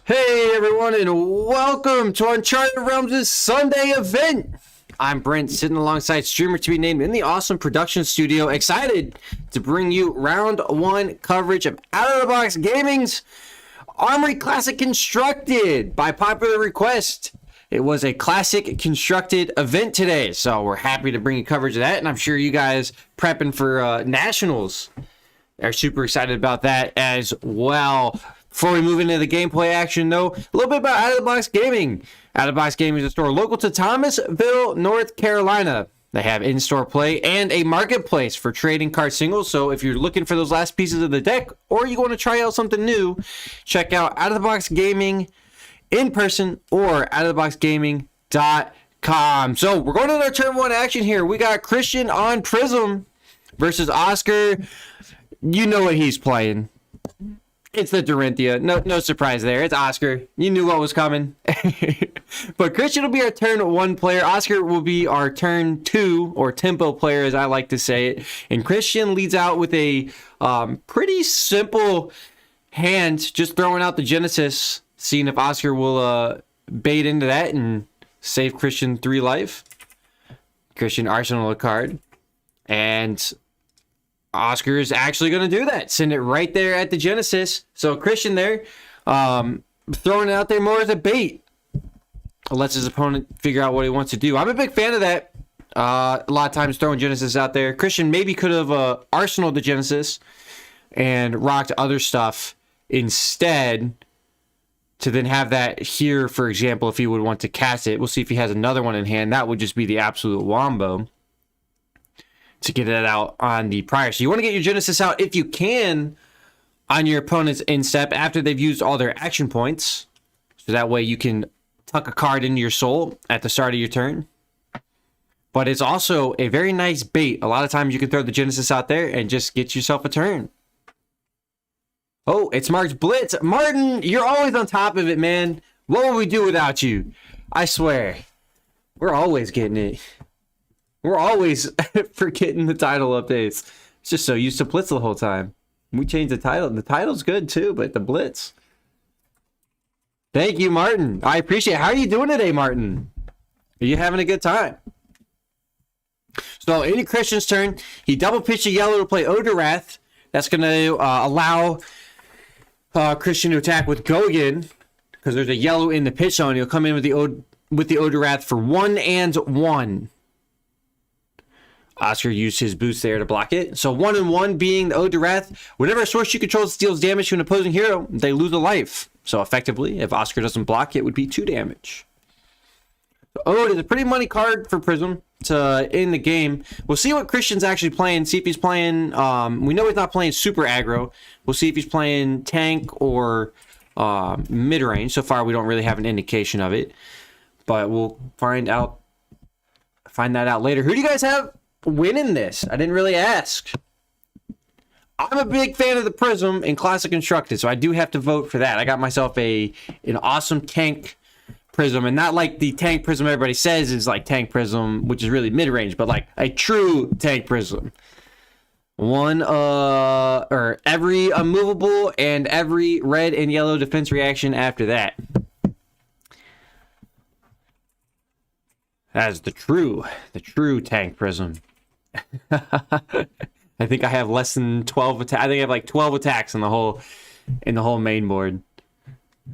Hey everyone, and welcome to Uncharted Realms' Sunday event. I'm Brent, sitting alongside streamer to be named in the awesome production studio, excited to bring you round one coverage of Out of the Box Gaming's Armory Classic Constructed by popular request. It was a classic constructed event today, so we're happy to bring you coverage of that, and I'm sure you guys prepping for nationals are super excited about that as well. Before we move into the gameplay action, though, a little bit about Out of the Box Gaming. Out of the Box Gaming is a store local to Thomasville, North Carolina. They have in-store play and a marketplace for trading card singles. So if you're looking for those last pieces of the deck, or you want to try out something new, check out Out of the Box Gaming in person or outoftheboxgaming.com. So we're going to our turn one action here. We got Christian on Prism versus Oscar. You know what he's playing. It's the Dorinthia. No surprise there. It's Oscar. You knew what was coming. But Christian will be our turn one player. Oscar will be our turn two, or tempo player, as I like to say it. And Christian leads out with a pretty simple hand, just throwing out the Genesis, seeing if Oscar will bait into that and save Christian 3 life. Christian arsenal a card. And Oscar is actually going to do that. Send it right there at the Genesis. So Christian there, throwing it out there more as a bait. Lets his opponent figure out what he wants to do. I'm a big fan of that. A lot of times throwing Genesis out there. Christian maybe could have arsenaled the Genesis and rocked other stuff instead to then have that here, for example, if he would want to cast it. We'll see if he has another one in hand. That would just be the absolute wombo to get it out on the prior. So you want to get your Genesis out if you can on your opponent's instep after they've used all their action points. So that way you can tuck a card into your soul at the start of your turn. But it's also a very nice bait. A lot of times you can throw the Genesis out there and just get yourself a turn. Oh, it's Mark's Blitz. Martin, you're always on top of it, man. What would we do without you? I swear. We're always getting it. We're always forgetting the title updates. It's just so used to Blitz the whole time. We changed the title. The title's good too, but the Blitz. Thank you, Martin. I appreciate it. How are you doing today, Martin? Are you having a good time? So, into Christian's turn, he double pitched a yellow to play Odorath. That's going to allow Christian to attack with Gogan, because there's a yellow in the pitch zone. He'll come in with the Odorath for 1 and 1. Oscar used his boost there to block it. So 1 and 1 being the Odorath. Whenever a source you control deals damage to an opposing hero, they lose a life. So effectively, if Oscar doesn't block, it would be 2 damage. Ode is a pretty money card for Prism to end the game. We'll see what Christian's actually playing. See if he's playing. We know he's not playing super aggro. We'll see if he's playing tank or mid range. So far, we don't really have an indication of it, but we'll find that out later. Who do you guys have winning this? I didn't really ask. I'm a big fan of the Prism in Classic Constructed, so I do have to vote for that. I got myself an awesome tank Prism, and not like the tank Prism everybody says is like tank Prism, which is really mid-range, but like a true tank Prism. Or every immovable and every red and yellow defense reaction after that. That is the true tank Prism. I think I have less than 12 attacks. I think I have like 12 attacks in the whole main board.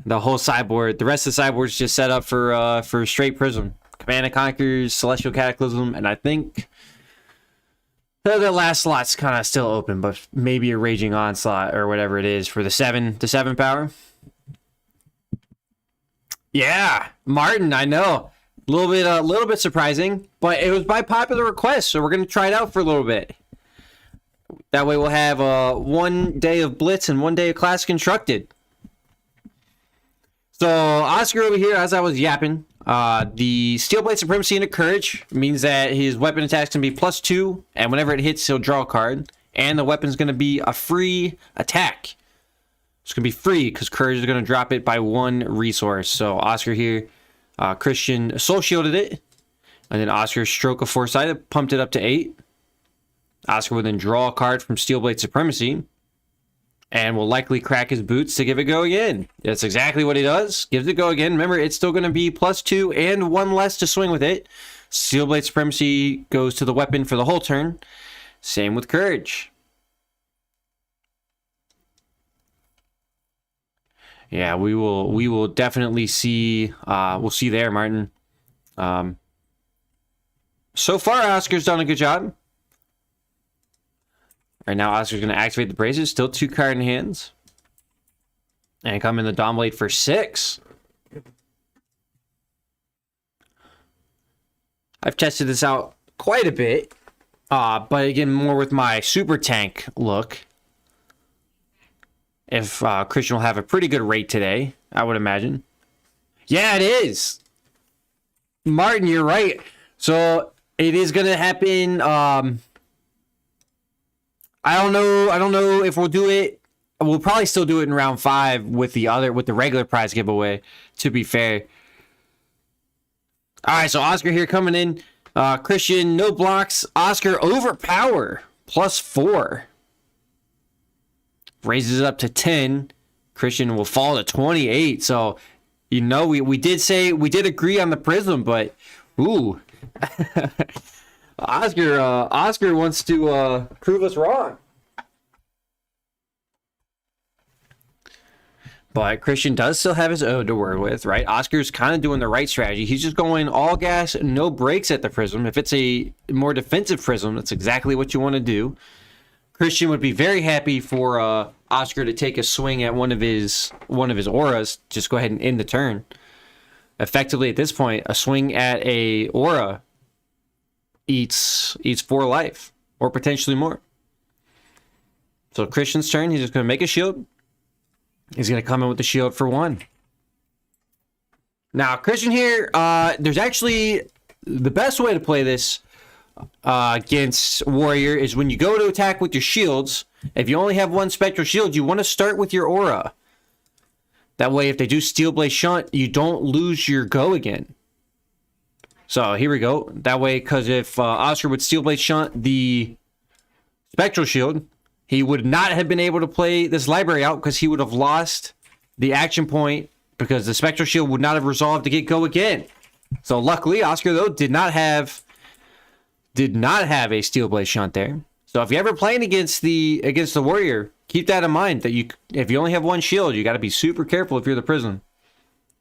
The whole sideboard. The rest of the sideboard is just set up for straight Prism. Command and Conquerors, Celestial Cataclysm, and I think the last slot's kind of still open, but maybe a Raging Onslaught or whatever it is for the 7 power. Yeah, Martin, I know. A little bit surprising, but it was by popular request, so we're going to try it out for a little bit. That way we'll have 1 day of Blitz and 1 day of Classic Constructed. So Oscar over here, as I was yapping, the Steelblade Supremacy and a Courage means that his weapon attacks can be +2, and whenever it hits, he'll draw a card. And the weapon's going to be a free attack. It's going to be free because Courage is going to drop it by 1 resource. So Oscar here, Christian Soul Shielded it, and then Oscar Stroke of Foresight pumped it up to 8. Oscar will then draw a card from Steelblade Supremacy, and will likely crack his boots to give it a go again. That's exactly what he does. Gives it a go again. Remember, it's still going to be +2 and 1 less to swing with it. Steel Blade Supremacy goes to the weapon for the whole turn. Same with Courage. Yeah, we will definitely see. We'll see there, Martin. So far, Oscar's done a good job. Right now, Oscar's going to activate the braces. Still 2 card in hands. And come in the Dawn Blade for 6. I've tested this out quite a bit. But again, more with my super tank look. If Christian will have a pretty good rate today, I would imagine. Yeah, it is. Martin, you're right. So it is going to happen. I don't know if we'll do it. We'll probably still do it in round 5 with the regular prize giveaway, to be fair. All right, so Oscar here coming in. Christian, no blocks. Oscar, overpower, +4. Raises it up to 10. Christian will fall to 28. So, we did agree on the prism, but ooh. Oscar wants to prove us wrong. But Christian does still have his ode to work with, right? Oscar's kind of doing the right strategy. He's just going all gas, no brakes at the prism. If it's a more defensive prism, that's exactly what you want to do. Christian would be very happy for Oscar to take a swing at one of his auras. Just go ahead and end the turn. Effectively, at this point, a swing at a aura eats 4 life, or potentially more. So Christian's turn. He's just going to make a shield. He's going to come in with the shield for 1. Now, Christian here, there's actually the best way to play this against Warrior is when you go to attack with your shields. If you only have 1 spectral shield, you want to start with your aura. That way, if they do Steel Blade Shunt, you don't lose your go again. So here we go. That way, because if Oscar would Steel Blade Shunt the spectral shield, he would not have been able to play this library out because he would have lost the action point because the spectral shield would not have resolved to get go again. So luckily, Oscar though did not have a Steel Blade Shunt there. So if you're ever playing against the Warrior, keep that in mind that if you only have 1 shield, you got to be super careful if you're the Prism.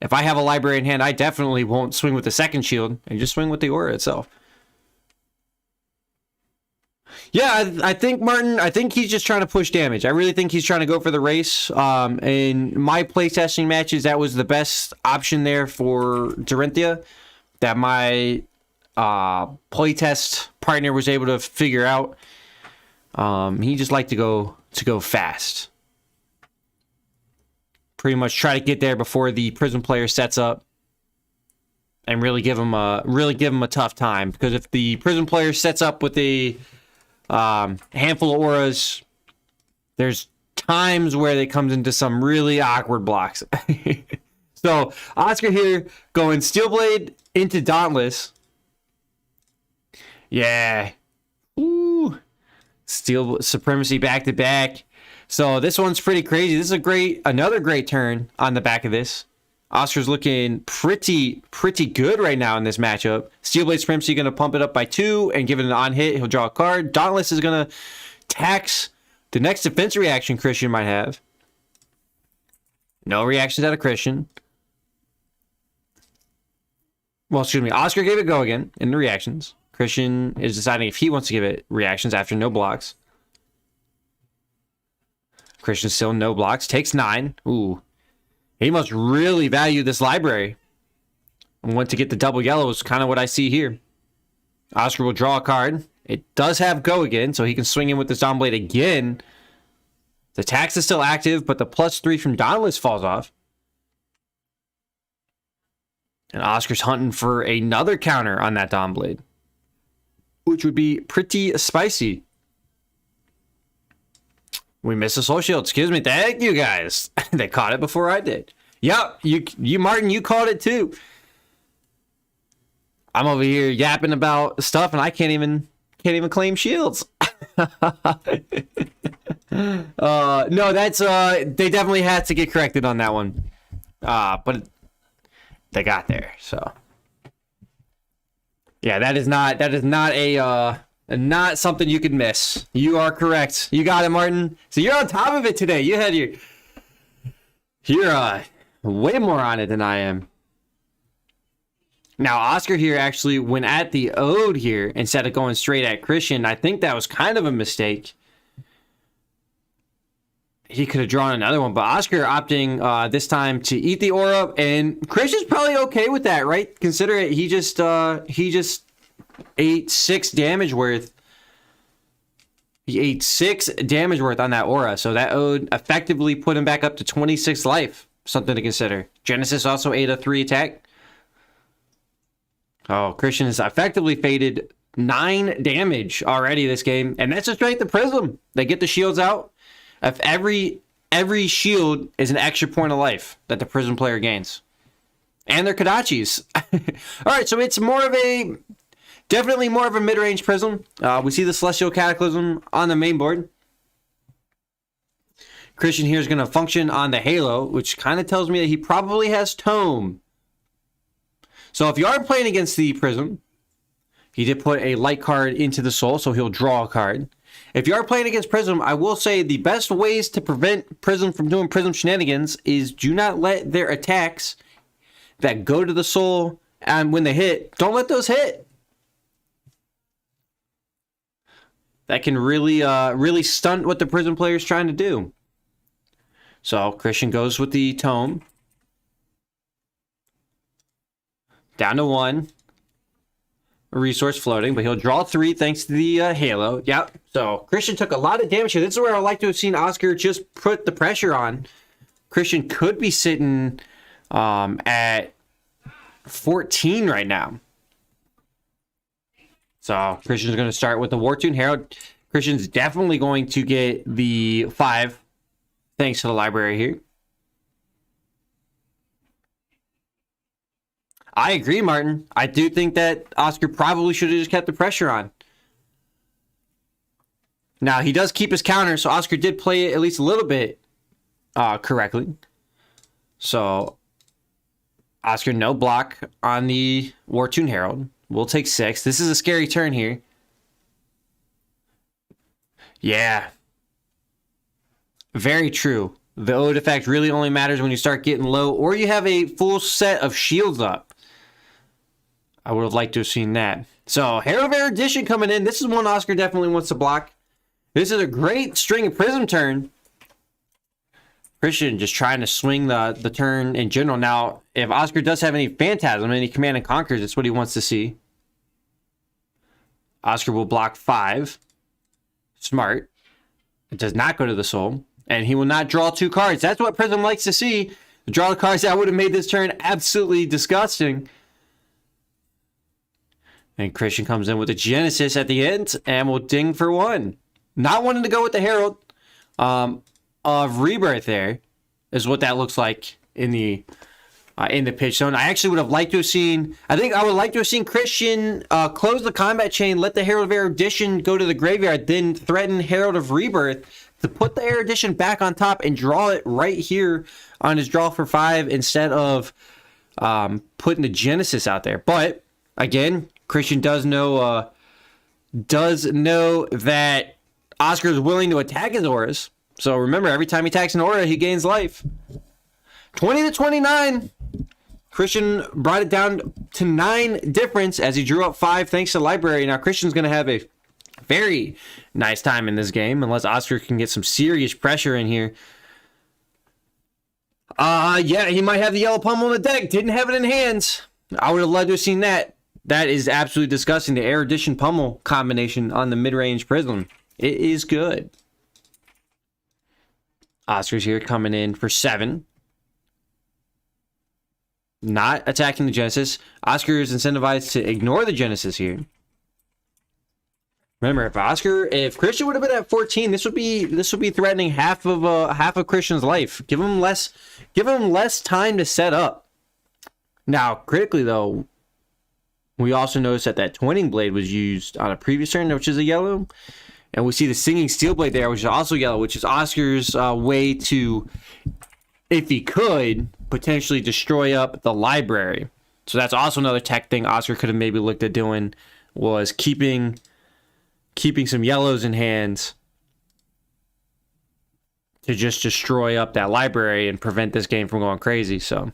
If I have a library in hand, I definitely won't swing with the second shield and just swing with the aura itself. Yeah, I think Martin, he's just trying to push damage. I really think he's trying to go for the race. In my playtesting matches, that was the best option there for Dorinthia that my playtest partner was able to figure out. He just liked to go fast. Pretty much try to get there before the Prism player sets up and really give him a tough time, because if the Prism player sets up with a handful of auras, there's times where they comes into some really awkward blocks. So Oscar here going Steel Blade into Dauntless. Yeah. Ooh. Steel Supremacy back to back. So this one's pretty crazy. This is another great turn on the back of this. Oscar's looking pretty good right now in this matchup. Steel Blade Supremacy going to pump it up by 2 and give it an on hit. He'll draw a card. Dauntless is going to tax the next defense reaction Christian might have. No reactions out of Christian. Well, excuse me. Oscar gave it go again in the reactions. Christian is deciding if he wants to give it reactions after no blocks. Christian still no blocks. Takes 9. Ooh. He must really value this library. And want to get the double yellow is kind of what I see here. Oscar will draw a card. It does have go again, so he can swing in with this Dawn Blade again. The tax is still active, but the +3 from Dauntless falls off. And Oscar's hunting for another counter on that Dawn Blade, which would be pretty spicy. We missed a soul shield. Excuse me. Thank you, guys. They caught it before I did. Yep. You, Martin, you caught it too. I'm over here yapping about stuff, and I can't even claim shields. No, that's they definitely had to get corrected on that one. But they got there, so yeah, that is not not something you could miss. You are correct. You got it, Martin. So you're on top of it today. You're way more on it than I am. Now, Oscar here actually went at the ode here instead of going straight at Christian. I think that was kind of a mistake. He could have drawn another one, but Oscar opting this time to eat the aura, and Christian's probably okay with that, right? Consider it, he just ate 6 damage worth. He ate 6 damage worth on that aura, so that ode effectively put him back up to 26 life. Something to consider. Genesis also ate a 3 attack. Oh, Christian has effectively faded 9 damage already this game, and that's just right. The Prism. They get the shields out. If every shield is an extra point of life that the Prism player gains, and they're Kodachis. All right, so it's definitely more of a mid-range Prism. We see the Celestial Cataclysm on the main board. Christian here is going to function on the Halo, which kind of tells me that he probably has Tome. So if you are playing against the Prism, he did put a light card into the soul, so he'll draw a card. If you are playing against Prism, I will say the best ways to prevent Prism from doing Prism shenanigans is do not let their attacks that go to the soul, and when they hit, don't let those hit. That can really stunt what the Prism player is trying to do. So Christian goes with the Tome. Down to 1. A resource floating, but he'll draw 3 thanks to the Halo. Yep. So Christian took a lot of damage here. This is where I'd like to have seen Oscar just put the pressure on. Christian could be sitting at 14 right now. So Christian's going to start with the War-Tune Herald. Christian's definitely going to get the 5 thanks to the library here. I agree, Martin. I do think that Oscar probably should have just kept the pressure on. Now, he does keep his counter, so Oscar did play it at least a little bit correctly. So, Oscar, no block on the War-Tune Herald. We'll take 6. This is a scary turn here. Yeah. Very true. The Ode effect really only matters when you start getting low or you have a full set of shields up. I would have liked to have seen that. So, Herald of Erudition coming in. This is one Oscar definitely wants to block. This is a great string of Prism turn. Christian just trying to swing the turn in general. Now, if Oscar does have any Phantasm, any Command and Conquers, that's what he wants to see. Oscar will block 5. Smart. It does not go to the soul. And he will not draw 2 cards. That's what Prism likes to see. Draw the cards that would have made this turn absolutely disgusting. And Christian comes in with a Genesis at the end and will ding for 1. Not wanting to go with the Herald of Rebirth there is what that looks like in the pitch zone. I actually would have liked to have seen, I think I would like to have seen Christian close the combat chain, let the Herald of Erudition go to the graveyard, then threaten Herald of Rebirth to put the Erudition back on top and draw it right here on his draw for 5 instead of putting the Genesis out there. But again, Christian does know that Oscar is willing to attack his auras. So remember, every time he attacks an aura, he gains life. 20 to 29. Christian brought it down to 9 difference as he drew up 5 thanks to library. Now Christian's going to have a very nice time in this game unless Oscar can get some serious pressure in here. Yeah, he might have the yellow pummel on the deck. Didn't have it in hands. I would have loved to have seen that. That is absolutely disgusting. The Erudition pummel combination on the mid-range Prism. It is good. Oscar's here coming in for 7. Not attacking the Genesis. Oscar is incentivized to ignore the Genesis here. Remember, if Christian would have been at 14, this would be threatening half of Christian's life. Give him less time to set up. Now, critically though, we also noticed that Twinning Blade was used on a previous turn, which is a yellow. And we see the Singing Steel Blade there, which is also yellow, which is Oscar's way to, if he could, potentially destroy up the library. So that's also another tech thing Oscar could have maybe looked at doing, was keeping some yellows in hand to just destroy up that library and prevent this game from going crazy. So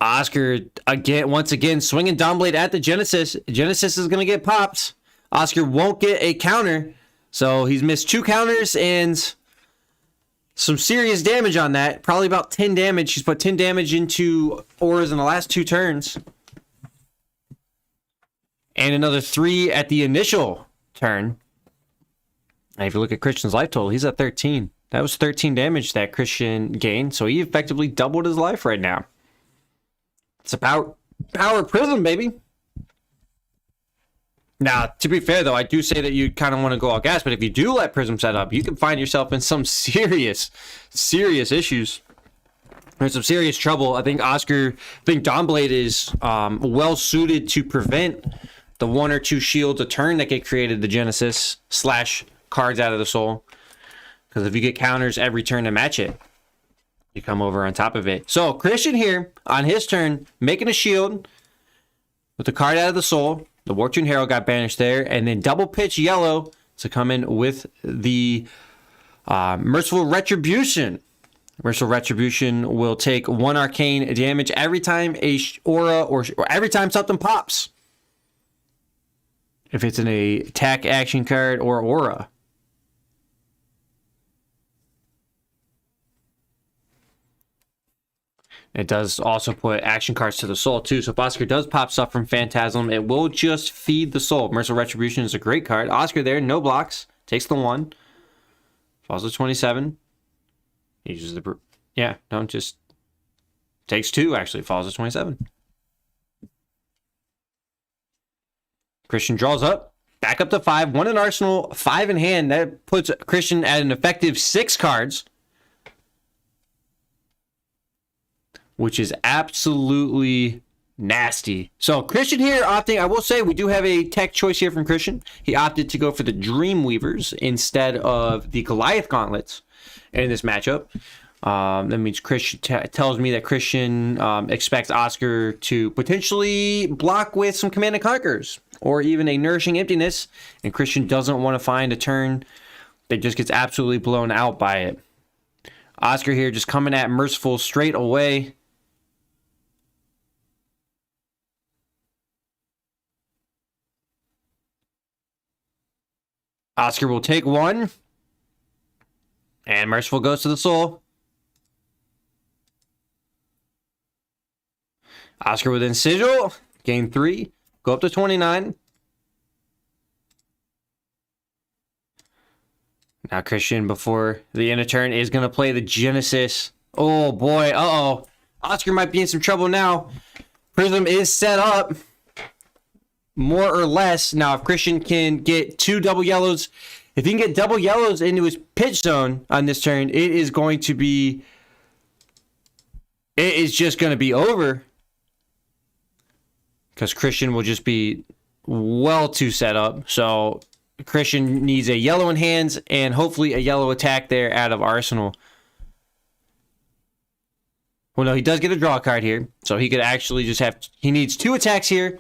Oscar once again swinging Dawnblade at the Genesis. Genesis is going to get popped. Oscar won't get a counter. So he's missed 2 counters and some serious damage on that. Probably about 10 damage. He's put 10 damage into auras in the last 2 turns. And another 3 at the initial turn. And if you look at Christian's life total, he's at 13. That was 13 damage that Christian gained. So he effectively doubled his life right now. It's a power prism, baby. Now, to be fair, though, I do say that you kind of want to go all gas. But if you do let prism set up, you can find yourself in some serious issues. There's some serious trouble. I think Dawnblade is well suited to prevent the 1 or 2 shields a turn that get created the Genesis / cards out of the soul. Because if you get counters every turn to match it, you come over on top of it. So Christian here on his turn, making a shield with the card out of the soul. The War-Tuned Herald got banished there. And then double pitch yellow to come in with the Merciful Retribution. Merciful Retribution will take 1 arcane damage every time a aura or every time something pops. If it's an attack action card or aura. It does also put action cards to the soul too. So if Oscar does pop stuff from Phantasm, it will just feed the soul. Merciful Retribution is a great card. Oscar there, no blocks. Takes the 1. Falls to 27. He uses the... Yeah, no, just... Takes 2, actually. Falls to 27. Christian draws up. Back up to 5. 1 in arsenal, 5 in hand. That puts Christian at an effective 6 cards. Which is absolutely nasty. So Christian here opting, I will say we do have a tech choice here from Christian. He opted to go for the Dreamweavers instead of the Goliath Gauntlets in this matchup. That means Christian tells me that Christian expects Oscar to potentially block with some Command and Conquers or even a Nourishing Emptiness, and Christian doesn't want to find a turn that just gets absolutely blown out by it. Oscar here just coming at Merciful straight away. Oscar will take 1. And Merciful goes to the soul. Oscar within Sigil. Gain 3. Go up to 29. Now Christian, before the end of turn, is going to play the Genesis. Oh boy, uh-oh. Oscar might be in some trouble now. Prism is set up. More or less. Now, if Christian can get 2 double yellows, if he can get double yellows into his pitch zone on this turn, it is just going to be over. Because Christian will just be well too set up. So, Christian needs a yellow in hands and hopefully a yellow attack there out of Arsenal. Well, no, he does get a draw card here. So, he could actually just have... He needs 2 attacks here.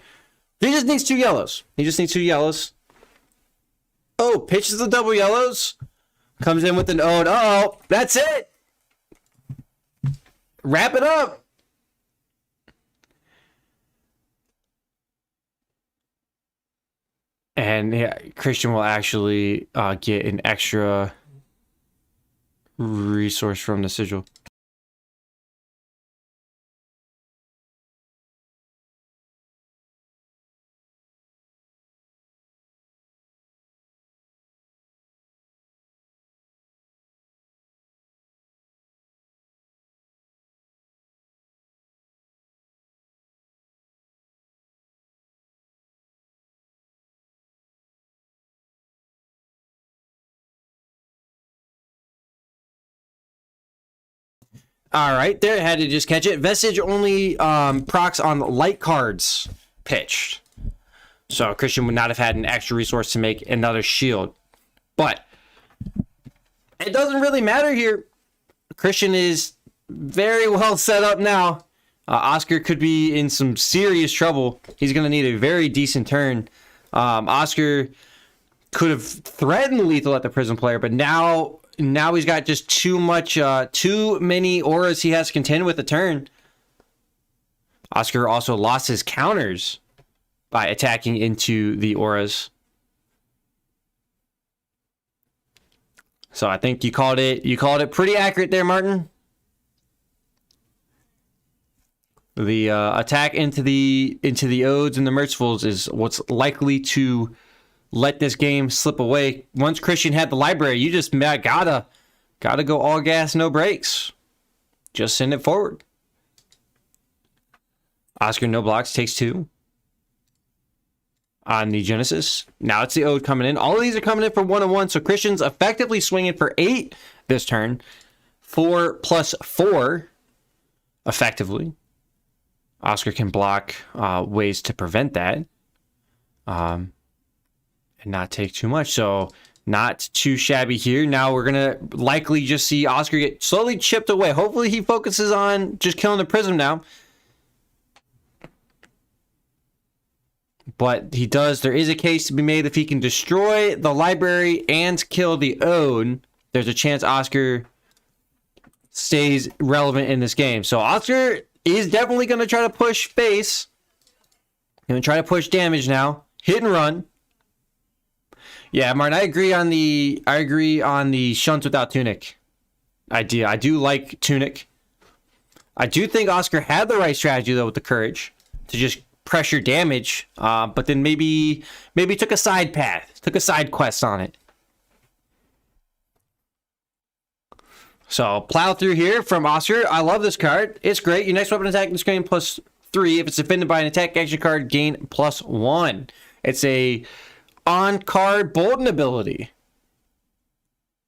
He just needs 2 yellows. He just needs 2 yellows. Oh, pitches the double yellows. Comes in with an ode. Uh-oh. That's it. Wrap it up. And yeah, Christian will actually get an extra resource from the sigil. All right, there, had to just catch it. Vestige only procs on light cards pitched. So Christian would not have had an extra resource to make another shield. But it doesn't really matter here. Christian is very well set up now. Oscar could be in some serious trouble. He's going to need a very decent turn. Oscar could have threatened lethal at the prison player, but now he's got just too many auras he has to contend with a turn. Oscar also lost his counters by attacking into the auras. So I think you called it pretty accurate there, Martin. The attack into the Odes and the Mercifuls is what's likely to let this game slip away. Once Christian had the library, you just gotta go all gas, no brakes. Just send it forward. Oscar no blocks, takes 2 on the Genesis. Now it's the Ode coming in. All of these are coming in for 1-1, so Christian's effectively swinging for 8 this turn. 4 plus 4, effectively. Oscar can block ways to prevent that. And not take too much. So not too shabby here. Now we're going to likely just see Oscar get slowly chipped away. Hopefully he focuses on just killing the Prism now. But there is a case to be made if he can destroy the library and kill the Ode. There's a chance Oscar stays relevant in this game. So Oscar is definitely going to try to push base. Going to try to push damage now. Hit and run. Yeah, Martin, I agree on the shunts without tunic idea. I do like tunic. I do think Oscar had the right strategy though with the courage to just pressure damage, but then maybe took a side path, took a side quest on it. So plow through here from Oscar. I love this card. It's great. Your next weapon attack is gain +3. If it's defended by an attack action card, gain +1. It's a on-card Bolden ability.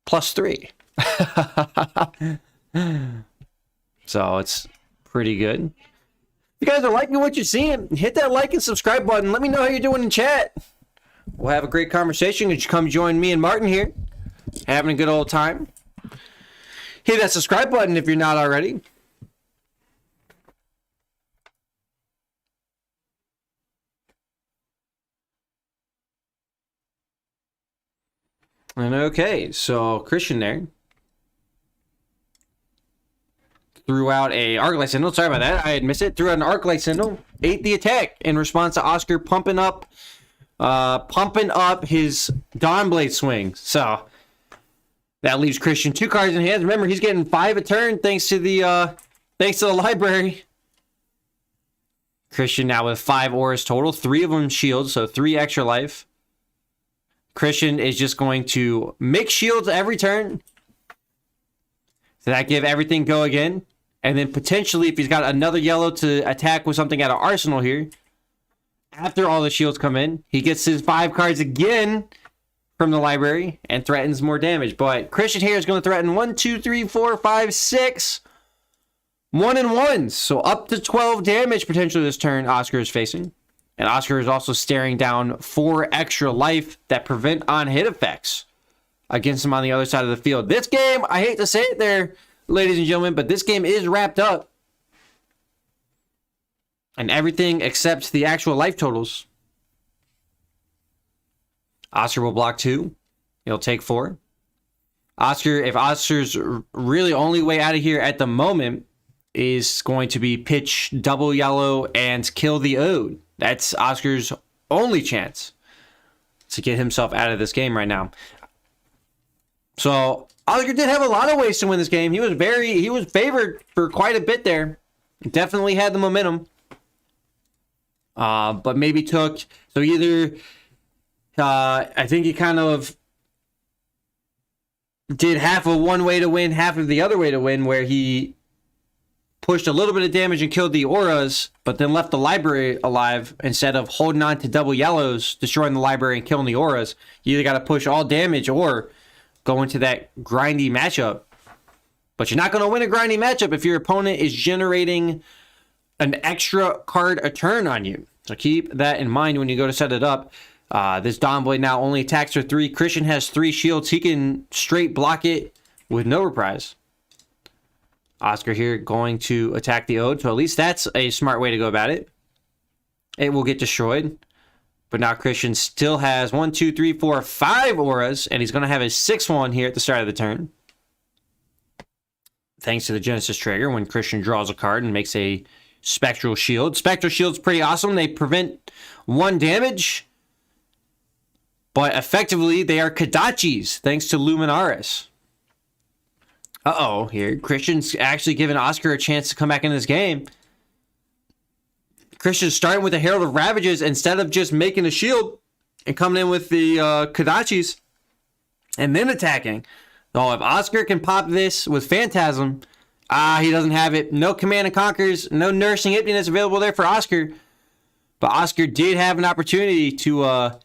+3. So it's pretty good. If you guys are liking what you're seeing, hit that like and subscribe button. Let me know how you're doing in chat. We'll have a great conversation. You should come join me and Martin here. Having a good old time. Hit that subscribe button if you're not already. And okay, so Christian there threw out a Arclight Signal. Sorry about that, I had missed it. Threw out an Arclight Signal. Ate the attack in response to Oscar pumping up his Dawnblade swing. So that leaves Christian 2 cards in hand. Remember, he's getting 5 a turn thanks to the library. Christian now with 5 auras total, 3 of them shields, so 3 extra life. Christian is just going to make shields every turn. So that give everything go again. And then potentially, if he's got another yellow to attack with something out of Arsenal here, after all the shields come in, he gets his 5 cards again from the library and threatens more damage. But Christian here is going to threaten 1, 2, 3, 4, 5, 6. 1 and 1. So up to 12 damage potentially this turn Oscar is facing. And Oscar is also staring down 4 extra life that prevent on-hit effects against him on the other side of the field. This game, I hate to say it there, ladies and gentlemen, but this game is wrapped up. And everything except the actual life totals. Oscar will block 2. He'll take 4. If Oscar's really only way out of here at the moment is going to be pitch double yellow and kill the Ode. That's Oscar's only chance to get himself out of this game right now. So Oscar did have a lot of ways to win this game. He was favored for quite a bit there. Definitely had the momentum. But maybe took, so either I think he kind of did half of one way to win, half of the other way to win, where he pushed a little bit of damage and killed the auras, but then left the library alive instead of holding on to double yellows, destroying the library and killing the auras. You either got to push all damage or go into that grindy matchup. But you're not going to win a grindy matchup if your opponent is generating an extra card a turn on you. So keep that in mind when you go to set it up. This Dawn Blade now only attacks for 3. Christian has 3 shields. He can straight block it with no reprise. Oscar here going to attack the Ode. So at least that's a smart way to go about it. It will get destroyed. But now Christian still has 1, 2, 3, 4, 5 auras. And he's going to have his 6th one here at the start of the turn. Thanks to the Genesis trigger when Christian draws a card and makes a Spectral Shield. Spectral Shield's pretty awesome. They prevent 1 damage. But effectively, they are Kodachis, thanks to Luminaris. Uh-oh, here. Christian's actually giving Oscar a chance to come back in this game. Christian's starting with the Herald of Ravages instead of just making a shield and coming in with the Kodachis and then attacking. Oh, if Oscar can pop this with Phantasm, he doesn't have it. No Command and Conquers, no Nourishing Emptiness available there for Oscar. But Oscar did have an opportunity to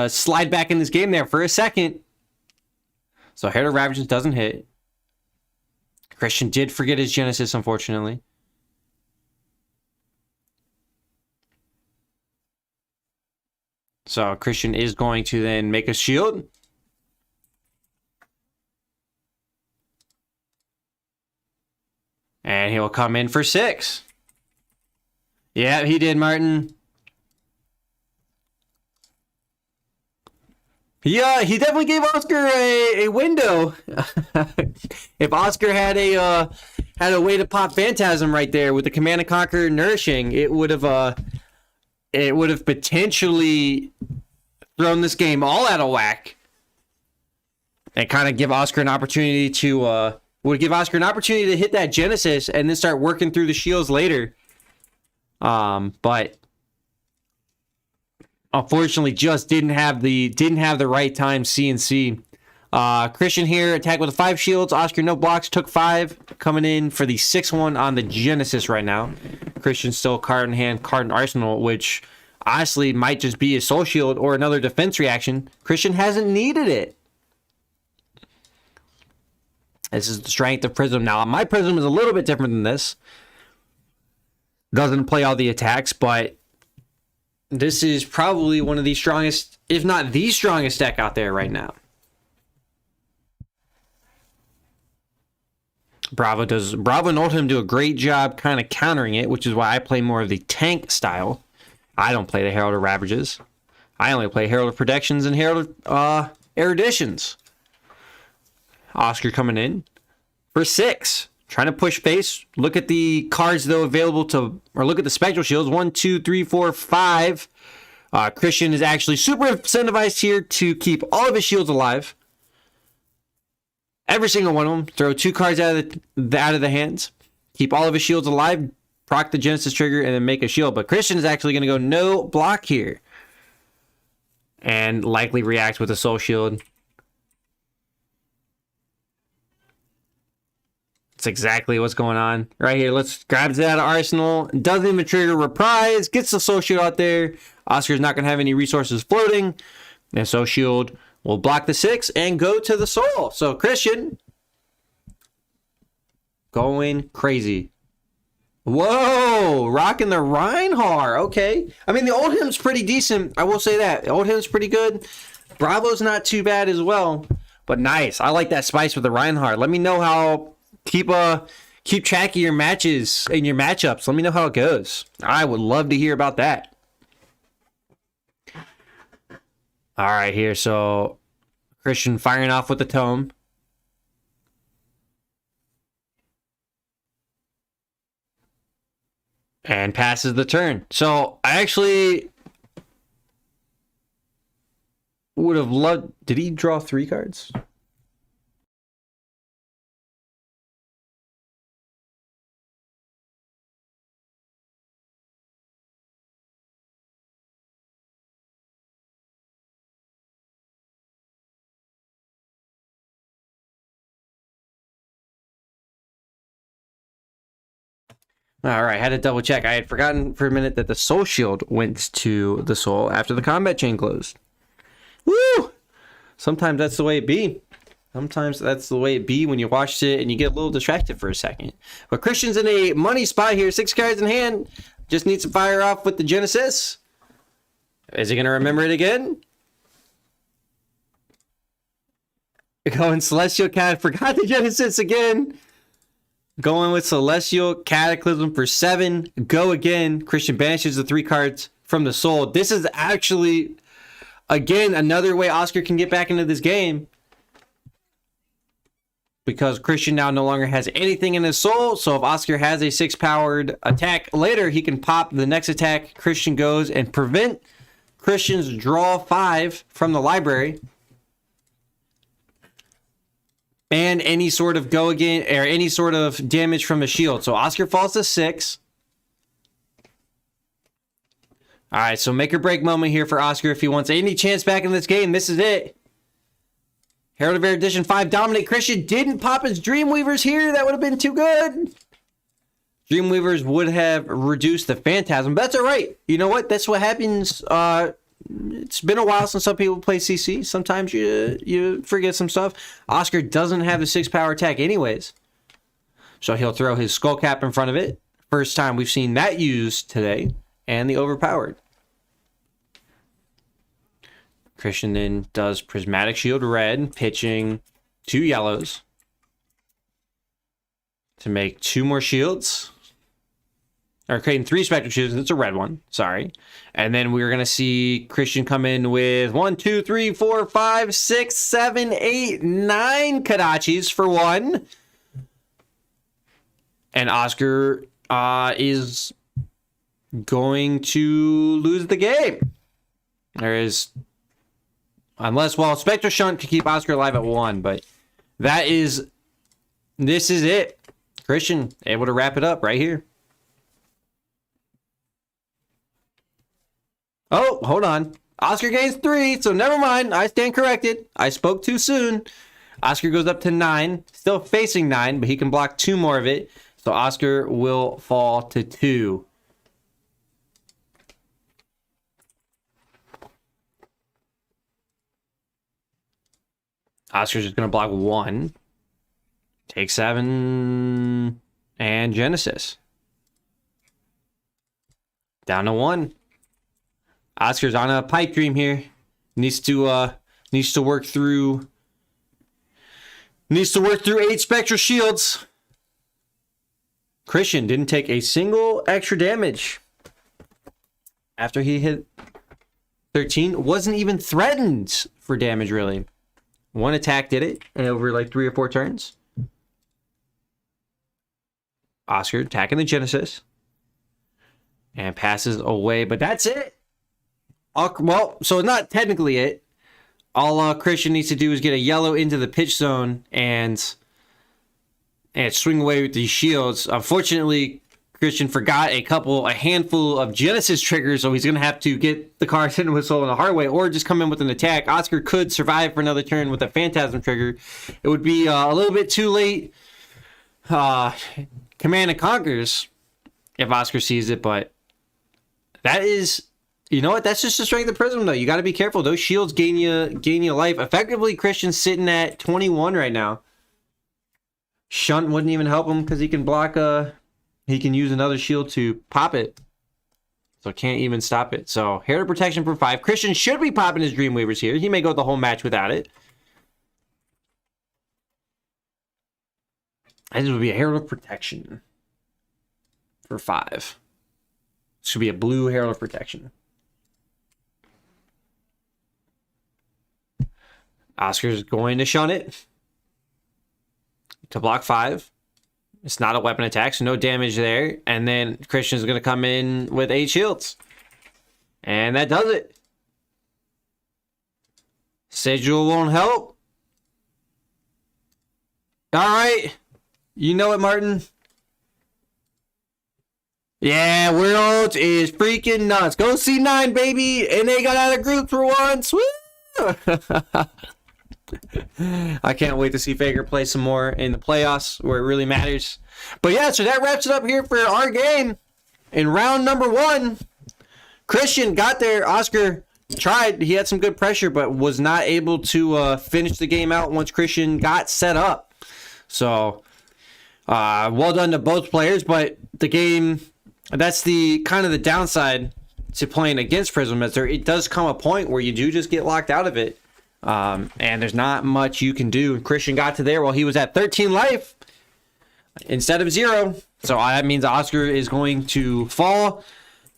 slide back in this game there for a second. So Herald of Ravages doesn't hit. Christian did forget his Genesis, unfortunately. So Christian is going to then make a shield. And he'll come in for 6. Yeah, he did, Martin. Yeah, he definitely gave Oscar a window. If Oscar had a way to pop Phantasm right there with the Command and Conquer Nourishing, it would have potentially thrown this game all out of whack. And kind of give Oscar an opportunity to hit that Genesis and then start working through the shields later. But unfortunately, just didn't have the right time CNC. Christian here attack with 5 shields. Oscar no blocks, took 5, coming in for the 6th one on the Genesis right now. Christian still card in hand, card in arsenal, which honestly might just be a soul shield or another defense reaction. Christian hasn't needed it. This is the strength of Prism. Now, my Prism is a little bit different than this. Doesn't play all the attacks, but this is probably one of the strongest, if not the strongest deck out there right now. Bravo and Oldhim do a great job kind of countering it, which is why I play more of the tank style. I don't play the Herald of Ravages. I only play Herald of Protections and Herald of Eruditions. Oscar coming in for 6. Trying to push face. Look at the cards, though, available to... Or look at the Spectral Shields. 1, 2, 3, 4, 5. Christian is actually super incentivized here to keep all of his shields alive. Every single one of them. Throw 2 cards out of the hands. Keep all of his shields alive. Proc the Genesis trigger and then make a shield. But Christian is actually going to go no block here. And likely reacts with a Soul Shield. That's exactly what's going on right here. Let's grab it out of Arsenal. Doesn't even trigger reprise. Gets the Soul Shield out there. Oscar's not going to have any resources floating. And Soul Shield will block the 6 and go to the Soul. So Christian going crazy. Whoa, rocking the Reinhardt. Okay. I mean, the Oldhim's pretty decent. I will say that. The Oldhim's pretty good. Bravo's not too bad as well. But nice. I like that spice with the Reinhardt. Let me know how... Keep track of your matches and your matchups. Let me know how it goes. I would love to hear about that. All right, here. So Christian firing off with the tome. And passes the turn. So I actually would have loved... Did he draw 3 cards? All right, had to double check. I had forgotten for a minute that the Soul Shield went to the Soul after the combat chain closed. Woo! Sometimes that's the way it be. Sometimes that's the way it be when you watch it and you get a little distracted for a second. But Christian's in a money spot here. 6 cards in hand. Just needs to fire off with the Genesis. Is he going to remember it again? Going Celestial Cat. Forgot the Genesis again. Going with Celestial Cataclysm for 7. Go again. Christian banishes the 3 cards from the soul. This is actually, again, another way Oscar can get back into this game. Because Christian now no longer has anything in his soul. So if Oscar has a 6-powered attack later, he can pop the next attack. Christian goes and prevent Christian's draw 5 from the library. And any sort of go again, or any sort of damage from the shield. So Oscar falls to 6. All right, so make or break moment here for Oscar. If he wants any chance back in this game, this is it. Herald of Air Edition 5, Dominate Christian. Didn't pop his Dreamweavers here. That would have been too good. Dreamweavers would have reduced the Phantasm, but that's all right. You know what? That's what happens. It's been a while since some people play CC. Sometimes you forget some stuff. Oscar doesn't have the 6-power attack anyways. So he'll throw his Skull Cap in front of it. First time we've seen that used today. And the Overpowered. Christian then does Prismatic Shield red, pitching 2 yellows to make 2 more shields. Or creating 3 Spectral Shields. It's a red one. Sorry. And then we're going to see Christian come in with 1, 2, 3, 4, 5, 6, 7, 8, 9 Kadachis for 1. And Oscar is going to lose the game. There is... Unless, well, Spectral Shunt could keep Oscar alive at 1, but this is it. Christian able to wrap it up right here. Oh, hold on. Oscar gains 3, so never mind. I stand corrected. I spoke too soon. Oscar goes up to 9, still facing 9, but he can block 2 more of it. So Oscar will fall to 2. Oscar's just going to block 1. Take 7. And Genesis. Down to 1. Oscar's on a pipe dream here. Needs to work through 8 Spectral Shields. Christian didn't take a single extra damage after he hit 13. Wasn't even threatened for damage, really. 1 attack did it, and over like 3 or 4 turns. Oscar attacking the Genesis. And passes away, but that's it. Well, so not technically it. All Christian needs to do is get a yellow into the pitch zone and swing away with these shields. Unfortunately, Christian forgot a handful of Genesis triggers, so he's going to have to get the cards into his soul in a hard way, or just come in with an attack. Oscar could survive for another turn with a Phantasm trigger. It would be a little bit too late. Command and Conquers if Oscar sees it, but that is, you know what? That's just the strength of Prism, though. You got to be careful. Those shields gain you life. Effectively, Christian's sitting at 21 right now. Shunt wouldn't even help him because he can block he can use another shield to pop it. So can't even stop it. So Herald Protection for 5. Christian should be popping his Dreamweavers here. He may go the whole match without it. This would be a Herald of Protection for 5. This should be a blue Herald of Protection. Oscar's going to shun it to block 5. It's not a weapon attack, so no damage there. And then Christian's going to come in with 8 shields. And that does it. Sigil won't help. All right. You know it, Martin. Yeah, World is freaking nuts. Go C9, baby. And they got out of group for once. Woo! I can't wait to see Faker play some more in the playoffs where it really matters. But yeah, so that wraps it up here for our game. In round number 1, Christian got there. Oscar tried. He had some good pressure, but was not able to finish the game out once Christian got set up. So, well done to both players, but the game That's the kind of the downside to playing against Prism, is it does come a point where you do just get locked out of it. And there's not much you can do. Christian got to there while he was at 13 life instead of 0. So that means Oscar is going to fall,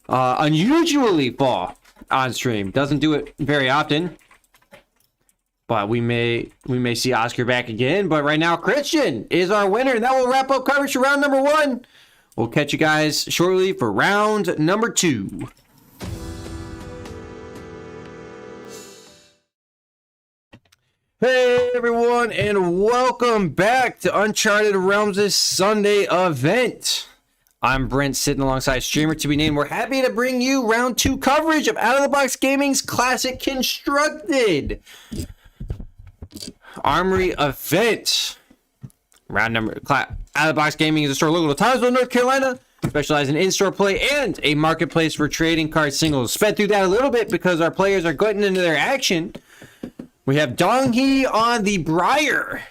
unusually fall on stream. Doesn't do it very often. But we may see Oscar back again. But right now, Christian is our winner. And that will wrap up coverage for round number 1. We'll catch you guys shortly for round number 2. Hey everyone, and welcome back to Uncharted Realms' Sunday event. I'm Brent, sitting alongside streamer to be named. We're happy to bring you round 2 coverage of Out of the Box Gaming's Classic Constructed Armory event. Round number Out of the Box Gaming is a store local to Townsville, North Carolina, specializing in in-store play and a marketplace for trading card singles. Sped through that a little bit because our players are getting into their action. We have Donghee on the Briar,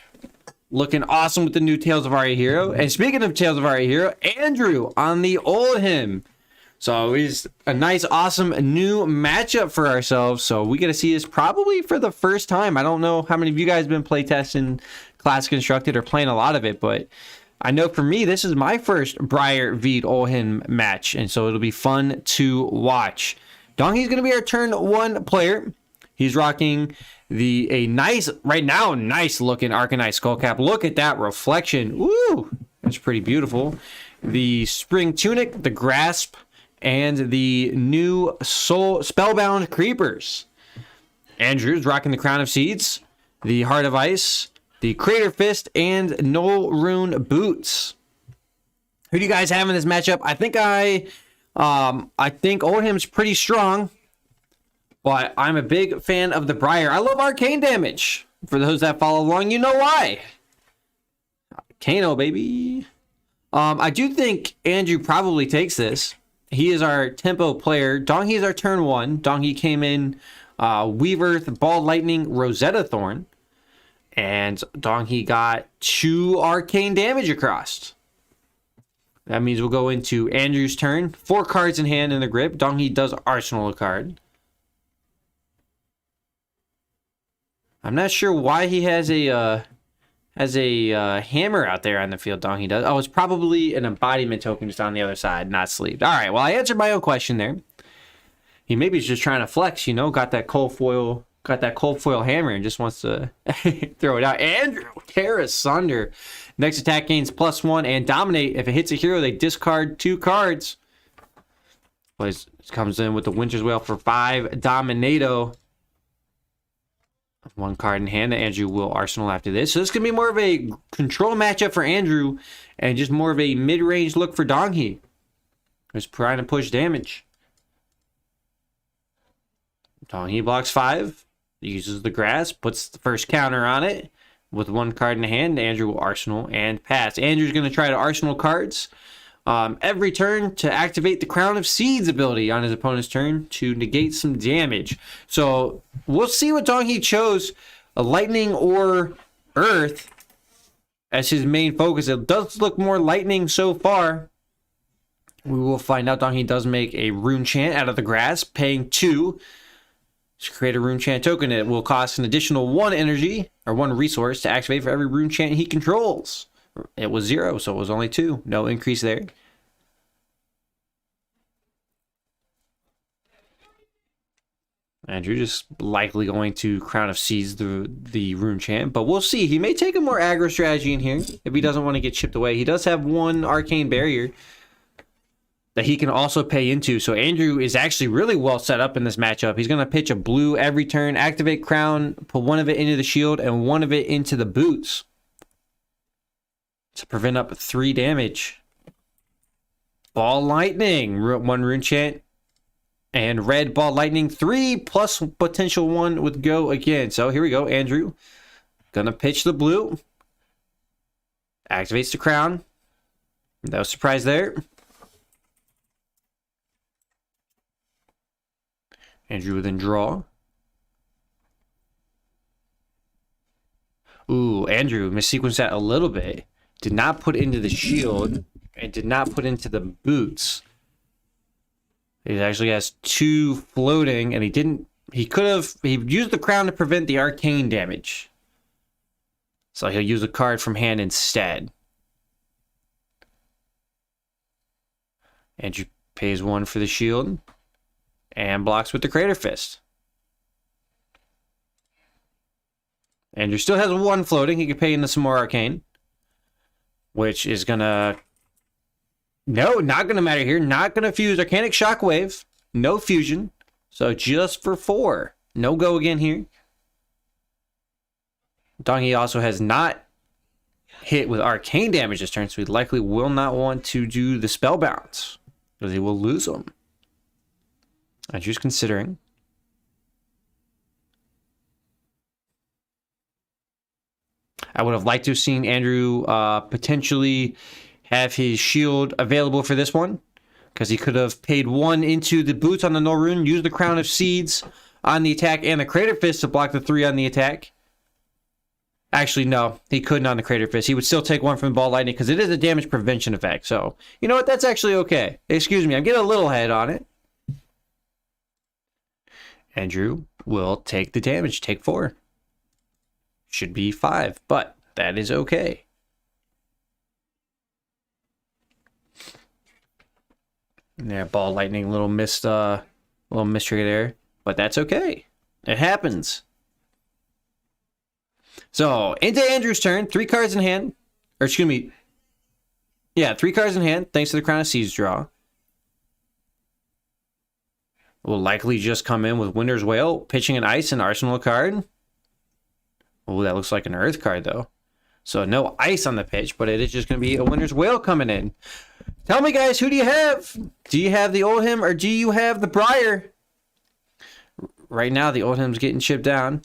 looking awesome with the new Tales of Aria hero. And speaking of Tales of Aria hero, Andrew on the Oldhim. So it's a nice, awesome new matchup for ourselves. So we get to see this probably for the first time. I don't know how many of you guys have been playtesting Classic Constructed or playing a lot of it, but I know for me, this is my first Briar v Oldhim match. And so it'll be fun to watch. Donghee's going to be our turn 1 player. He's rocking a nice, right now, nice looking Arcanite skull cap. Look at that reflection. Woo! That's pretty beautiful. The spring tunic, the grasp, and the new spellbound creepers. Andrew's rocking the crown of seeds, the heart of ice, the crater fist, and null rune boots. Who do you guys have in this matchup? I think Oldhim's pretty strong. But I'm a big fan of the Briar. I love arcane damage. For those that follow along, you know why. Kano, baby. I do think Andrew probably takes this. He is our tempo player. Donghee is our turn 1. Donghee came in Weaver, Ball Lightning, Rosetta Thorn. And Donghee got 2 arcane damage across. That means we'll go into Andrew's turn. 4 cards in hand in the grip. Donghee does arsenal a card. I'm not sure why he has a hammer out there on the field. Donghee does. Oh, it's probably an embodiment token just on the other side, not sleeved. All right. Well, I answered my own question there. He maybe is just trying to flex. You know, got that cold foil hammer and just wants to throw it out. Andrew tear asunder. Next attack gains +1 and dominate. If it hits a hero, they discard 2 cards. Plays comes in with the Winter's Wail for 5 Dominato. 1 card in hand that Andrew will arsenal after this. So this could be more of a control matchup for Andrew and just more of a mid-range look for Donghee. Just trying to push damage. Donghee blocks 5, uses the grass, puts the first counter on it. With 1 card in hand, Andrew will arsenal and pass. Andrew's going to try to arsenal cards every turn to activate the Crown of Seeds ability on his opponent's turn to negate some damage. So we'll see what Donghee chose, a lightning or earth as his main focus. It does look more lightning so far. We will find out. Donghee does make a rune chant out of the grass, paying 2 to create a rune chant token. It will cost an additional 1 energy or 1 resource to activate for every rune chant he controls. It was 0, so it was only 2. No increase there. Andrew just likely going to Crown of Seeds the rune chant, but we'll see. He may take a more aggro strategy in here if he doesn't want to get chipped away. He does have 1 arcane barrier that he can also pay into. So Andrew is actually really well set up in this matchup. He's going to pitch a blue every turn, activate Crown, put 1 of it into the shield and 1 of it into the boots to prevent up 3 damage. Ball Lightning, 1 rune chant, and red Ball Lightning 3 plus potential 1 with go again. So here we go. Andrew gonna pitch the blue, activates the Crown. No surprise there. Andrew will then draw. Ooh, Andrew missequenced that a little bit. Did not put into the shield and did not put into the boots. He actually has 2 floating, and he used the crown to prevent the arcane damage. So he'll use a card from hand instead. Andrew pays 1 for the shield and blocks with the Crater Fist. Andrew still has 1 floating. He can pay into some more arcane, which is gonna... No, not gonna matter here. Not gonna fuse Arcanic Shockwave. No fusion. So just for 4. No go again here. Dongi also has not hit with arcane damage this turn, so he likely will not want to do the spell bounce, because he will lose them. I'm just considering. I would have liked to have seen Andrew potentially have his shield available for this one, because he could have paid 1 into the boots on the Norrune, used the Crown of Seeds on the attack and the Crater Fist to block the 3 on the attack. Actually, no, he couldn't on the Crater Fist. He would still take 1 from Ball Lightning because it is a damage prevention effect. So, you know what? That's actually okay. Excuse me, I'm getting a little head on it. Andrew will take the damage, take 4. Should be 5, but that is okay. Yeah, Ball Lightning, little mystery there, but that's okay. It happens. So, into Andrew's turn, 3 cards in hand. Or, excuse me. Yeah, 3 cards in hand, thanks to the Crown of Seas draw. Will likely just come in with Winter's Wail, pitching an ice and arsenal card. Oh, that looks like an earth card, though. So, no ice on the pitch, but it is just going to be a Winter's Wail coming in. Tell me, guys, who do you have? Do you have the Oldhim or do you have the Briar? Right now, the Oldhim's getting chipped down,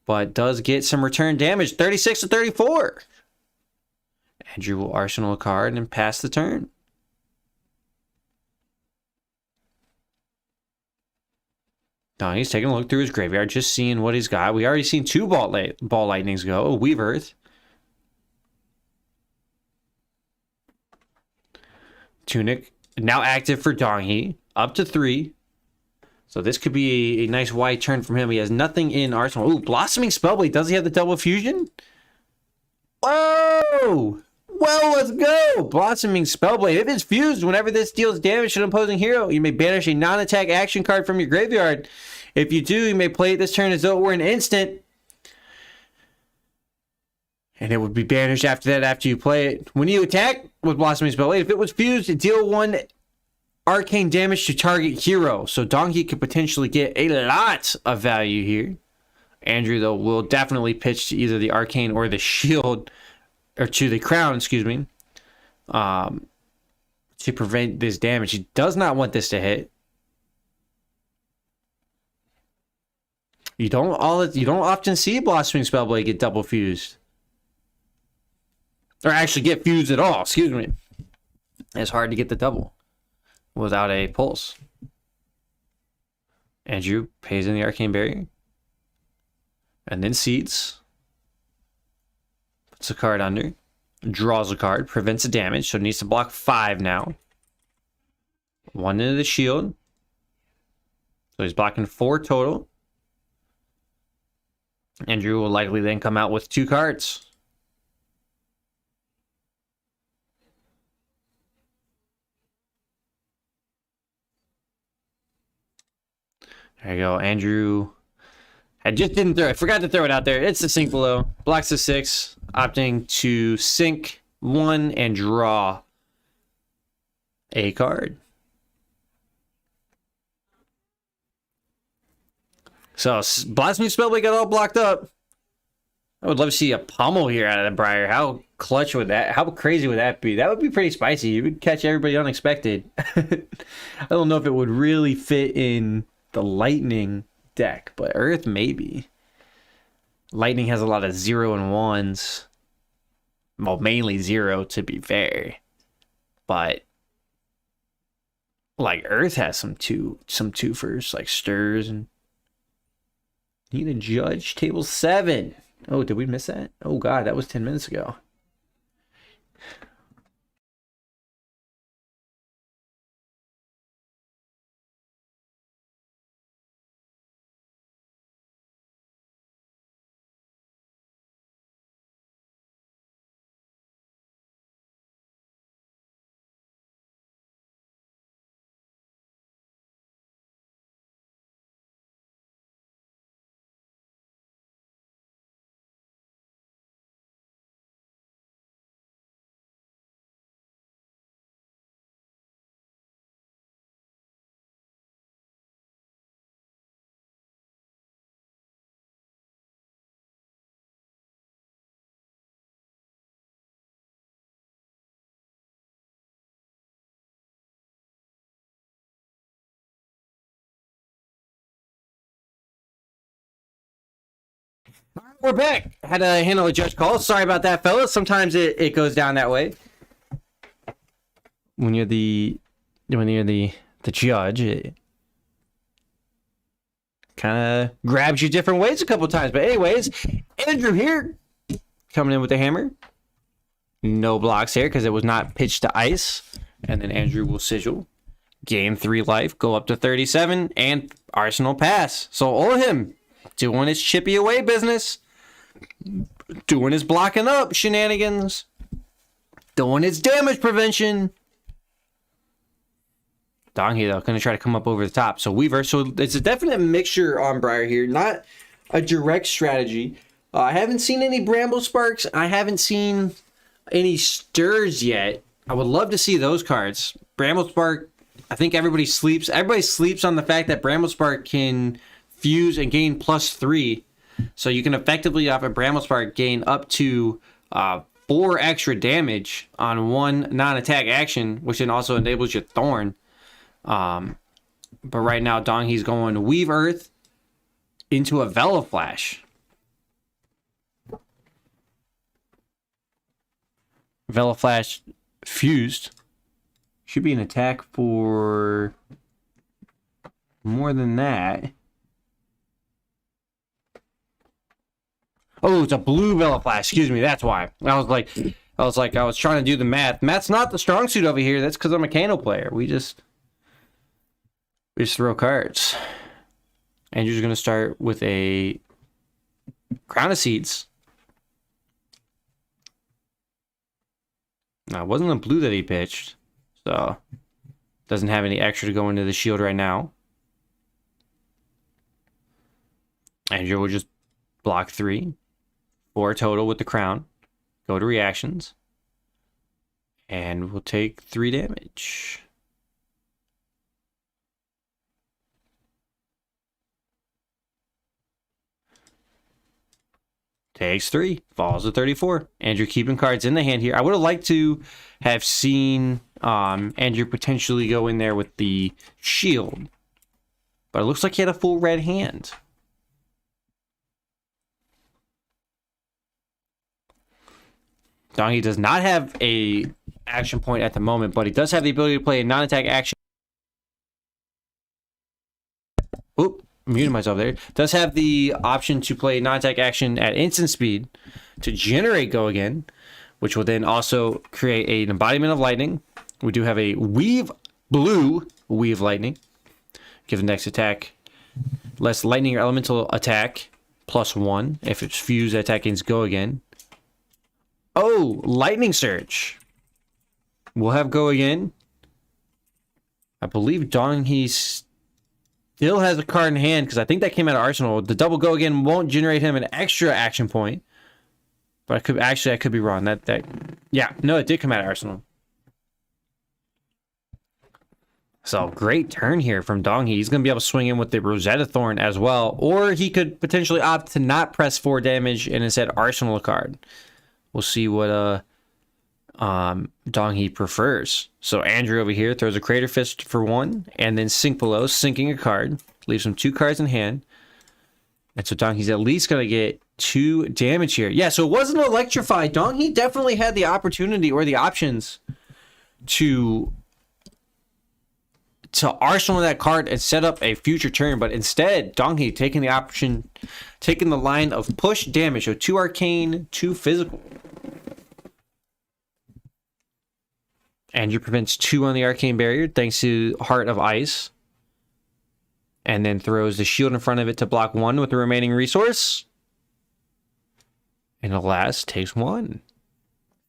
but does get some return damage, 36 to 34. Andrew will arsenal a card and pass the turn. Now he's taking a look through his graveyard, just seeing what he's got. We already seen 2 ball lightnings go. A Weave Earth. Tunic, now active for Donghi, up to 3. So this could be a nice wide turn from him. He has nothing in arsenal. Ooh, Blossoming Spellblade. Does he have the double fusion? Whoa! Well, let's go! Blossoming Spellblade. If it's fused, whenever this deals damage to an opposing hero, you may banish a non-attack action card from your graveyard. If you do, you may play it this turn as though it were an instant. And it would be banished after that, after you play it. When you attack with Blossoming Spellblade, if it was fused, deal 1 arcane damage to target hero. So Donkey could potentially get a lot of value here. Andrew, though, will definitely pitch to either the arcane or the shield, or to the crown, excuse me, to prevent this damage. He does not want this to hit. You don't often see Blossoming Spellblade get double fused. Or actually get fused at all, excuse me. It's hard to get the double without a pulse. Andrew pays in the Arcane Barrier. And then Seeds. Puts a card under. Draws a card. Prevents the damage, so it needs to block 5 now. 1 into the shield. So he's blocking 4 total. Andrew will likely then come out with 2 cards. There you go, Andrew. I just didn't throw it. I forgot to throw it out there. It's the sink below. Blocks the 6. Opting to sink 1 and draw a card. So, Blossoming Spellblade got all blocked up. I would love to see a pummel here out of the Briar. How clutch would that, how crazy would that be? That would be pretty spicy. You would catch everybody unexpected. I don't know if it would really fit in the Lightning deck, but Earth maybe. Lightning has a lot of 0 and 1s. Well, mainly 0 to be fair. But like Earth has some twofers, like Stirs and need a judge. Table 7. Oh, did we miss that? Oh god, that was 10 minutes ago. We're back. Had to handle a judge call. Sorry about that, fellas. Sometimes it goes down that way. When you're the judge, it kind of grabs you different ways a couple times. But anyways, Andrew here coming in with the hammer. No blocks here because it was not pitched to ice. And then Andrew will sigil. Gain 3 life, go up to 37, and Arsenal pass. So all of him doing his chippy away business. Doing his blocking up shenanigans. Doing his damage prevention. Donghi, though, going to try to come up over the top. So Weaver, so it's a definite mixture on Briar here. Not a direct strategy. I haven't seen any Bramble Sparks. I haven't seen any Stirs yet. I would love to see those cards. Bramble Spark, I think everybody sleeps on the fact that Bramble Spark can fuse and gain +3. So you can effectively, off a Bramble Spark, gain up to 4 extra damage on 1 non-attack action, which then also enables your Thorn. But right now, Donghi's going Weave Earth into a Vela Flash. Vela Flash fused. Should be an attack for more than that. Oh, it's a blue Vela Flash. Excuse me, that's why. I was trying to do the math. Math's not the strong suit over here. That's because I'm a Kano player. We just throw cards. Andrew's going to start with a Crown of Seeds. Now, it wasn't a blue that he pitched, so doesn't have any extra to go into the shield right now. Andrew will just block 3, 4 total with the Crown. Go to reactions, and we'll take 3 damage. Takes 3, falls to 34. Andrew keeping cards in the hand here. I would have liked to have seen Andrew potentially go in there with the shield, but it looks like he had a full red hand. Donghi does not have a action point at the moment, but he does have the ability to play a non-attack action. Oop. Muted myself there. Does have the option to play non-attack action at instant speed to generate Go Again, which will then also create an embodiment of lightning. We do have a Weave Blue Weave Lightning. Give the next attack less lightning or elemental attack +1. If it's fused, that attack gains Go Again. Oh, Lightning Surge. We'll have Go Again. I believe Donghi still has a card in hand because I think that came out of Arsenal. The double Go Again won't generate him an extra action point, but I could be wrong. It did come out of Arsenal. So great turn here from Donghi. He's going to be able to swing in with the Rosetta Thorn as well, or he could potentially opt to not press 4 damage and instead Arsenal a card. We'll see what Donghi prefers. So Andrew over here throws a Crater Fist for 1, and then Sink Below, sinking a card. Leaves him 2 cards in hand. And so Donghi's at least going to get 2 damage here. Yeah, so it wasn't electrified. Donghi definitely had the opportunity or the options to arsenal that card and set up a future turn, but instead Donghi taking the line of push damage. So 2 arcane, 2 physical. Andrew prevents 2 on the arcane barrier thanks to Heart of Ice. And then throws the shield in front of it to block 1 with the remaining resource. And alas, takes 1.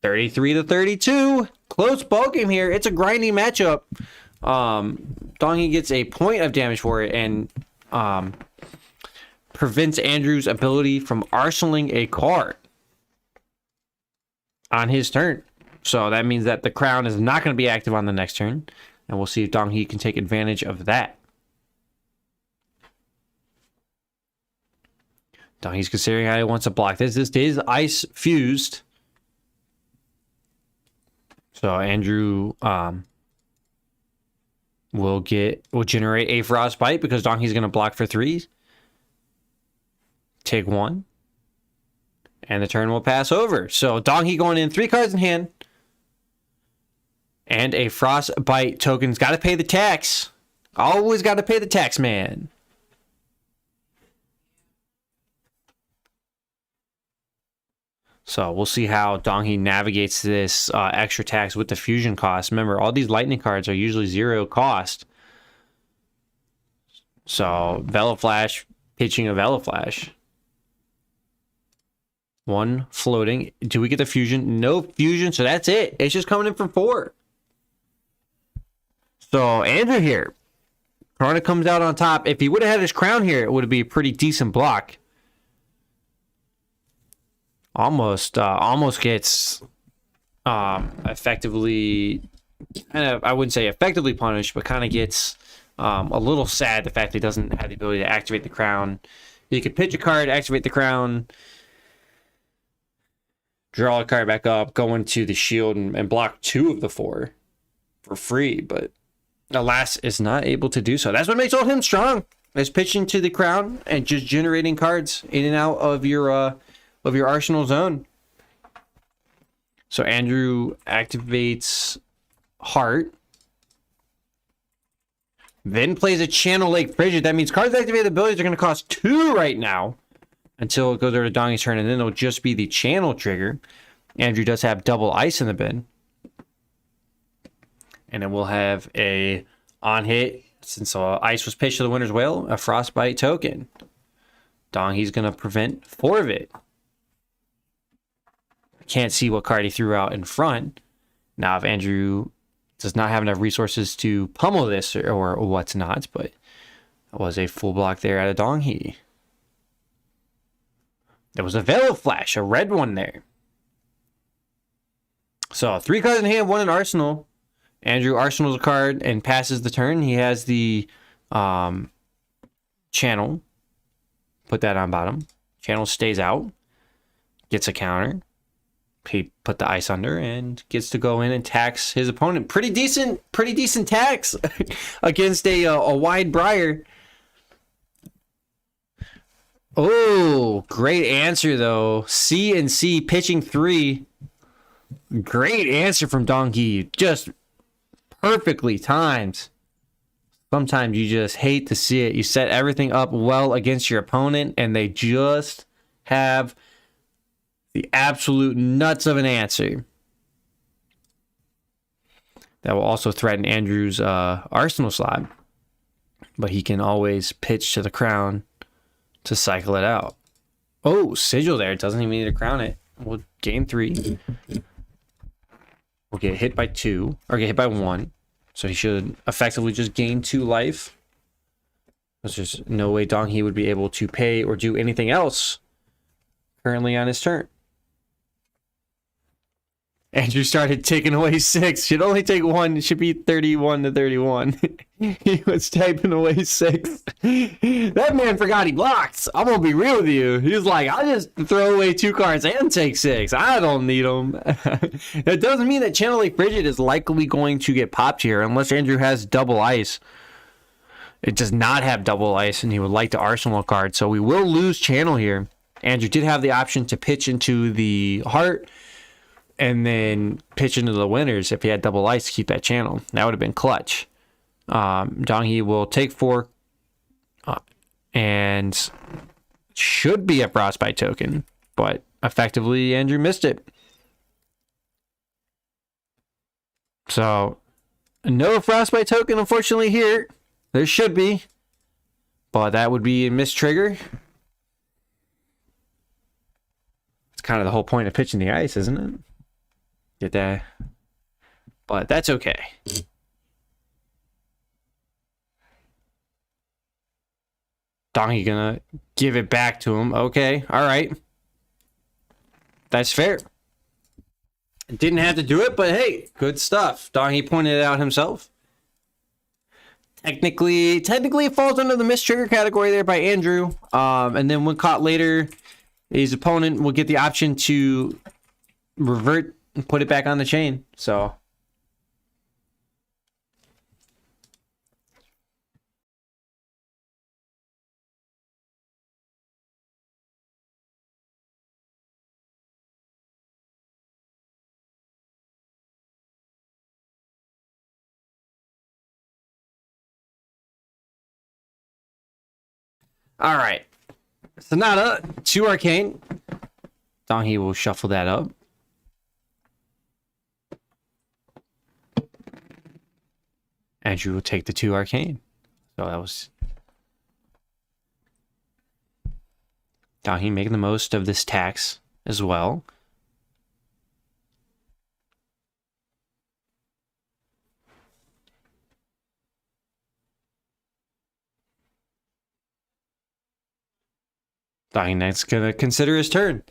33 to 32. Close ball game here. It's a grinding matchup. Donghi gets a point of damage for it and prevents Andrew's ability from arsenaling a card on his turn. So that means that the Crown is not going to be active on the next turn. And we'll see if Donghi can take advantage of that. Donghi's considering how he wants to block this. This is ice fused. So Andrew will generate a Frostbite because Donghi's going to block for 3. Take 1. And the turn will pass over. So Donghi going in, 3 cards in hand. And a Frostbite token's got to pay the tax. Always got to pay the tax, man. So we'll see how Donghi navigates this extra tax with the fusion cost. Remember, all these lightning cards are usually 0 cost. So Veloflash, pitching a Veloflash. 1 floating. Do we get the fusion? No fusion, so that's it. It's just coming in from 4. So Andrew here. Corona comes out on top. If he would have had his crown here, it would be a pretty decent block. Almost gets effectively, I wouldn't say effectively punished, but kind of gets a little sad the fact that he doesn't have the ability to activate the crown. He could pitch a card, activate the crown, draw a card back up, go into the shield, and block 2 of the 4 for free, but alas is not able to do so. That's what makes him strong, is pitching to the crown and just generating cards in and out of your arsenal zone. So Andrew activates Heart, then plays a Channel Lake Frigid. That means cards activated abilities are going to cost 2 right now until it goes over to Donghi's turn, and then it'll just be the channel trigger. Andrew does have double ice in the bin. And then we'll have a on hit, since ice was pitched to the winner's whale, a Frostbite token. Donghi's going to prevent 4 of it. Can't see what card he threw out in front. Now, if Andrew does not have enough resources to pummel this or what's not, but it was a full block there out of Donghi. There was a Veloflash, a red one there. So 3 cards in hand, 1 in arsenal. Andrew arsenals a card and passes the turn. He has the channel. Put that on bottom. Channel stays out. Gets a counter. He put the ice under and gets to go in and tax his opponent. Pretty decent tax against a wide Briar. Oh, great answer though. C and C pitching 3. Great answer from Donghi. Just perfectly timed. Sometimes you just hate to see it. You set everything up well against your opponent and they just have the absolute nuts of an answer. That will also threaten Andrew's arsenal slot. But he can always pitch to the crown to cycle it out. Oh, sigil there. Doesn't even need to crown it. We'll gain 3. We'll get hit by 2. Or get hit by 1. So he should effectively just gain 2 life. There's just no way Donghi would be able to pay or do anything else currently on his turn. Andrew started taking away 6. Should only take 1. It should be 31 to 31. He was typing away 6. That man forgot he blocked. I'm going to be real with you. He was like, I'll just throw away 2 cards and take 6. I don't need them. That doesn't mean that Channel Lake Frigid is likely going to get popped here unless Andrew has double ice. It does not have double ice, and he would like the arsenal card. So we will lose Channel here. Andrew did have the option to pitch into the Heart and then pitch into the winners if he had double ice to keep that channel. That would have been clutch. Donghi will take 4 and should be a Frostbite token, but effectively Andrew missed it. So no Frostbite token, unfortunately, here. There should be, but that would be a missed trigger. It's kind of the whole point of pitching the ice, isn't it? Get that, but that's okay. Donghi gonna give it back to him. Okay, all right, that's fair. Didn't have to do it, but hey, good stuff. Donghi pointed it out himself. Technically, it falls under the missed trigger category there by Andrew. And then when caught later, his opponent will get the option to revert and put it back on the chain. So All right. Sonata, 2 arcane. Donghi will shuffle that up. Andrew will take the 2 arcane. So that was Donghi making the most of this tax as well. Donghi next gonna consider his turn.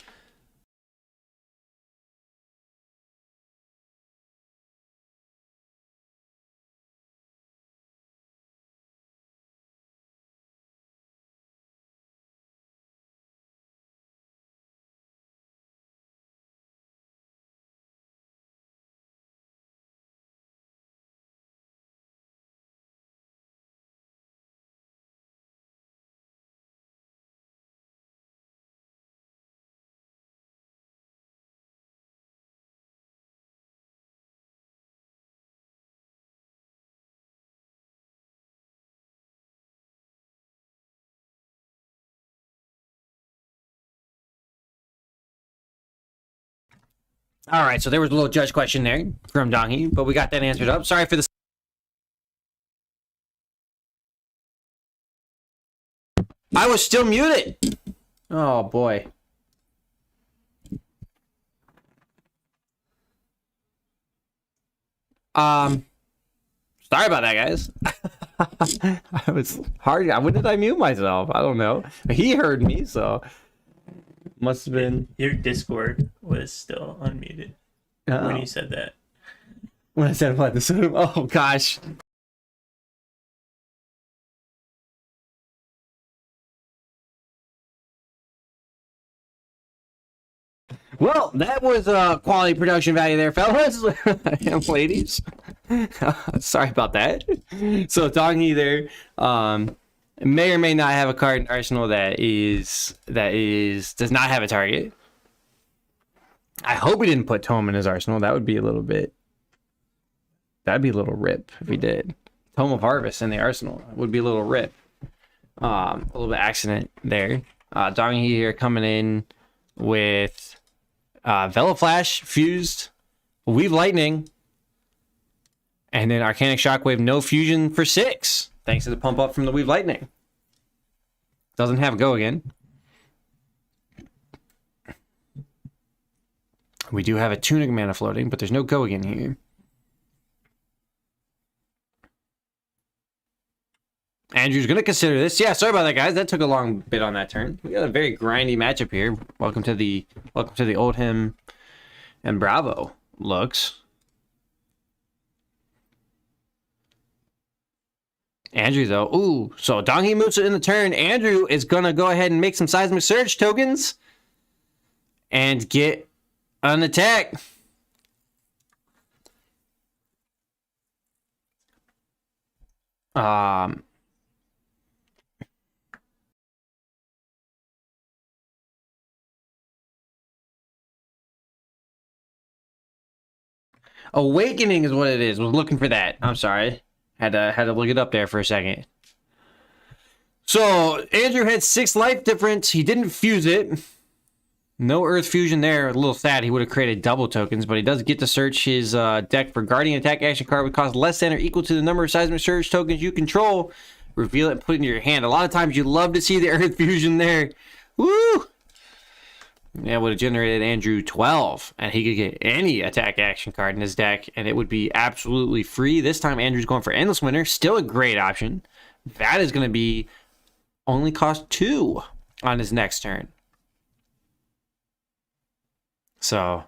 All right, so there was a little judge question there from Donghi, but we got that answered up. Sorry for the. I was still muted. Oh boy. Sorry about that, guys. I was hard. When did I mute myself? I don't know. He heard me, so must have been. Your Discord was still unmuted when you said that. When I said about this, oh gosh. Well, that was quality production value there, fellas and ladies. Sorry about that. So Donghi there may or may not have a card in Arsenal that does not have a target. I hope he didn't put Tome in his Arsenal. That'd be a little rip if he did. Tome of Harvest in the Arsenal would be a little rip. A little bit accident there. Donghi here coming in with Vela Flash, Fused, Weave Lightning, and then Arcanic Shockwave, no fusion for 6. Thanks to the pump up from the Weave Lightning. Doesn't have Go Again. We do have a Tunic mana floating, but there's no Go Again here. Andrew's going to consider this. Yeah, sorry about that, guys. That took a long bit on that turn. We got a very grindy matchup here. Welcome to the Oldhim and Bravo looks. Andrew, though. Ooh, so Donghi moves it in the turn. Andrew is going to go ahead and make some Seismic Surge tokens and get an attack. Awakening is what it is. Was looking for that. I'm sorry. Had to look it up there for a second. So Andrew had 6 life difference. He didn't fuse it. No Earth Fusion there. A little sad. He would have created double tokens, but he does get to search his deck for Guardian attack action card would cost less than or equal to the number of Seismic Surge tokens you control. Reveal it and put it in your hand. A lot of times you love to see the Earth Fusion there. Woo! Yeah, would have generated Andrew 12, and he could get any attack action card in his deck, and it would be absolutely free. This time, Andrew's going for Endless Winter. Still a great option. That is going to be only cost 2 on his next turn. So,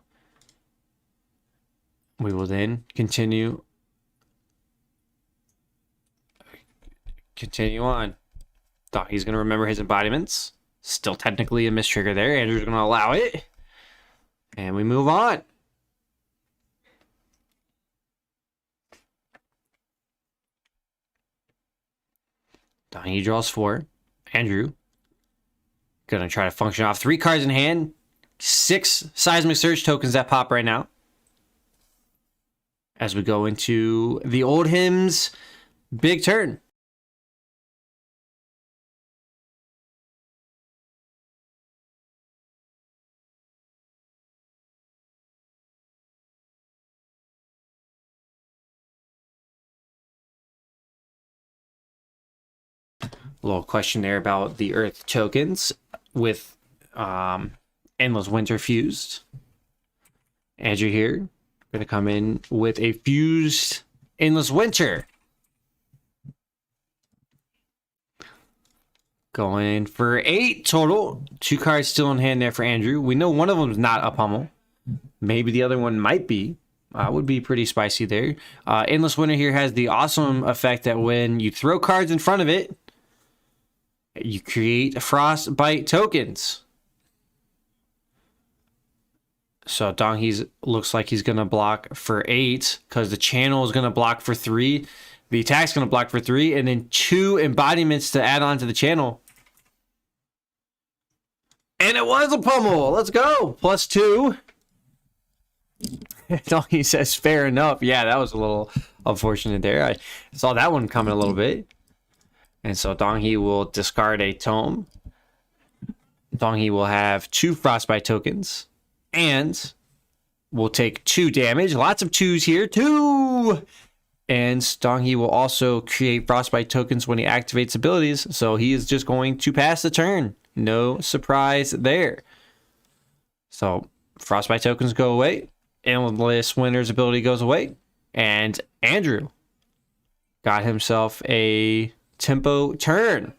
we will then continue on. Thought he's going to remember his embodiments. Still technically a mistrigger there. Andrew's going to allow it. And we move on. Donnie draws 4. Andrew going to try to function off 3 cards in hand. 6 Seismic Surge tokens that pop right now. As we go into the Oldhim's big turn. A little question there about the Earth tokens with Endless Winter fused. Andrew here, gonna come in with a fused Endless Winter. Going for 8 total. 2 cards still in hand there for Andrew. We know one of them is not a pummel. Maybe the other one might be. Would be pretty spicy there. Endless Winter here has the awesome effect that when you throw cards in front of it, you create frostbite tokens. So Donghee's looks like he's going to block for 8 because the channel is going to block for 3. The attack's going to block for 3, and then 2 embodiments to add on to the channel. And it was a pummel. Let's go. +2. He says, fair enough. Yeah, that was a little unfortunate there. I saw that one coming a little bit. And so Donghee will discard a tome. Donghee will have 2 frostbite tokens. And will take 2 damage. Lots of 2s here. 2! And Donghee will also create frostbite tokens when he activates abilities. So he is just going to pass the turn. No surprise there. So frostbite tokens go away. Endless Winter's ability goes away. And Andrew got himself a tempo turn.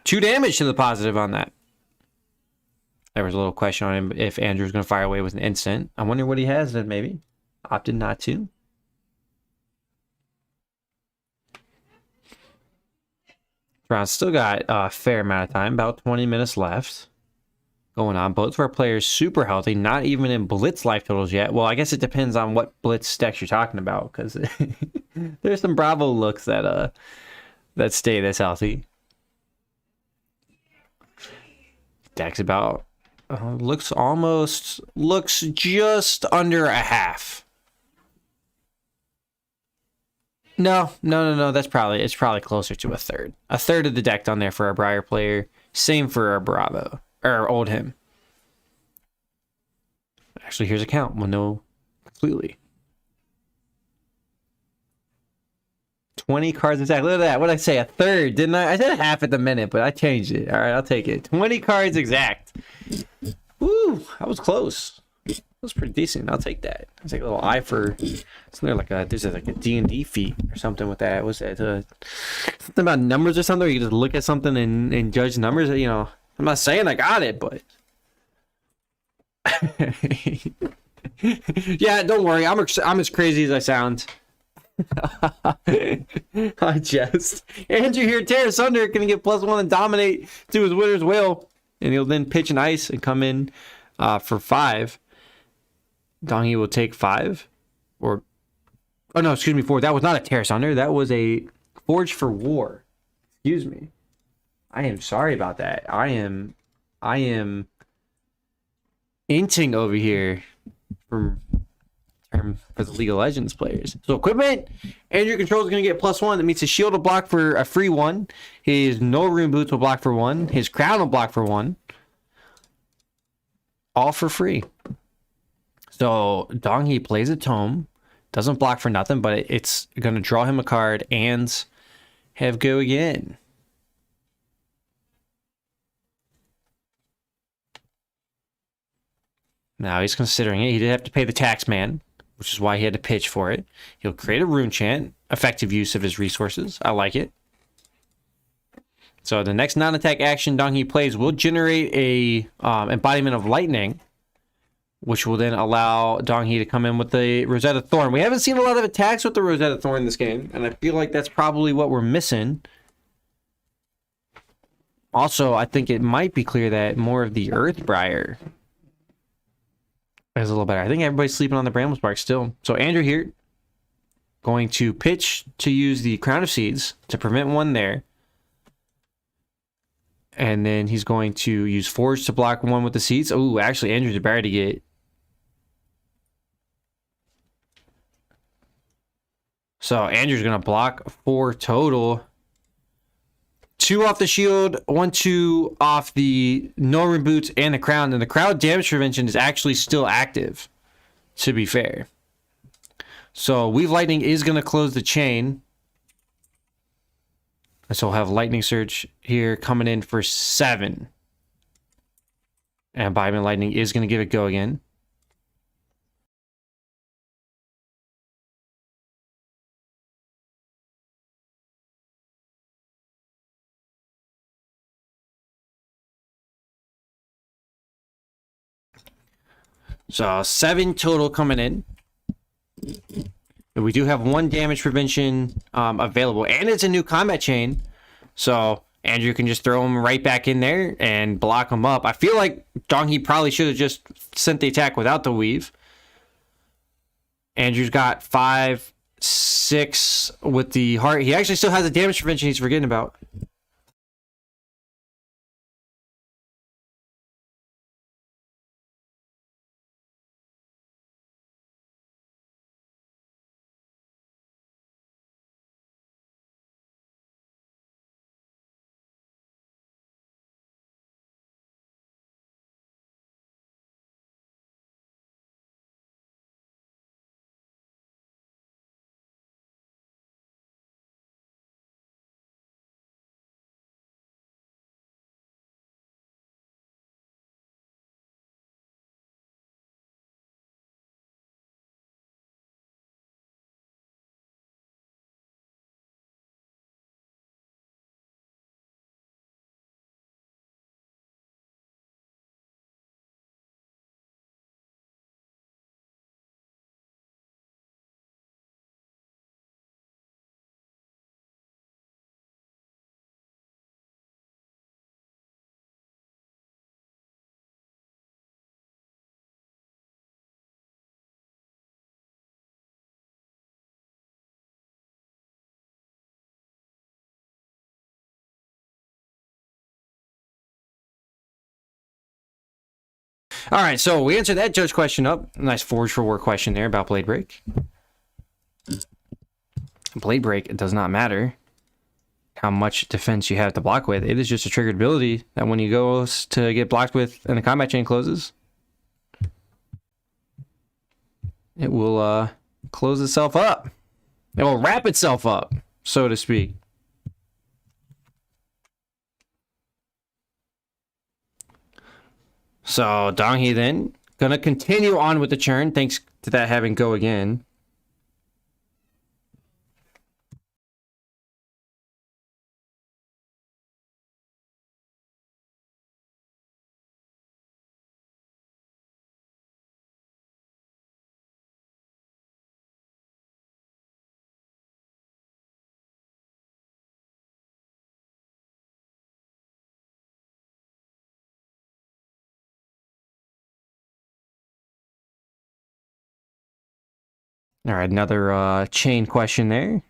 2 damage to the positive on that. There was a little question on him if Andrew's going to fire away with an instant. I wonder what he has then, maybe. Opted not to. Round still got a fair amount of time, about 20 minutes left going on. Both of our players super healthy, not even in blitz life totals yet. Well, I guess it depends on what blitz decks you're talking about, because there's some Bravo looks that stay this healthy. Deck's about looks just under a half. No. It's probably closer to a third. A third of the deck on there for our Briar player. Same for our Bravo or Old Him. Actually, here's a count. We'll know completely. 20 cards exactly. Look at that. What did I say? A third, didn't I? I said half at the minute, but I changed it. All right, I'll take it. 20 cards exact. Woo, that was close. That was pretty decent. I'll take that. I'll take a little eye for. Isn't there there's like a D&D feat or something with that? What's that? Something about numbers or something? Where you can just look at something and judge numbers. You know, I'm not saying I got it, but. Yeah, don't worry. I'm as crazy as I sound. I jest. Andrew here, tear asunder, gonna get +1 and dominate to his winner's will, and he'll then pitch an ice and come in for 5. Donghee will take 5, or oh no, excuse me, 4. That was not a tear asunder. That was a forge for war. Excuse me. I am sorry about that. I am inting over here for the League of Legends players. So equipment, Andrew Control is going to get +1. That means his shield will block for a free 1. His no rune boots will block for 1. His crown will block for 1. All for free. So Donghee plays a tome. Doesn't block for nothing, but it's going to draw him a card and have go again. Now he's considering it. He did have to pay the tax man, which is why he had to pitch for it. He'll create a rune chant. Effective use of his resources. I like it. So the next non-attack action Donghee plays will generate a embodiment of lightning, which will then allow Donghee to come in with the Rosetta Thorn. We haven't seen a lot of attacks with the Rosetta Thorn in this game, and I feel like that's probably what we're missing. Also, I think it might be clear that more of the Earthbriar is a little better. I think everybody's sleeping on the Bramblespark still. So Andrew here, going to pitch to use the Crown of Seeds to prevent 1 there. And then he's going to use Forge to block 1 with the Seeds. Oh, actually, Andrew's about to get. So Andrew's going to block 4 total. 2 off the shield, 1, 2 off the no rune boots and the crown. And the crowd damage prevention is actually still active, to be fair. So Weave Lightning is going to close the chain. So we'll have Lightning Surge here coming in for 7. And Embodiment Lightning is going to give it go again. So 7 total coming in. And we do have 1 damage prevention available, and it's a new combat chain. So Andrew can just throw him right back in there and block him up. I feel like Donkey probably should have just sent the attack without the weave. Andrew's got 5, 6 with the heart. He actually still has the damage prevention he's forgetting about. All right, so we answered that judge question up. Nice Forge for War question there about Blade Break. Blade Break, it does not matter how much defense you have to block with. It is just a triggered ability that when you go to get blocked with and the combat chain closes, it will close itself up. It will wrap itself up, so to speak. So Donghi then gonna continue on with the churn thanks to that having go again. All right, another chain question there.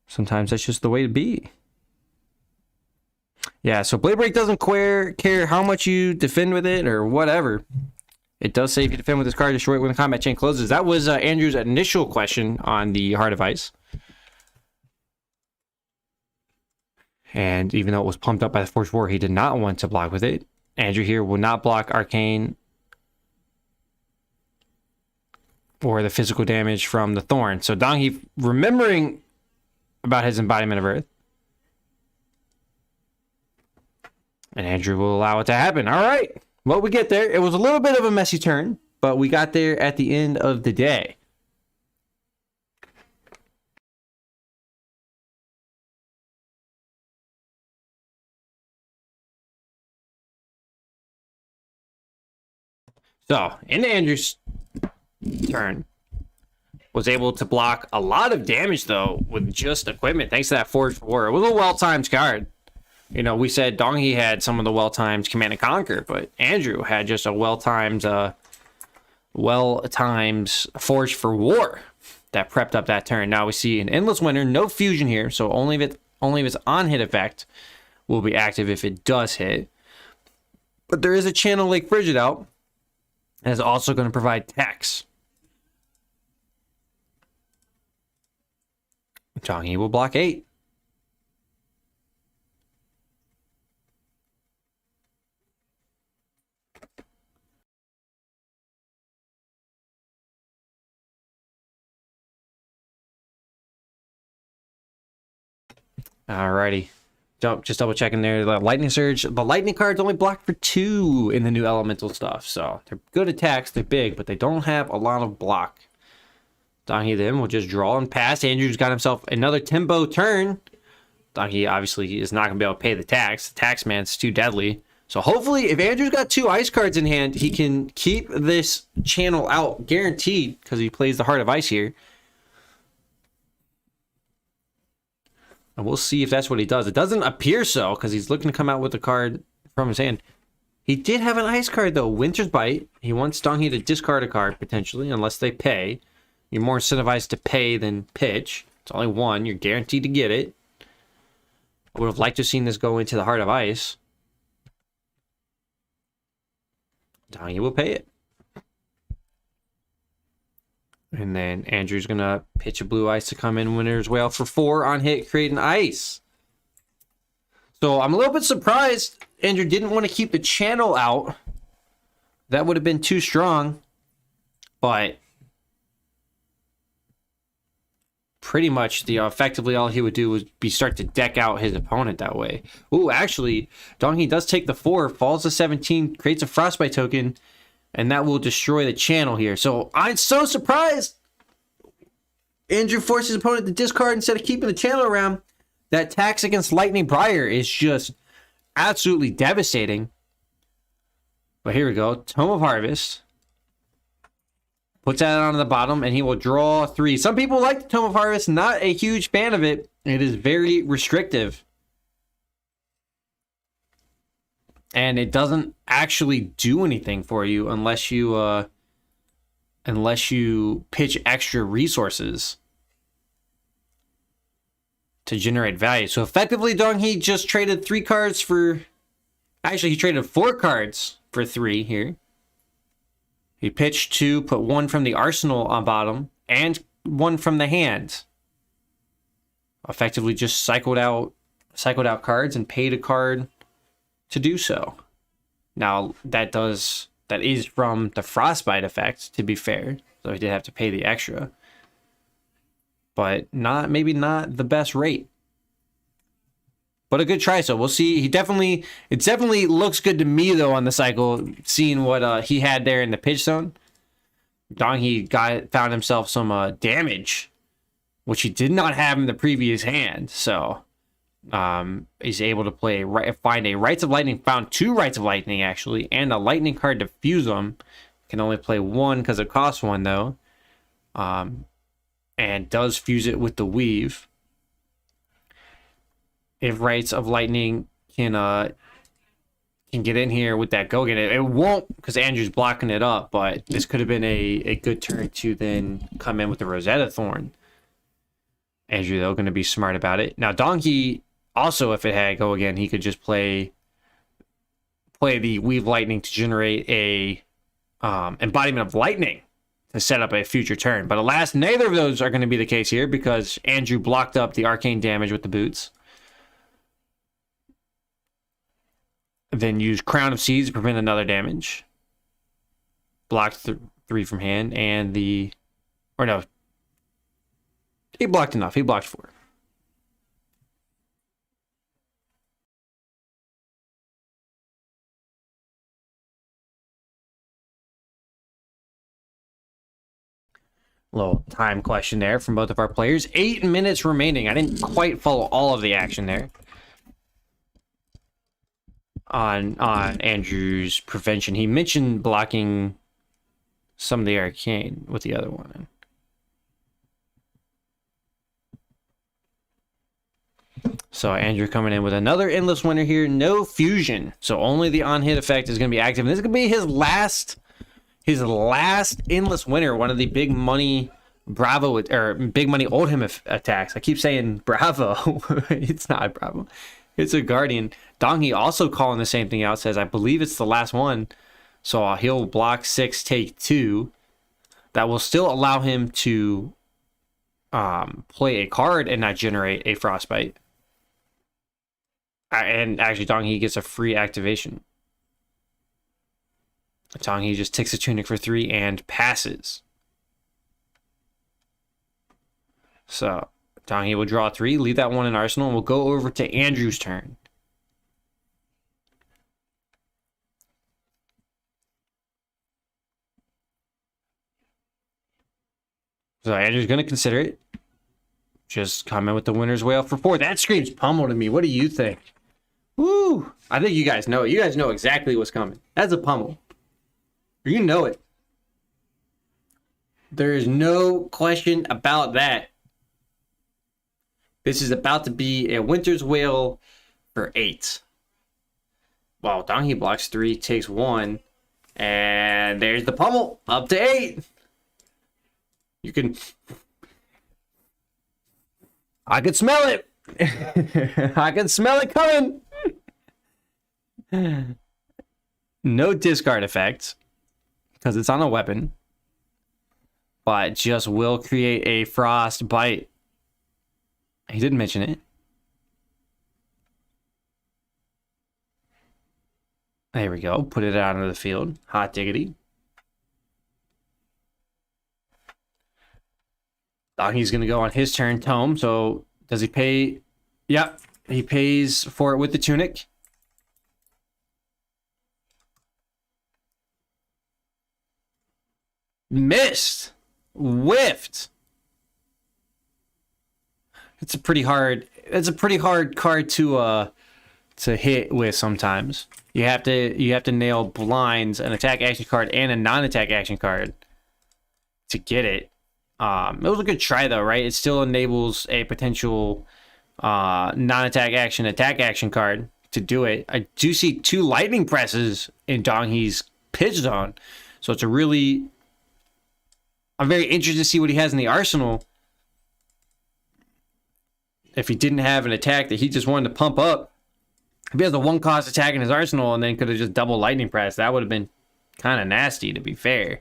Sometimes that's just the way to be. Yeah, so Blade Break doesn't care how much you defend with it or whatever. It does say if you defend with this card, destroy it when the combat chain closes. That was Andrew's initial question on the Heart of Ice. And even though it was pumped up by the Forged War, he did not want to block with it. Andrew here will not block Arcane or the physical damage from the Thorn. So Donghi, remembering about his Embodiment of Earth. And Andrew will allow it to happen. All right. Well, we get there. It was a little bit of a messy turn, but we got there at the end of the day. So, in Andrew's turn, was able to block a lot of damage, though, with just equipment, thanks to that Forge for War. It was a well-timed card. You know, we said Donghi had some of the well-timed Command and Conquer, but Andrew had just a well-timed Forge for War that prepped up that turn. Now we see an Endless Winter, no fusion here, so only if its on-hit effect will be active if it does hit. But there is a Channel Lake Frigid out, and is also going to provide Tex. Donghi will block 8. Alrighty. Just double checking there. The lightning surge. The lightning cards only block for 2 in the new elemental stuff. So they're good attacks. They're big, but they don't have a lot of block. Donkey then will just draw and pass. Andrew's got himself another Timbo turn. Donkey obviously is not going to be able to pay the tax. The tax man's too deadly. So hopefully, if Andrew's got 2 ice cards in hand, he can keep this channel out guaranteed because he plays the Heart of Ice here. And we'll see if that's what he does. It doesn't appear so because he's looking to come out with the card from his hand. He did have an ice card though, Winter's Bite. He wants Donkey to discard a card potentially unless they pay. You're more incentivized to pay than pitch. It's only 1. You're guaranteed to get it. I would have liked to have seen this go into the Heart of Ice. Donkey will pay it. And then Andrew's going to pitch a blue ice to come in Winner's Whale for 4 on hit, create an ice. So I'm a little bit surprised Andrew didn't want to keep the channel out. That would have been too strong. But pretty much effectively all he would do would be start to deck out his opponent that way. Ooh, actually, Donkey does take the 4, falls to 17, creates a Frostbite token, and that will destroy the channel here. So I'm so surprised Andrew forced his opponent to discard instead of keeping the channel around. That tax against Lightning Briar is just absolutely devastating. But here we go. Tome of Harvest. Puts that on the bottom, and he will draw 3. Some people like the Tome of Harvest. Not a huge fan of it. It is very restrictive. And it doesn't actually do anything for you unless you pitch extra resources to generate value. So effectively, Donghi just traded 3 cards for... Actually, he traded 4 cards for 3 here. He pitched 2, put 1 from the arsenal on bottom, and 1 from the hand. Effectively just cycled out cards and paid a card to do so. Now that is from the Frostbite effect, to be fair. So he did have to pay the extra. But maybe not the best rate. But a good try, so we'll see. It definitely looks good to me though on the cycle, seeing what he had there in the pitch zone. Donghi found himself some damage, which he did not have in the previous hand. So he's able to find a Rites of Lightning, found 2 Rites of Lightning actually, and a lightning card to fuse them. Can only play 1 because it costs 1 though. And does fuse it with the Weave. If Rites of Lightning can get in here with that go get it won't because Andrew's blocking it up, but this could have been a good turn to then come in with the Rosetta Thorn. Andrew though going to be smart about it. Now Donkey also, if it had go again, he could just play the Weave Lightning to generate a Embodiment of Lightning to set up a future turn. But alas, neither of those are going to be the case here because Andrew blocked up the arcane damage with the boots. Then use Crown of Seeds to prevent another damage. Blocked 3 from hand, and he blocked enough. He blocked 4. Little time question there from both of our players. 8 minutes remaining. I didn't quite follow all of the action there. On Andrew's prevention. He mentioned blocking some of the arcane with the other one. So Andrew coming in with another Endless Winter here. No fusion. So only the on-hit effect is going to be active. And this is going to be his last Endless Winter. One of the big money Bravo or big money Oldhim attacks. I keep saying Bravo. It's not Bravo. It's a Guardian. Donghi also calling the same thing out, says, I believe it's the last one. So he'll block 6, take 2. That will still allow him to play a card and not generate a Frostbite. And actually, Donghi gets a free activation. Donghi just takes a Tunic for 3 and passes. So Donghee will draw 3, leave that one in arsenal, and we'll go over to Andrew's turn. So Andrew's going to consider it. Just comment with the winner's whale for 4. That screams pummel to me. What do you think? Woo! I think you guys know it. You guys know exactly what's coming. That's a pummel. You know it. There is no question about that. This is about to be a winter's whale for 8. Well, Donghee blocks 3, takes 1. And there's the pummel. Up to 8. You can... I can smell it. I can smell it coming. No discard effects because it's on a weapon, but just will create a frost bite. He didn't mention it. There we go. Put it out into the field. Hot diggity. He's going to go on his turn, Tome. So does he pay? Yep. He pays for it with the tunic. Missed. Whiffed. It's a pretty hard card to hit with sometimes. You have to nail blinds, an attack action card, and a non-attack action card to get it. It was a good try though, right? It still enables a potential non-attack attack action card to do it. I do see 2 lightning presses in Donghee's pitch zone. So it's I'm very interested to see what he has in the arsenal. If he didn't have an attack that he just wanted to pump up, if he has a 1-cost attack in his arsenal and then could have just double lightning press, that would have been kind of nasty, to be fair.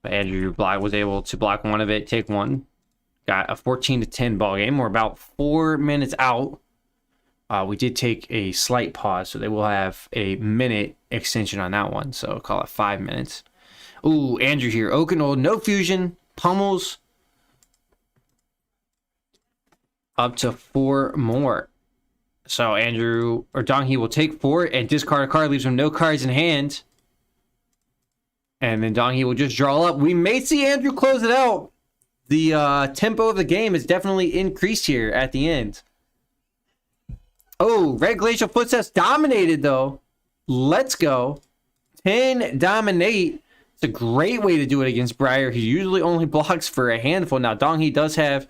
But Andrew was able to block 1 of it, take 1. Got a 14-10 ball game. We're about 4 minutes out. We did take a slight pause, so they will have a minute extension on that one. So call it 5 minutes. Ooh, Andrew here. Oakenold, no fusion, pummels. Up to 4 more. So Andrew or Donghee will take 4 and discard a card, leaves him no cards in hand. And then Donghee will just draw up. We may see Andrew close it out. The tempo of the game is definitely increased here at the end. Oh, Red Glacial Footsteps dominated though. Let's go. 10 dominate. It's a great way to do it against Briar. He usually only blocks for a handful. Now Donghee does have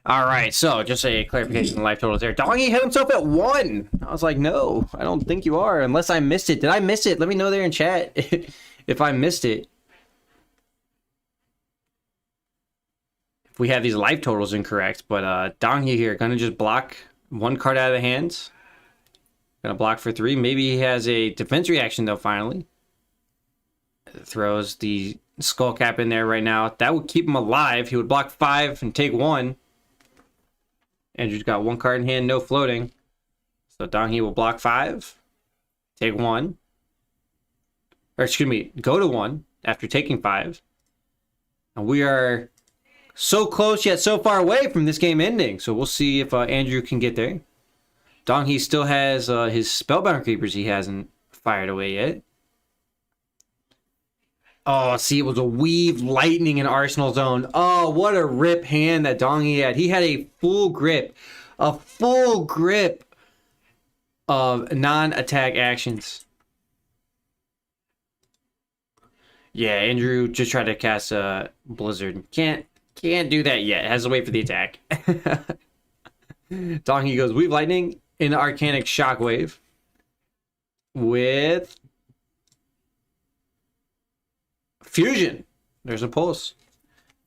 all right, so just a clarification, the life totals there. Donghee hit himself at 1. I was like, no, I don't think you are, unless I missed it. Did I miss it? Let me know there in chat if I missed it. If we have these life totals incorrect, but Donghee here, gonna just block 1 card out of the hands. Gonna block for 3. Maybe he has a defense reaction though, finally. Throws the skull cap in there right now. That would keep him alive. He would block 5 and take 1. Andrew's got 1 card in hand, no floating. So Donghee will block 5, take 1. Or excuse me, go to 1 after taking 5. And we are so close yet so far away from this game ending. So we'll see if Andrew can get there. Donghee still has his Spellbound Creepers he hasn't fired away yet. Oh, see, it was a Weave Lightning in Arsenal Zone. Oh, what a rip hand that Donghee had. He had a full grip of non-attack actions. Yeah, Andrew just tried to cast a Blizzard. Can't do that yet. Has to wait for the attack. Donkey goes Weave Lightning in Arcanic Shockwave with Fusion. There's a pulse.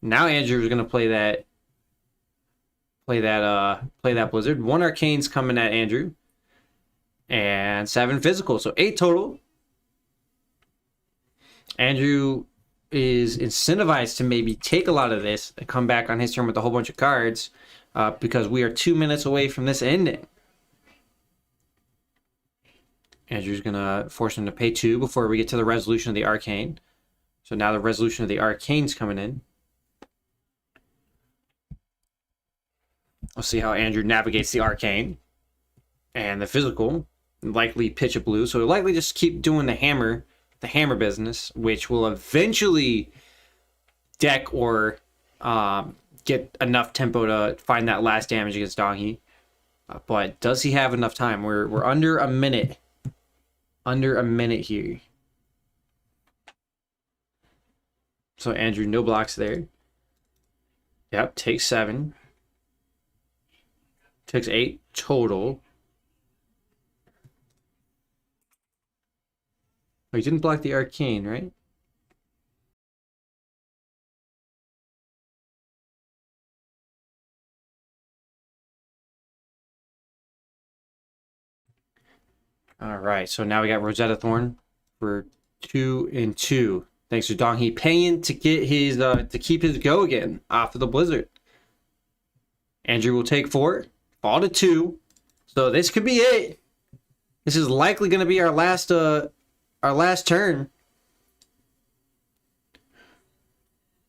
Now Andrew's gonna play that Blizzard. 1 Arcane's coming at Andrew. And 7 physical. So 8 total. Andrew is incentivized to maybe take a lot of this and come back on his turn with a whole bunch of cards because we are 2 minutes away from this ending. Andrew's going to force him to pay 2 before we get to the resolution of the Arcane. So now the resolution of the Arcane's coming in. We'll see how Andrew navigates the Arcane and the physical. Likely pitch a blue. So he'll likely just keep doing the hammer business, which will eventually deck or get enough tempo to find that last damage against Donkey. But does he have enough time? We're under a minute. Under a minute here. So Andrew, no blocks there. Yep, takes 7. Takes 8 total. Oh, he didn't block the Arcane, right? All right, so now we got Rosetta Thorn for 2 and 2. Thanks to Donghi paying to get his to keep his go again off of the Blizzard. Andrew will take 4, fall to 2. So this could be it. This is likely going to be our last turn.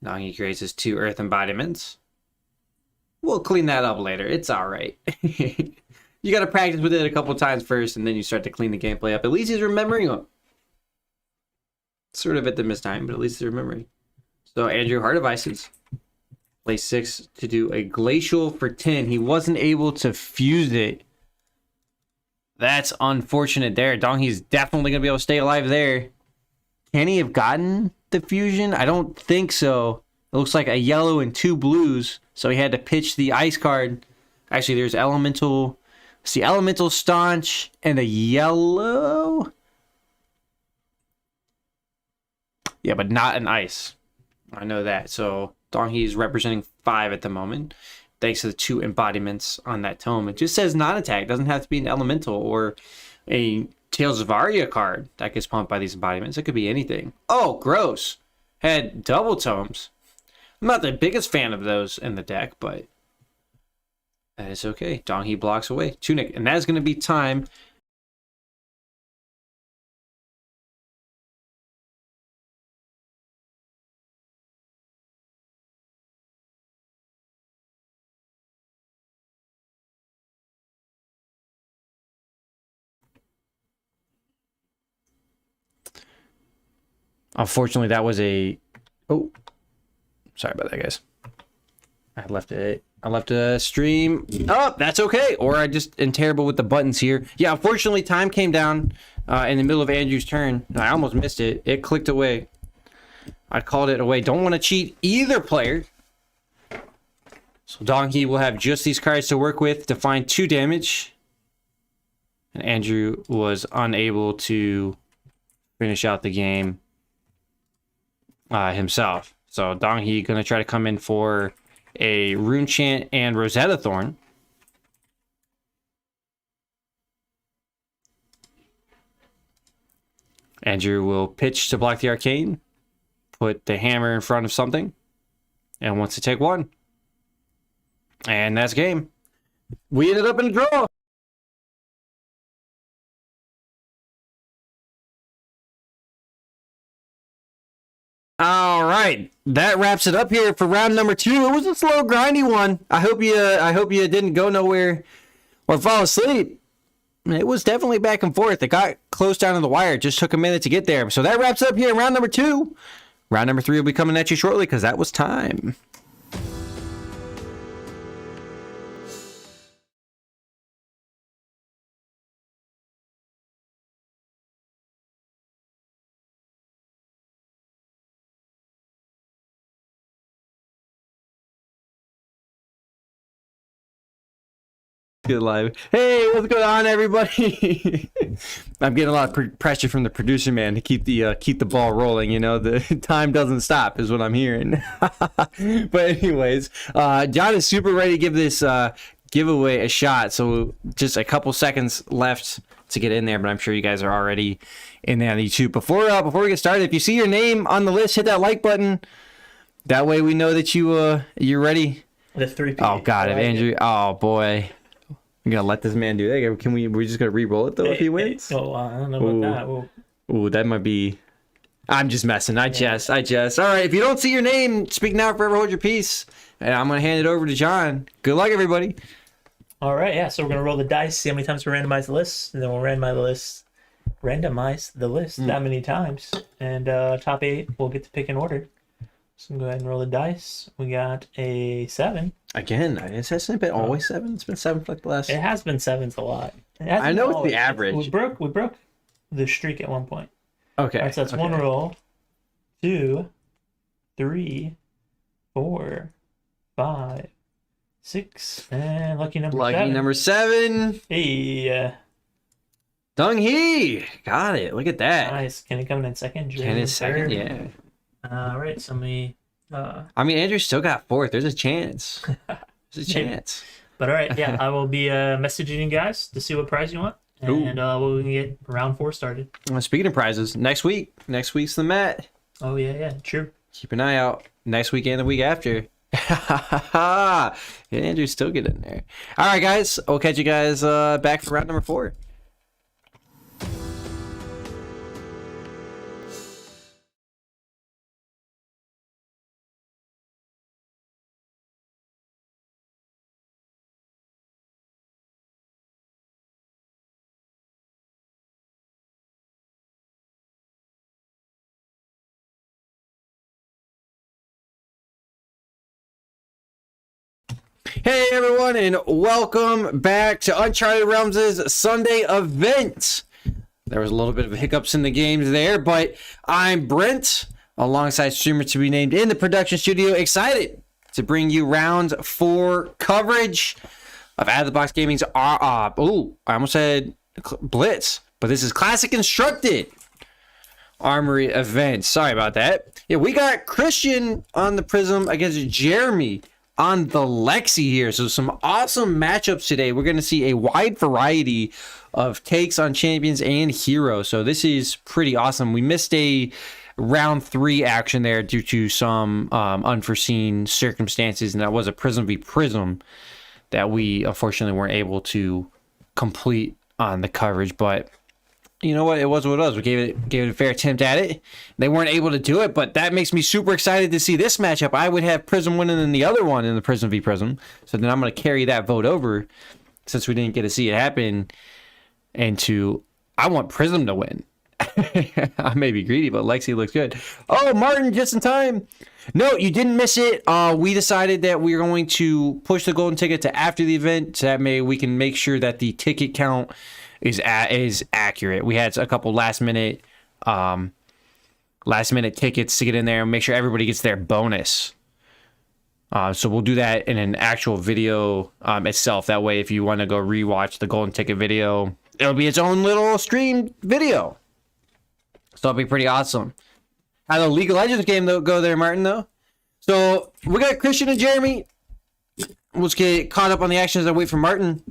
Donghi creates his 2 Earth embodiments. We'll clean that up later. It's all right. You got to practice with it a couple times first, and then you start to clean the gameplay up. At least he's remembering them. Sort of at the missed time, but at least he's remembering. So Andrew, Heart of Ices. Play 6 to do a Glacial for 10. He wasn't able to fuse it. That's unfortunate there. Donghi's definitely going to be able to stay alive there. Can he have gotten the fusion? I don't think so. It looks like a yellow and 2 blues. So he had to pitch the ice card. Actually, there's Elemental. See, Elemental Staunch and a yellow. Yeah, but not an ice. I know that. So Donghi is representing 5 at the moment. Thanks to the 2 embodiments on that tome. It just says non-attack. It doesn't have to be an elemental or a Tales of Aria card that gets pumped by these embodiments. It could be anything. Oh, gross. Had double tomes. I'm not the biggest fan of those in the deck, but that is okay. Donghi blocks away. Tunic. And that is going to be time. Unfortunately, that was a... Oh, sorry about that, guys. I left a stream. Oh, that's okay. Or I just am terrible with the buttons here. Yeah, unfortunately, time came down in the middle of Andrew's turn. I almost missed it. It clicked away. I called it away. Don't want to cheat either player. So Donghi will have just these cards to work with to find 2 damage. And Andrew was unable to finish out the game himself. So Donghi gonna try to come in for a Rune Chant and Rosetta Thorn. Andrew will pitch to block the Arcane, put the hammer in front of something, and wants to take 1. And that's game. We ended up in a draw. All right, that wraps it up here for round number 2. It was a slow, grindy one. I hope you didn't go nowhere or fall asleep. It was definitely back and forth. It got close down to the wire. It just took a minute to get there. So that wraps up here in round number 2. Round number 3 will be coming at you shortly because that was time. Good live. Hey, what's going on, everybody? I'm getting a lot of pressure from the producer man to keep the ball rolling. You know, the time doesn't stop is what I'm hearing. But anyways, John is super ready to give this giveaway a shot. So just a couple seconds left to get in there, but I'm sure you guys are already in there on YouTube. Before we get started, if you see your name on the list, hit that like button. That way we know that you're ready. The 3 people. Oh God, if Andrew. Oh boy, I'm gonna let this man do that. Can we? We're just gonna re-roll it though if he wins. Oh, I don't know about that. Ooh, that might be. I'm just messing. I jest. All right, if you don't see your name, speak now, forever hold your peace. And I'm gonna hand it over to John. Good luck, everybody. All right, yeah. So we're gonna roll the dice, see how many times we randomize the list, and then we'll randomize the list that many times, and top 8 we'll get to pick an order. So go ahead and roll the dice. We got a 7. Again, it's been always 7. It's been 7 for like the last. It has been 7s a lot. I know it's the average. We broke the streak at one point. Okay. All right, so that's one roll. 2, 3, 4, 5, 6, and lucky number 7. Lucky number 7. Hey. Dung Hee. Got it. Look at that. Nice. Can it come in second? Can it second? Yeah. All right, so me. I mean, Andrew still got 4th. There's a chance. There's a chance. But all right, yeah, I will be messaging you guys to see what prize you want, and we'll get round 4 started. Speaking of prizes, next week's the Met. Oh yeah, true. Keep an eye out. Next week and the week after. Yeah, Andrew's still getting there. All right, guys, we'll catch you guys back for round number 4. Hey everyone, and welcome back to Uncharted Realms' Sunday event. There was a little bit of hiccups in the games there, but I'm Brent, alongside streamer to be named in the production studio, excited to bring you round 4 coverage of Out of the Box Gaming's I almost said Blitz, but this is Classic Constructed Armory event. Sorry about that. Yeah, we got Christian on the Prism against Jeremy on the Lexi here. So some awesome matchups today. We're going to see a wide variety of takes on champions and heroes. So this is pretty awesome. We missed a round 3 action there due to some unforeseen circumstances, and that was a Prism v Prism that we unfortunately weren't able to complete on the coverage. But you know what? It was what it was. We gave it a fair attempt at it. They weren't able to do it, but that makes me super excited to see this matchup. I would have Prism winning than the other one in the Prism v Prism. So then I'm going to carry that vote over, since we didn't get to see it happen, into I want Prism to win. I may be greedy, but Lexi looks good. Oh, Martin, just in time. No, you didn't miss it. We decided that we are going to push the golden ticket to after the event, so that we can make sure that the ticket count is accurate. We had a couple last minute tickets to get in there and make sure everybody gets their bonus. So we'll do that in an actual video itself. That way, if you want to go rewatch the golden ticket video, it'll be its own little stream video. So it'll be pretty awesome. How the League of Legends game go there, Martin, though? So we got Christian and Jeremy. Let's get caught up on the action as I wait for Martin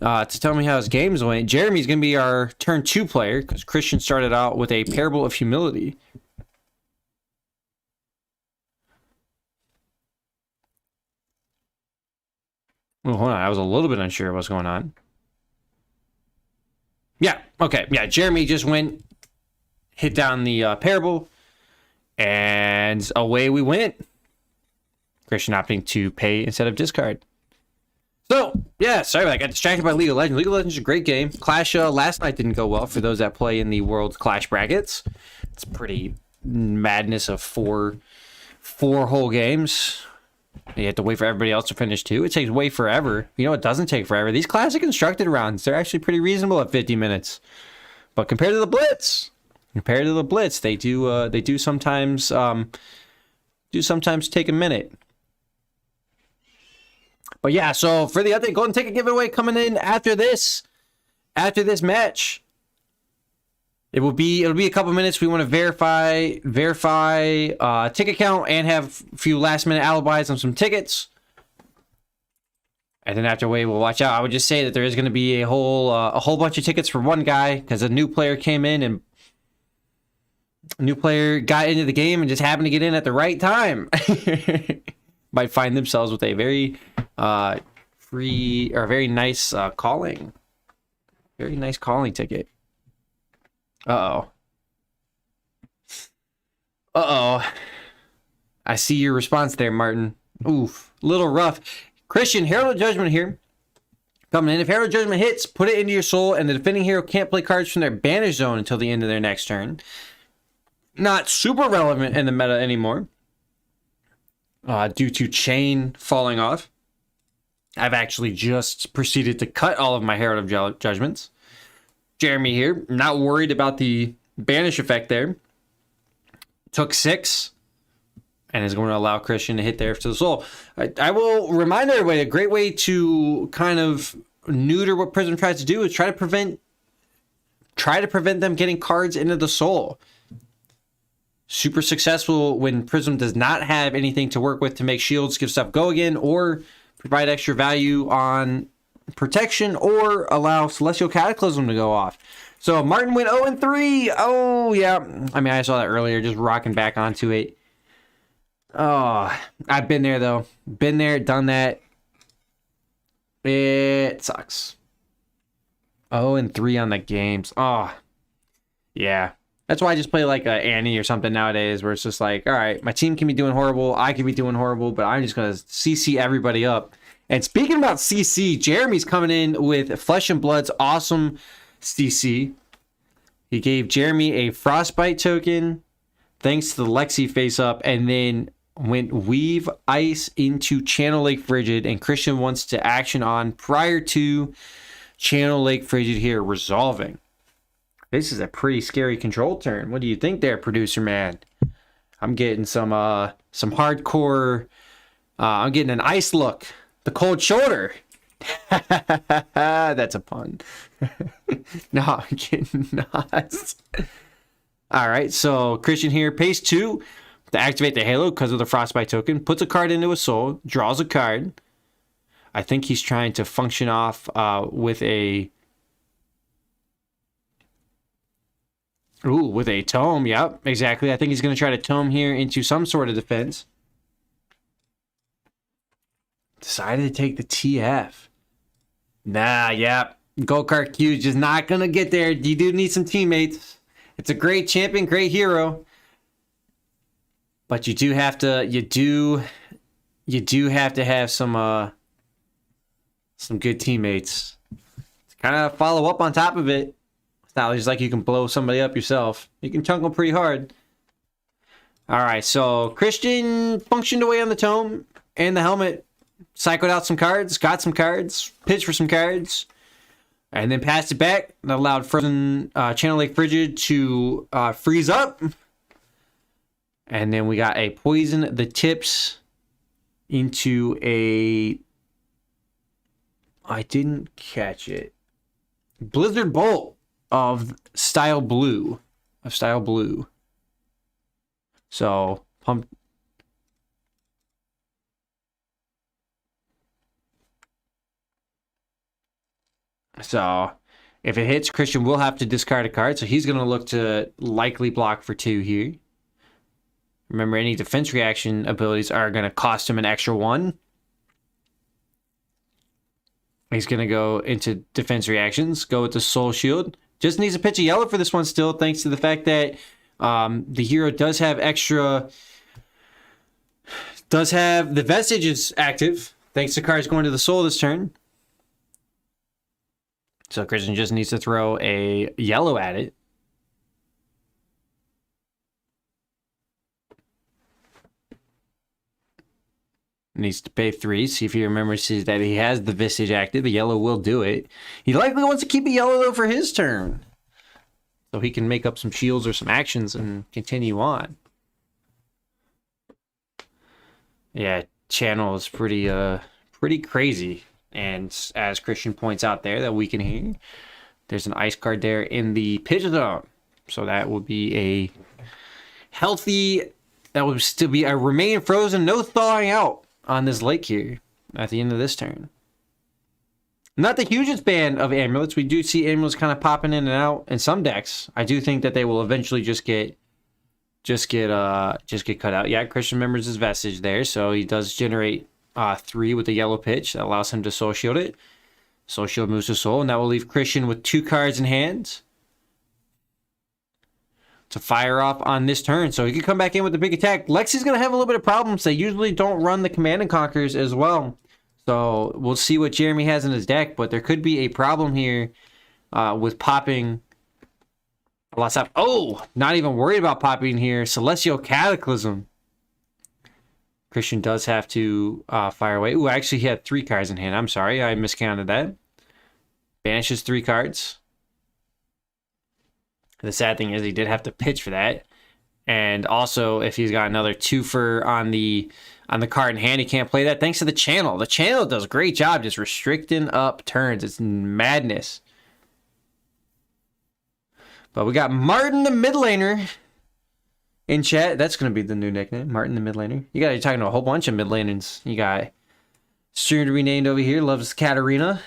to tell me how his games went. Jeremy's going to be our turn 2 player, because Christian started out with a Parable of Humility. Oh, hold on. I was a little bit unsure what's going on. Yeah, okay. Yeah, Jeremy just hit down the Parable, and away we went. Christian opting to pay instead of discard. So, yeah, sorry, I got distracted by League of Legends. League of Legends is a great game. Clash last night didn't go well for those that play in the World's Clash brackets. It's pretty madness of four whole games. You have to wait for everybody else to finish too. It takes way forever. You know, it doesn't take forever. These classic constructed rounds, they're actually pretty reasonable at 50 minutes. But compared to the Blitz, they do sometimes take a minute. But yeah, so for the other golden ticket giveaway coming in after this match, it'll be a couple minutes. We want to verify ticket count and have a few last minute alibis on some tickets. And then afterway, we'll watch out. I would just say that there is going to be a whole bunch of tickets for one guy because a new player came in and a new player got into the game and just happened to get in at the right time. Might find themselves with a very free or very nice calling ticket. Uh-oh. I see your response there, Martin. Oof, little rough. Christian, Herald of Judgment here. Coming in. If Herald of Judgment hits, put it into your soul, and the defending hero can't play cards from their banish zone until the end of their next turn. Not super relevant in the meta anymore. Due to chain falling off. I've actually just proceeded to cut all of my Herald of Judgments. Jeremy here, not worried about the banish effect there. Took 6. And is going to allow Christian to hit there to the soul. I will remind everybody, a great way to kind of neuter what Prism tries to do is try to prevent them getting cards into the soul. Super successful when Prism does not have anything to work with to make shields give stuff go again, or provide extra value on protection, or allow Celestial Cataclysm to go off. So Martin went 0-3. Oh, yeah. I mean, I saw that earlier, just rocking back onto it. Oh, I've been there, though. Been there, done that. It sucks. 0-3 on the games. Oh, yeah. That's why I just play like a Annie or something nowadays, where it's just like, all right, my team can be doing horrible, I can be doing horrible, but I'm just going to CC everybody up. And speaking about CC, Jeremy's coming in with Flesh and Blood's awesome CC. He gave Jeremy a Frostbite token, thanks to the Lexi face-up, and then went Weave Ice into Channel Lake Frigid, and Christian wants to action on prior to Channel Lake Frigid here resolving. This is a pretty scary control turn. What do you think there, producer man? I'm getting some hardcore, I'm getting an ice look. The cold shoulder. That's a pun. No, I'm kidding not. All right, so Christian here, pays 2 to activate the Halo because of the Frostbite token. Puts a card into a soul, draws a card. I think he's trying to function off with a tome. Yep, exactly. I think he's going to try to tome here into some sort of defense. Decided to take the TF. Nah, yeah. Go-Kart Q is just not going to get there. You do need some teammates. It's a great champion, great hero. But you do have to have some good teammates to kind of follow up on top of it. It's not just like you can blow somebody up yourself. You can chunk them pretty hard. All right, so Christian functioned away on the tome and the helmet. Cycled out some cards, got some cards, pitched for some cards, and then passed it back. That allowed Frozen Channel Lake Frigid to freeze up. And then we got a Poison the Tips into a... I didn't catch it. Blizzard Bolt of Style Blue. So, pump... So, if it hits, Christian will have to discard a card. So he's going to look to likely block for 2 here. Remember, any defense reaction abilities are going to cost him an extra 1. He's going to go into defense reactions. Go with the Soul Shield. Just needs a pitch of yellow for this one still, thanks to the fact that the hero does have extra... Does have the Vestige is active, thanks to cards going to the Soul this turn. So Christian just needs to throw a yellow at it. Needs to pay 3. See if he remembers that he has the Visage active. The yellow will do it. He likely wants to keep a yellow, though, for his turn. So he can make up some shields or some actions and continue on. Yeah, Channel is pretty pretty crazy. And as Christian points out there that we can hear, there's an ice card there in the pitch zone. So that would be a healthy, that would still be a remain frozen, no thawing out on this lake here at the end of this turn. Not the hugest fan of amulets. We do see amulets kind of popping in and out in some decks. I do think that they will eventually just get cut out. Yeah, Christian remembers his vestige there, so he does generate 3 with the yellow pitch. That allows him to soul shield it. Soul shield moves to soul, and that will leave Christian with 2 cards in hand to fire off on this turn. So he can come back in with the big attack. Lexi's going to have a little bit of problems. They usually don't run the Command and Conquers as well. So we'll see what Jeremy has in his deck, but there could be a problem here with popping a lot of stuff. Oh, not even worried about popping here. Celestial Cataclysm. Christian does have to fire away. Ooh, actually he had 3 cards in hand. I'm sorry, I miscounted that. Banishes 3 cards. The sad thing is he did have to pitch for that. And also, if he's got another 2-for on the card in hand, he can't play that thanks to the channel. The channel does a great job just restricting up turns. It's madness. But we got Martin the mid laner in chat. That's going to be the new nickname, Martin the mid laner. You're talking to a whole bunch of mid laners. You got soon to be named over here, loves Katarina.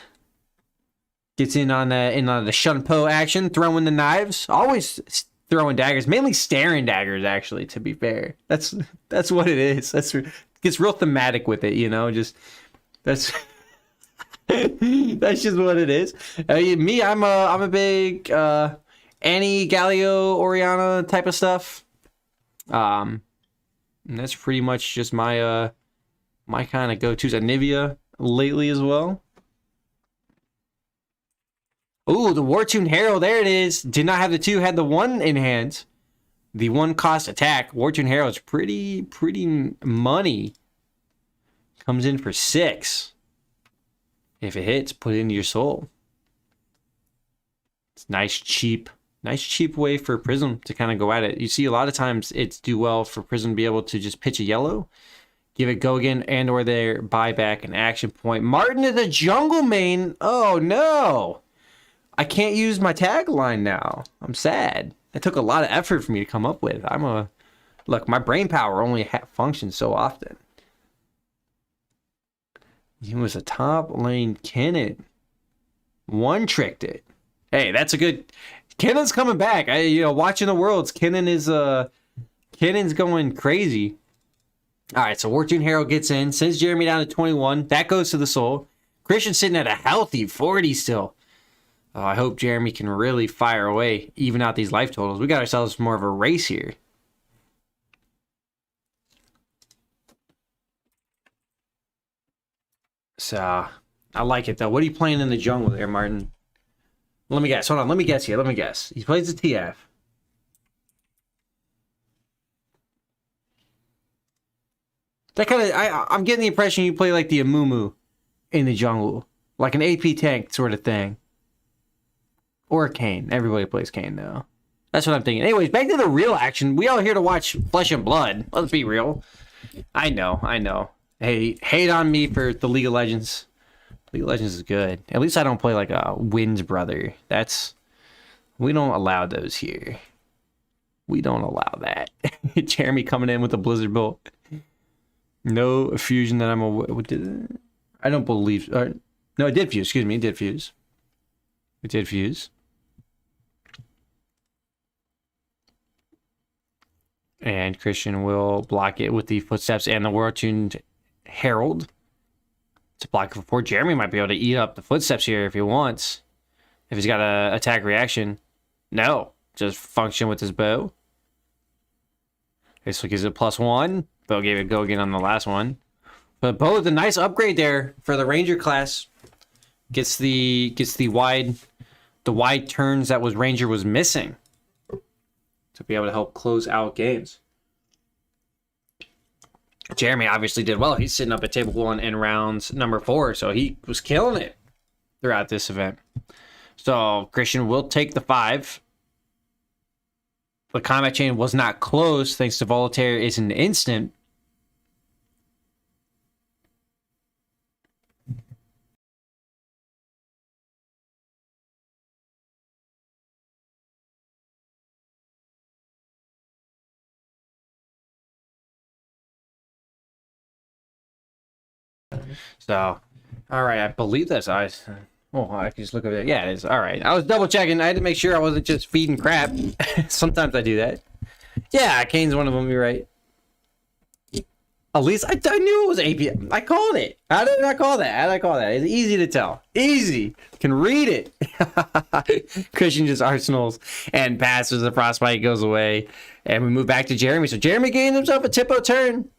Gets in on the Shunpo action, throwing the knives. Always throwing daggers, mainly staring daggers, actually, to be fair. That's what it is. Gets real thematic with it, you know, just that's that's just what it is. Me, I'm a big Annie, Galio, Oriana type of stuff. And that's pretty much just my my kind of go-tos. Anivia lately as well. Ooh, the War-Tuned Herald, there it is. Did not have the 2, had the 1 in hand. The 1 cost attack. War-Tuned Herald's pretty money. Comes in for 6. If it hits, put it into your soul. It's nice cheap way for Prism to kind of go at it. You see a lot of times it's do well for Prism to be able to just pitch a yellow, give it go again, and or their buyback an action point. Martin is a jungle main. Oh no. I can't use my tagline now. I'm sad. It took a lot of effort for me to come up with. Look, my brain power only functions so often. He was a top lane Kennen. One-tricked it. Hey, that's a good... Kennen's coming back. Watching the Worlds, Kennen's going crazy. All right, so War-Tuned Herald gets in, sends Jeremy down to 21. That goes to the soul. Christian's sitting at a healthy 40 still. Oh, I hope Jeremy can really fire away, even out these life totals. We got ourselves more of a race here. So, I like it, though. What are you playing in the jungle there, Martin? Let me guess. Hold on. Let me guess here. He plays the TF. That kind of... I'm getting the impression you play like the Amumu in the jungle. Like an AP tank sort of thing. Or Kane. Everybody plays Kane, though. That's what I'm thinking. Anyways, back to the real action. We all here to watch Flesh and Blood. Let's be real. I know. Hey, hate on me for the League of Legends. League of Legends is good. At least I don't play like a Wind's brother. We don't allow those here. We don't allow that. Jeremy coming in with a Blizzard Bolt. No fusion that I'm aware. I don't believe. No, it did fuse. Excuse me, it did fuse. It did fuse. And Christian will block it with the Footsteps and the War-Tuned Herald. To block it for 4. Jeremy might be able to eat up the Footsteps here if he wants. If he's got an attack reaction. No. Just function with his bow. This gives it +1. Bow gave it go again on the last one. But bow with a nice upgrade there for the Ranger class. Gets the wide turns that Ranger was missing. To be able to help close out games. Jeremy obviously did well. He's sitting up at table 1 in rounds number 4, so he was killing it throughout this event. So Christian will take the 5. The combat chain was not closed thanks to Voltaire is an instant. So, all right, I believe that's ice. Oh, I can just look over there. Yeah, it is. All right. I was double checking. I had to make sure I wasn't just feeding crap. Sometimes I do that. Yeah, Kane's one of them. You're right. At least I knew it was API. I called it. How did I call that? How did I call that? It's easy to tell. Easy. Can read it. Christian just arsenals and passes. The frostbite goes away. And we move back to Jeremy. So Jeremy gained himself a Tipo turn.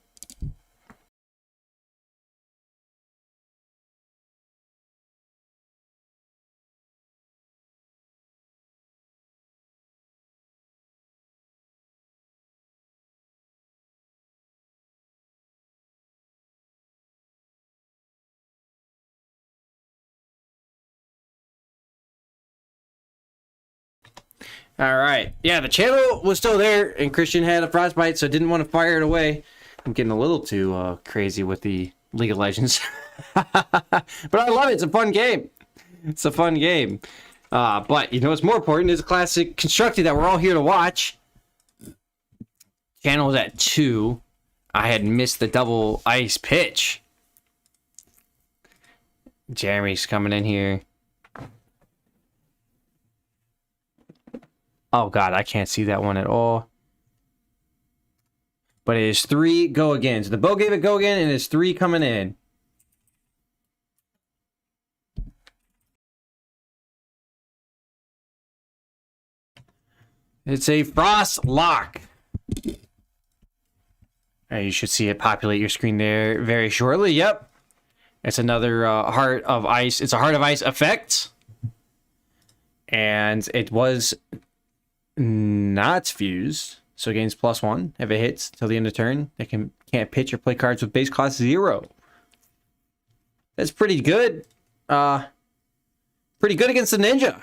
All right. Yeah, the channel was still there, and Christian had a frostbite, so didn't want to fire it away. I'm getting a little too crazy with the League of Legends. But I love it. It's a fun game. It's a fun game. But, you know what's more important is a classic constructed that we're all here to watch. Channel was at 2. I had missed the double ice pitch. Jeremy's coming in here. Oh, God, I can't see that one at all. But it is 3 go again. So the bow gave it go again, and it's 3 coming in. It's a frost lock. You should see it populate your screen there very shortly. Yep. It's another Heart of Ice. It's a Heart of Ice effect. And it was not fused, so it gains +1 if it hits till the end of turn. It can't pitch or play cards with base cost 0. That's pretty good. Pretty good against the ninja.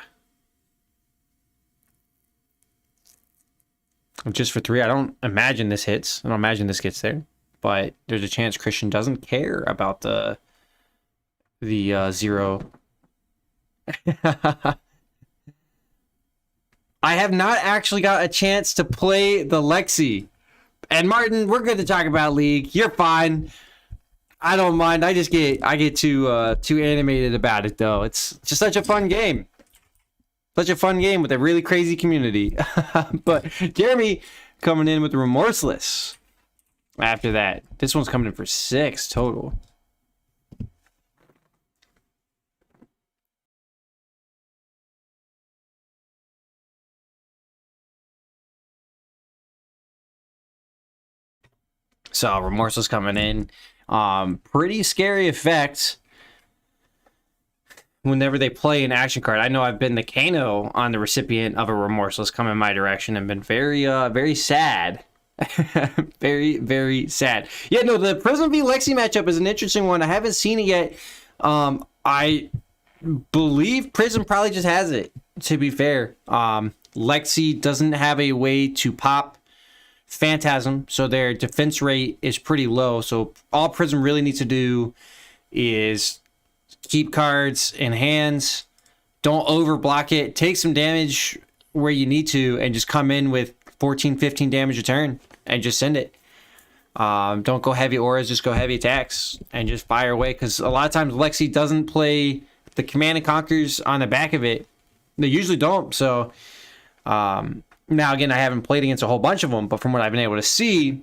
Just for 3, I don't imagine this hits. I don't imagine this gets there, but there's a chance Christian doesn't care about the 0. I have not actually got a chance to play the Lexi. And Martin, we're good to talk about League. You're fine. I don't mind. I get too animated about it though. It's just such a fun game. Such a fun game with a really crazy community. But Jeremy coming in with Remorseless after that. This one's coming in for 6 total. So Remorseless coming in. Pretty scary effect whenever they play an action card. I know I've been the Kano on the recipient of a Remorseless coming my direction and been very, very sad. Very, very sad. Yeah, no, the Prism v Lexi matchup is an interesting one. I haven't seen it yet. I believe Prism probably just has it, to be fair. Lexi doesn't have a way to pop Phantasm, so their defense rate is pretty low. So all Prism really needs to do is keep cards in hands, don't overblock it, take some damage where you need to, and just come in with 14, 15 damage a turn and just send it. Don't go heavy auras, just go heavy attacks and just fire away, because a lot of times Lexi doesn't play the Command and Conquers on the back of it. They usually don't. So now, again, I haven't played against a whole bunch of them, but from what I've been able to see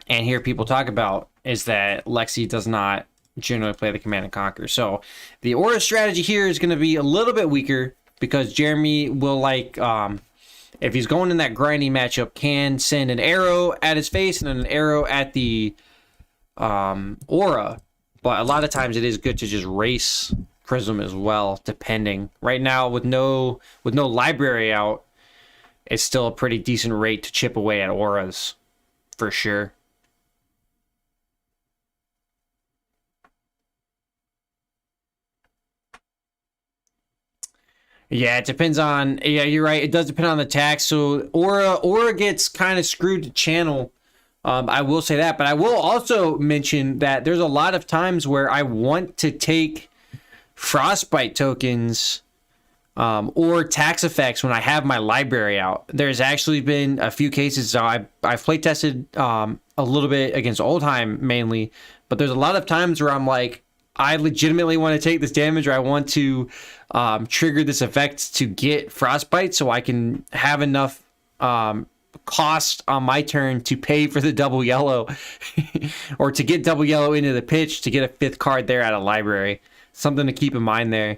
and hear people talk about is that Lexi does not generally play the Command and Conquer. So the Aura strategy here is going to be a little bit weaker, because Jeremy will, like, if he's going in that grinding matchup, can send an arrow at his face and then an arrow at the Aura. But a lot of times it is good to just race Prism as well, depending. Right now, with no library out, it's still a pretty decent rate to chip away at auras, for sure. Yeah, it depends on... Yeah, you're right. It does depend on the tax. So aura gets kind of screwed to channel. I will say that. But I will also mention that there's a lot of times where I want to take Frostbite tokens or tax effects when I have my library out. There's actually been a few cases. I've play tested a a little bit against Oldheim mainly, but there's a lot of times where I'm like, I legitimately want to take this damage, or I want to trigger this effect to get Frostbite so I can have enough cost on my turn to pay for the double yellow or to get double yellow into the pitch to get a 5th card there out of library. Something to keep in mind there.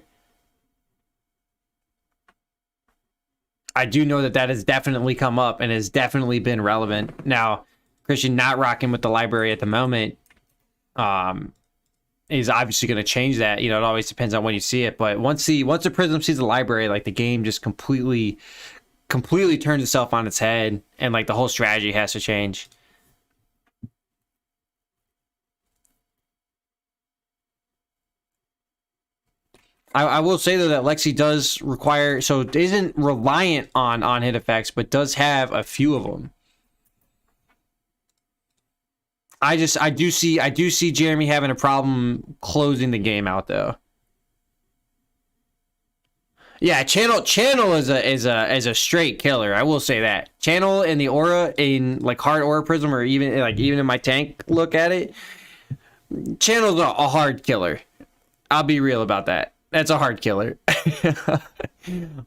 I do know that has definitely come up and has definitely been relevant. Now, Christian not rocking with the library at the moment is obviously going to change that. You know, it always depends on when you see it. But once the Prism sees the library, like the game just completely turns itself on its head, and like the whole strategy has to change. I will say though that Lexi does require, so it isn't reliant on hit effects, but does have a few of them. I do see Jeremy having a problem closing the game out though. Yeah, channel is a straight killer. I will say that. Channel and the aura in like hard aura prism, or even in my tank look at it, channel's a hard killer. I'll be real about that. That's a hard killer.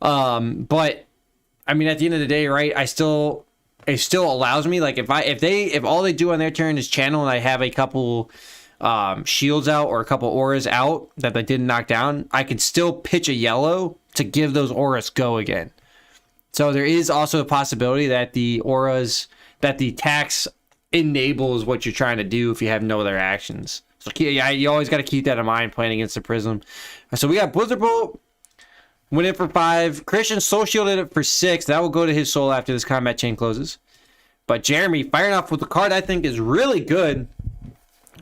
But I mean, at the end of the day, right? It still allows me, like, if all they do on their turn is channel and I have a couple shields out or a couple auras out that they didn't knock down, I can still pitch a yellow to give those auras go again. So there is also a possibility that the tax enables what you're trying to do if you have no other actions. So yeah, you always got to keep that in mind playing against the Prism. So we got Blizzard Bolt, win it for 5. Christian soul shielded it for 6. That will go to his soul after this combat chain closes. But Jeremy firing off with the card I think is really good.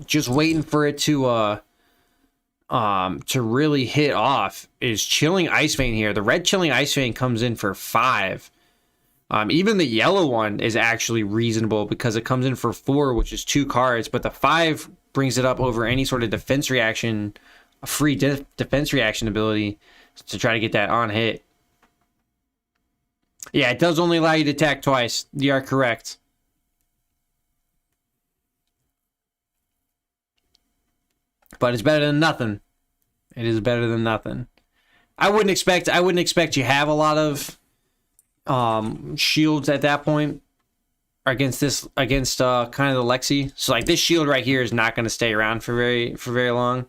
Just waiting for it to really hit off is Chilling Ice Vein here. The red Chilling Ice Vein comes in for 5. Even the yellow one is actually reasonable because it comes in for 4, which is 2 cards, but the 5 brings it up over any sort of defense reaction, a free defense reaction ability to try to get that on hit. Yeah, it does only allow you to attack twice. You are correct. But it's better than nothing. It is better than nothing. I wouldn't expect you have a lot of shields at that point against kind of the Lexi. So like this shield right here is not going to stay around for very long.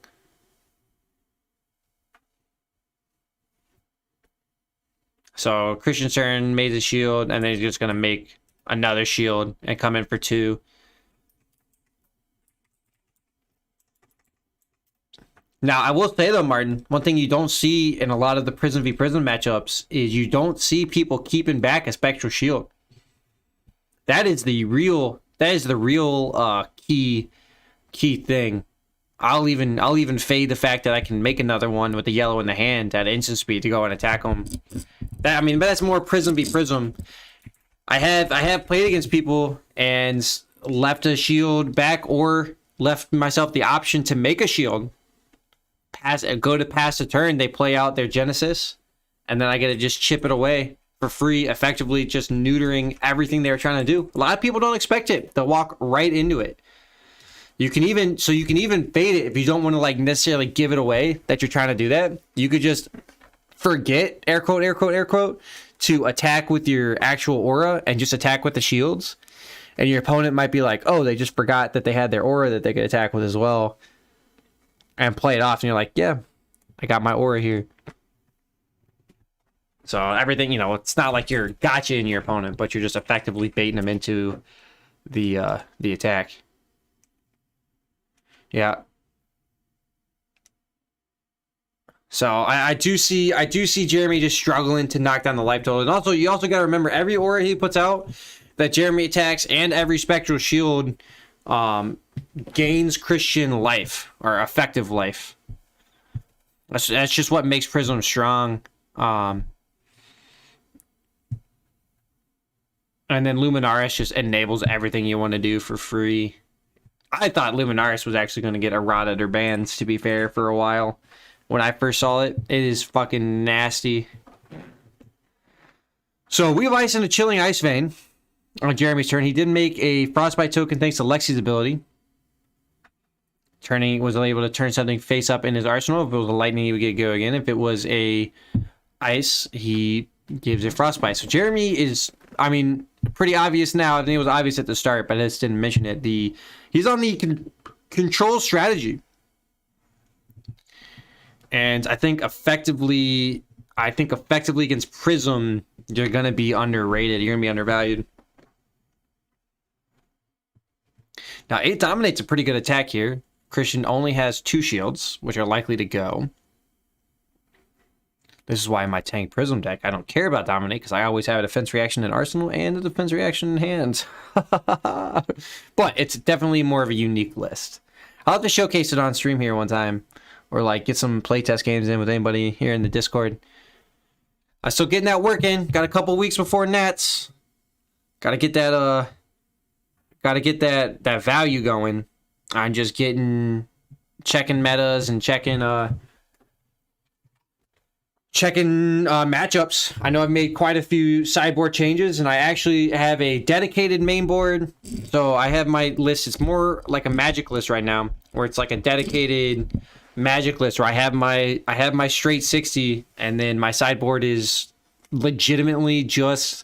So Christian's turn made the shield, and then he's just going to make another shield and come in for 2. Now, I will say though, Martin, one thing you don't see in a lot of the Prism v Prism matchups is you don't see people keeping back a Spectral Shield. That is the real key thing. I'll even fade the fact that I can make another one with the yellow in the hand at instant speed to go and attack them. But that's more Prism v Prism. I have played against people and left a shield back or left myself the option to make a shield. Go to pass a turn, they play out their Genesis, and then I get to just chip it away for free, effectively just neutering everything they were trying to do. A lot of people don't expect it. They'll walk right into it. You can even fade it if you don't want to like necessarily give it away that you're trying to do that. You could just forget, air quote, to attack with your actual aura and just attack with the shields. And your opponent might be like, oh, they just forgot that they had their aura that they could attack with as well. And play it off, and you're like, yeah, I got my aura here. So everything, it's not like you're gotchaing your opponent, but you're just effectively baiting them into the attack. Yeah. So I do see Jeremy just struggling to knock down the life total. And also, you also got to remember every aura he puts out that Jeremy attacks and every Spectral Shield gains Christian life or effective life. That's just what makes Prism strong. And then Luminaris just enables everything you want to do for free. I thought Luminaris was actually going to get eroded or banned, to be fair, for a while. When I first saw it, it is fucking nasty. So we have Ice and a Chilling Ice Vein. On Jeremy's turn, he did make a Frostbite token thanks to Lexi's ability. Was able to turn something face up in his arsenal. If it was a lightning, he would get go again. If it was a ice, he gives it Frostbite. So Jeremy is, I mean, pretty obvious now. I think it was obvious at the start, but I just didn't mention it. He's on the control strategy. And I think effectively against Prism, you're going to be underrated. You're going to be undervalued. Now, 8 Dominate's a pretty good attack here. Christian only has 2 shields, which are likely to go. This is why in my tank Prism deck, I don't care about Dominate, because I always have a defense reaction in Arsenal and a defense reaction in hand. But it's definitely more of a unique list. I'll have to showcase it on stream here one time, or like get some playtest games in with anybody here in the Discord. I'm still getting that work in. Got a couple weeks before Nats. Gotta get that that value going. I'm just checking metas and checking matchups. I know I've made quite a few sideboard changes, and I actually have a dedicated main board. So I have my list. It's more like a Magic list right now, where it's like a dedicated Magic list where I have my straight 60, and then my sideboard is legitimately just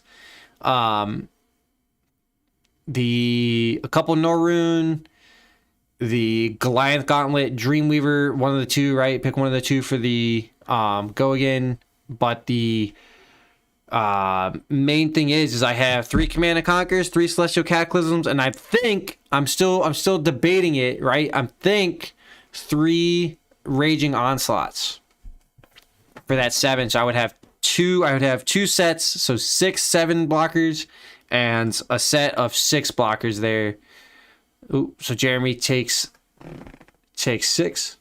a couple Norrune, the Goliath Gauntlet, Dreamweaver, one of the two, right? Pick one of the two for the go again. But the main thing is I have 3 Command and Conquers, 3 Celestial Cataclysms, and I think I'm still debating it, right? I think 3 Raging Onslaughts for that 7. So I would have 2 sets, so 6-7 blockers, and a set of 6 blockers there. Ooh, so Jeremy takes 6.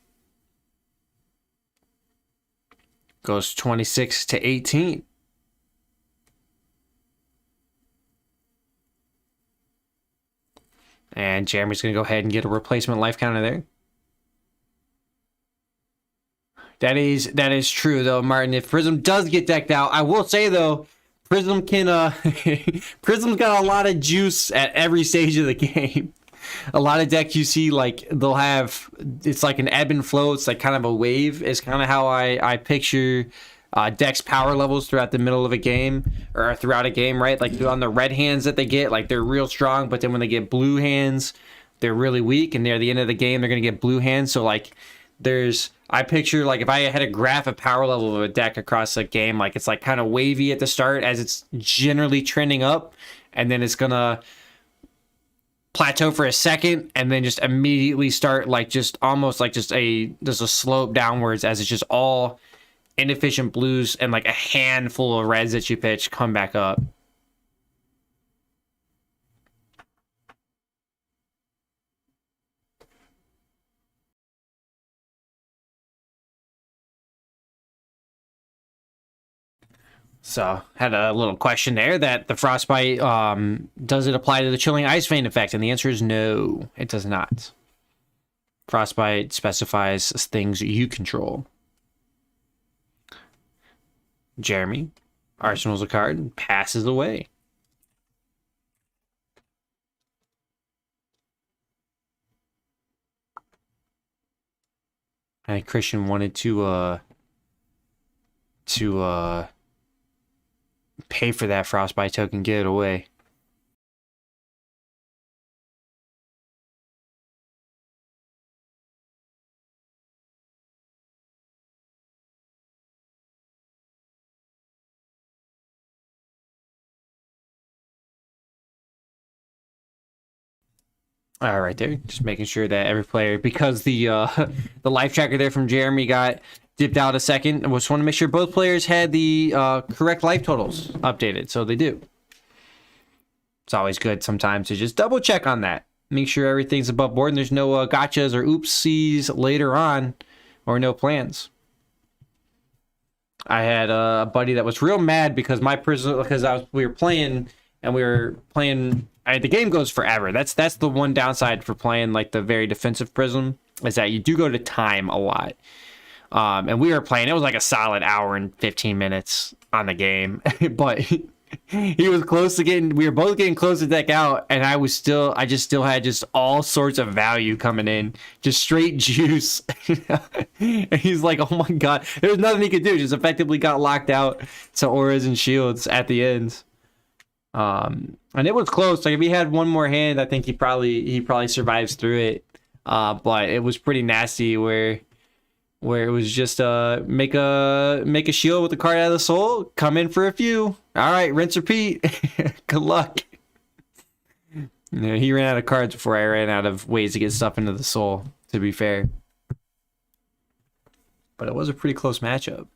Goes 26 to 18. And Jeremy's going to go ahead and get a replacement life counter there. That is true though, Martin. If Prism does get decked out, I will say though, Prism can Prism's got a lot of juice at every stage of the game. A lot of decks you see, like, they'll have, it's like an ebb and flow. It's like kind of a wave is kind of how I picture decks power levels throughout the middle of a game, or throughout a game, right? Like on the red hands that they get, like they're real strong, but then when they get blue hands, they're really weak, and near the end of the game, they're going to get blue hands. So like I picture, like, if I had a graph of power level of a deck across a game, like it's like kind of wavy at the start as it's generally trending up, and then it's going to plateau for a second and then just immediately start like just almost like just a slope downwards as it's just all inefficient blues and like a handful of reds that you pitch come back up. So, had a little question there that the Frostbite, does it apply to the Chilling Ice Vein effect? And the answer is no, it does not. Frostbite specifies things you control. Jeremy, Arsenal's a card, passes away. I think Christian wanted to pay for that Frostbite token, get it away. All right, there. Just making sure that every player, because the life tracker there from Jeremy got dipped out a second. I just want to make sure both players had the correct life totals updated, so they do. It's always good sometimes to just double check on that. Make sure everything's above board and there's no gotchas or oopsies later on, or no plans. I had a buddy that was real mad because we were playing. The game goes forever. That's the one downside for playing like the very defensive Prism, is that you do go to time a lot. And we were playing, it was like a solid hour and 15 minutes on the game. But He was close to getting. We were both getting close to deck out, and I just still had just all sorts of value coming in, just straight juice. And he's like, "Oh my god!" There was nothing he could do. Just effectively got locked out to auras and shields at the end. And it was close. Like if he had one more hand, I think he probably survives through it. But it was pretty nasty where it was just make a shield with the card out of the soul, come in for a few. All right, rinse repeat. Good luck. He ran out of cards before I ran out of ways to get stuff into the soul, to be fair. But it was a pretty close matchup.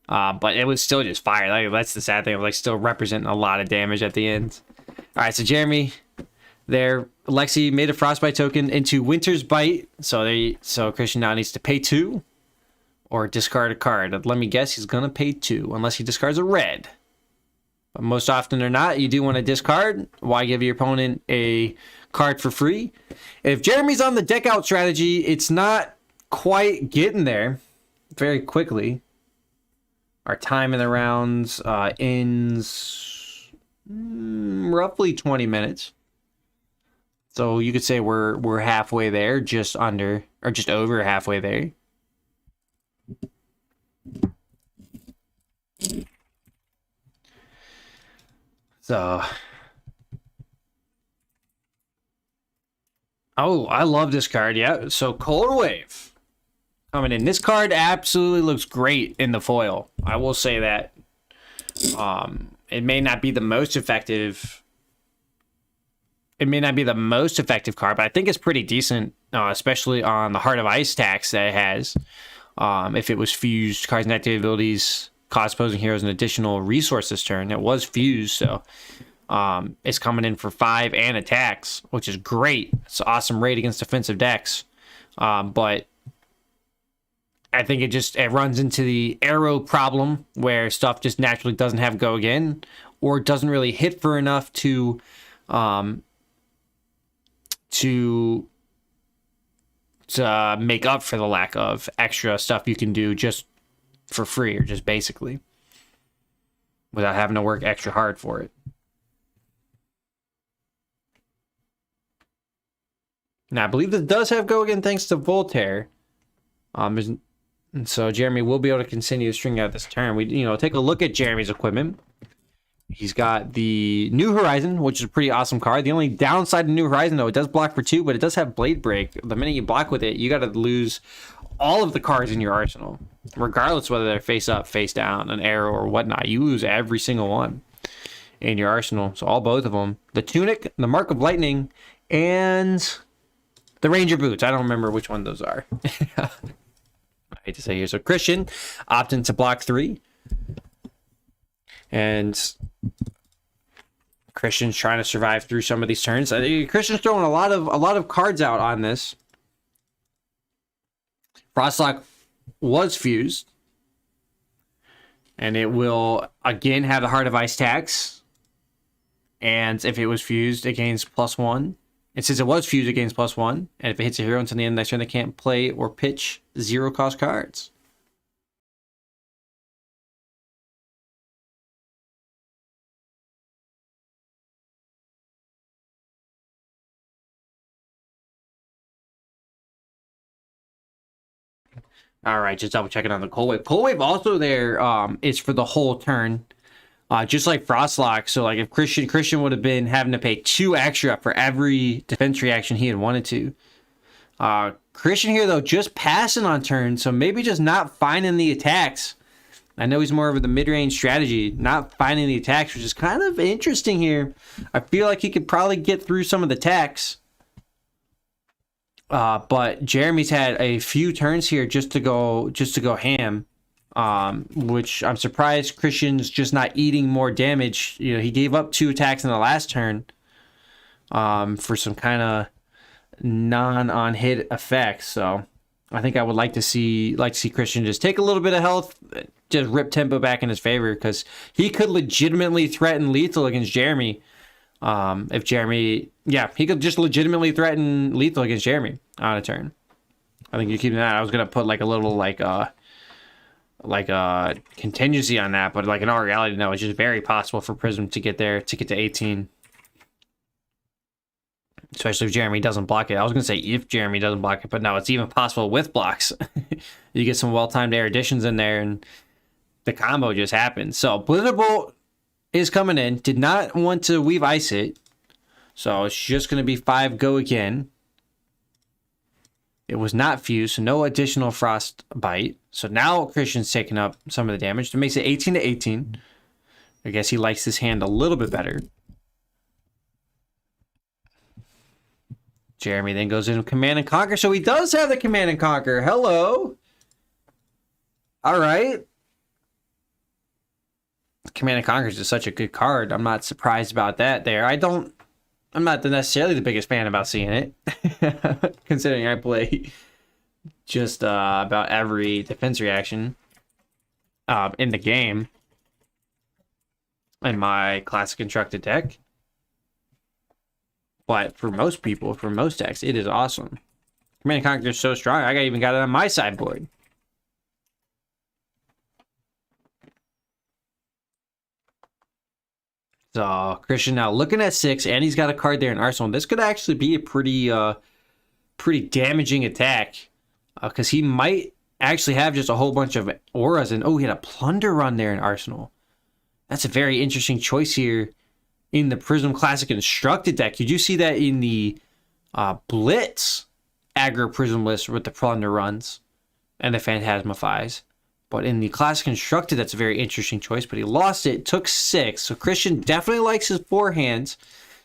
But it was still just fire. Like, that's the sad thing. It was like still representing a lot of damage at the end. All right, so Jeremy there, Lexi made a Frostbite token into Winter's Bite. So Christian now needs to pay 2 or discard a card. Let me guess, he's gonna pay 2 unless he discards a red. But most often or not, you do want to discard. Why give your opponent a card for free? If Jeremy's on the deck out strategy, it's not quite getting there very quickly. Our time in the rounds ends roughly 20 minutes. So you could say we're halfway there, just under or just over halfway there. So, oh, I love this card. Yeah. So Cold Wave coming in. This card absolutely looks great in the foil. I will say that. It may not be the most effective. It may not be the most effective card, but I think it's pretty decent, especially on the Heart of Ice tax that it has. If it was fused, cards and active abilities cost opposing heroes an additional resource this turn. It was fused, so it's coming in for 5 and attacks, which is great. It's an awesome raid against defensive decks. But I think it runs into the arrow problem where stuff just naturally doesn't have go again, or doesn't really hit for enough to make up for the lack of extra stuff you can do just for free or just basically without having to work extra hard for it. Now, I believe this does have go again thanks to Voltaire. And so Jeremy will be able to continue to string out this turn. We, take a look at Jeremy's equipment. He's got the New Horizon, which is a pretty awesome card. The only downside to New Horizon, though, it does block for 2, but it does have Blade Break. The minute you block with it, you got to lose all of the cards in your arsenal, regardless whether they're face up, face down, an arrow, or whatnot. You lose every single one in your arsenal. So both of them. The Tunic, the Mark of Lightning, and the Ranger Boots. I don't remember which one those are. I hate to say here. So Christian opting to block 3. And Christian's trying to survive through some of these turns. Christian's throwing a lot of cards out on this. Frostlock was fused, and it will again have the Heart of Ice tax. And if it was fused, it gains +1. And since it was fused, it gains +1. And if it hits a hero until the end of the next turn, they can't play or pitch 0-cost cards. All right, just double checking on the Cold Wave. Cold Wave also there is for the whole turn, just like Frostlock. So like if Christian would have been having to pay 2 extra for every defense reaction he had wanted to. Christian here though just passing on turn, so maybe just not finding the attacks. I know he's more of the mid-range strategy, not finding the attacks, which is kind of interesting here. I feel like he could probably get through some of the attacks. But Jeremy's had a few turns here just to go ham, which I'm surprised Christian's just not eating more damage. He gave up 2 attacks in the last turn, for some kind of non-on-hit effects. So I think I would like to see Christian just take a little bit of health, just rip tempo back in his favor, because he could legitimately threaten lethal against Jeremy. If Jeremy, he could just legitimately threaten lethal against Jeremy on a turn. I think you're keeping that. I was gonna put like a little like a contingency on that, but like in all reality, no, it's just very possible for Prism to get there, to get to 18. Especially if Jeremy doesn't block it. I was going to say if Jeremy doesn't block it, but no, it's even possible with blocks. You get some well-timed air additions in there, and the combo just happens. So Blizzard Bolt is coming in. Did not want to Weave Ice it. So it's just going to be 5 go again. It was not fused, so no additional Frostbite. So now Christian's taking up some of the damage. That makes it 18 to 18. I guess he likes his hand a little bit better. Jeremy then goes into Command and Conquer. So he does have the Command and Conquer. Hello. All right. Command and Conquer is just such a good card. I'm not surprised about that there. I'm not necessarily the biggest fan about seeing it. Considering I play just about every defense reaction in the game in my classic constructed deck. But for most people, for most decks, it is awesome. Command and Conquer is so strong, I even got it on my sideboard. So Christian now looking at 6, and he's got a card there in Arsenal. This could actually be a pretty damaging attack, because he might actually have just a whole bunch of auras. And oh, he had a Plunder Run there in Arsenal. That's a very interesting choice here in the Prism Classic Constructed deck. Did you see that in the Blitz aggro Prism list with the Plunder Runs and the Phantasmifys? But in the Classic Constructed, that's a very interesting choice. But he lost it, took 6. So Christian definitely likes his forehands.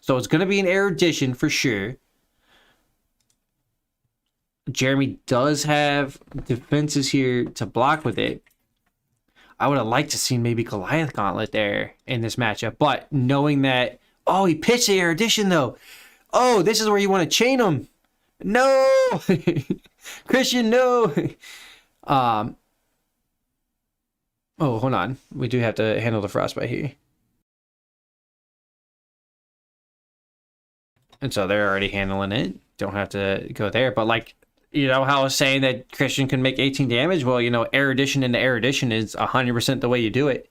So it's going to be an erudition for sure. Jeremy does have defenses here to block with it. I would have liked to see maybe Goliath Gauntlet there in this matchup. But knowing that, oh, he pitched the erudition though. Oh, this is where you want to chain him. No, Christian, no. Oh, hold on. We do have to handle the Frostbite here. And so they're already handling it. Don't have to go there. But like, you know how I was saying that Christian can make 18 damage? Well, you know, erudition into erudition is 100% the way you do it.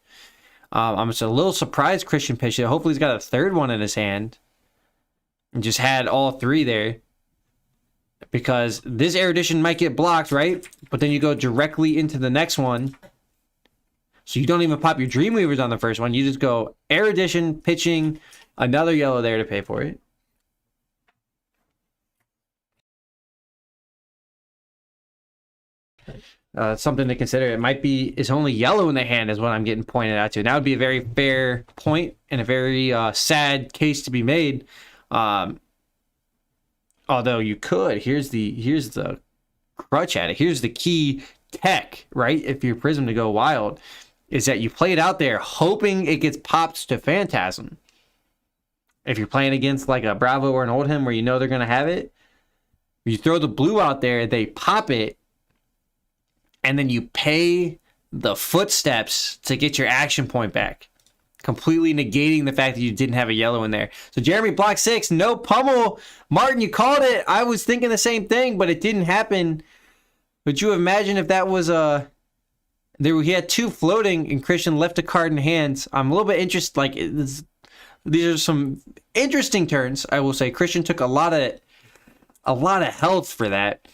I'm just a little surprised Christian pitched it. Hopefully he's got a third one in his hand. And just had all 3 there. Because this erudition might get blocked, right? But then you go directly into the next one. So you don't even pop your Dreamweavers on the first one. You just go erudition, pitching, another yellow there to pay for it. Something to consider. It might be it's only yellow in the hand is what I'm getting pointed out to. And that would be a very fair point and a very sad case to be made. Although you could, here's the crutch at it. Here's the key tech, right? If you're Prism to go wild, is that you play it out there hoping it gets popped to Phantasm. If you're playing against like a Bravo or an Oldhim where you know they're going to have it, you throw the blue out there, they pop it, and then you pay the footsteps to get your action point back, completely negating the fact that you didn't have a yellow in there. So Jeremy block 6, no pummel. Martin, you called it. I was thinking the same thing, but it didn't happen. Would you imagine if that was he had 2 floating and Christian left a card in hands? I'm a little bit interested. Like these are some interesting turns. I will say Christian took a lot of health for that.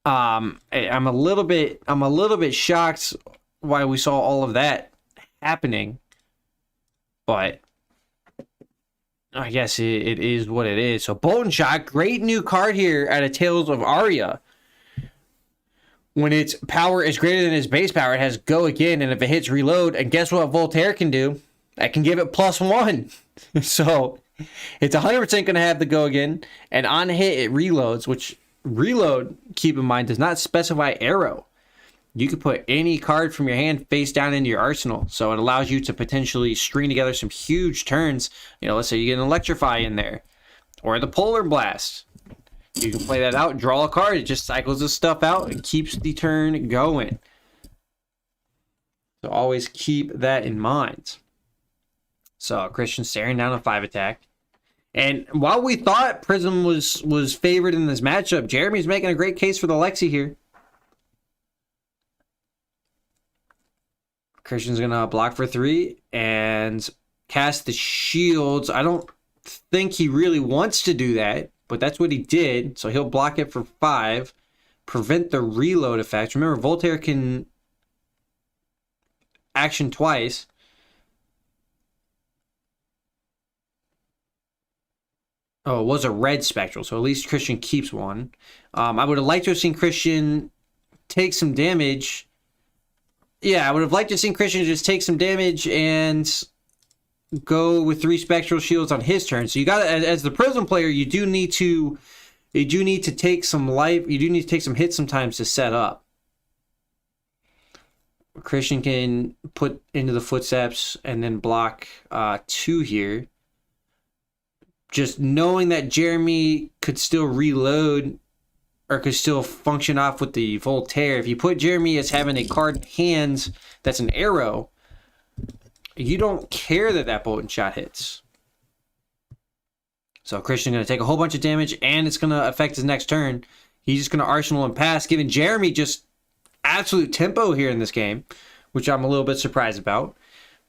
I'm a little bit shocked why we saw all of that happening, but I guess it is what it is. So Bolton Shot, great new card here out of Tales of Aria. When its power is greater than its base power, it has go again, and if it hits reload, and guess what Voltaire can do? That can give it +1. So it's 100% going to have the go again, and on hit it reloads, which reload, keep in mind, does not specify arrow. You could put any card from your hand face down into your arsenal. So it allows you to potentially string together some huge turns. You know, let's say you get an Electrify in there. Or the Polar Blast. You can play that out, draw a card. It just cycles this stuff out and keeps the turn going. So always keep that in mind. So Christian staring down a 5 attack. And while we thought Prism was favored in this matchup, Jeremy's making a great case for the Lexi here. Christian's going to block for 3 and cast the shields. I don't think he really wants to do that, but that's what he did. So he'll block it for 5, prevent the reload effect. Remember, Voltaire can action twice. Oh, it was a red spectral, so at least Christian keeps one. I would have liked to have seen Christian take some damage. Yeah, I would have liked to have seen Christian just take some damage and go with 3 spectral shields on his turn. So you got to, as the Prism player, you do need to take some life. You do need to take some hits sometimes to set up. Christian can put into the footsteps and then block 2 here. Just knowing that Jeremy could still reload or could still function off with the Voltaire. If you put Jeremy as having a card in hands that's an arrow, you don't care that Bolton shot hits. So Christian's going to take a whole bunch of damage, and it's going to affect his next turn. He's just going to Arsenal and pass, giving Jeremy just absolute tempo here in this game, which I'm a little bit surprised about.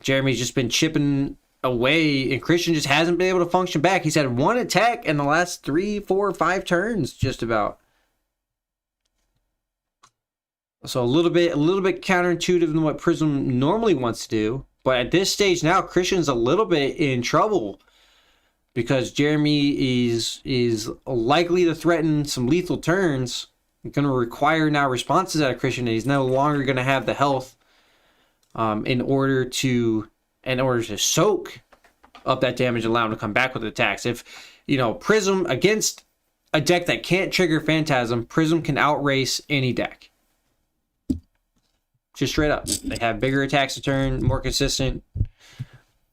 Jeremy's just been chipping away, and Christian just hasn't been able to function back. He's had 1 attack in the last 3, 4, 5 turns, just about. So a little bit counterintuitive than what Prism normally wants to do. But at this stage now, Christian's a little bit in trouble because Jeremy is likely to threaten some lethal turns. Going to require now responses out of Christian, and he's no longer going to have the health in order to soak up that damage and allow him to come back with attacks. If, Prism against a deck that can't trigger Phantasm, Prism can outrace any deck. Just straight up. They have bigger attacks a turn, more consistent.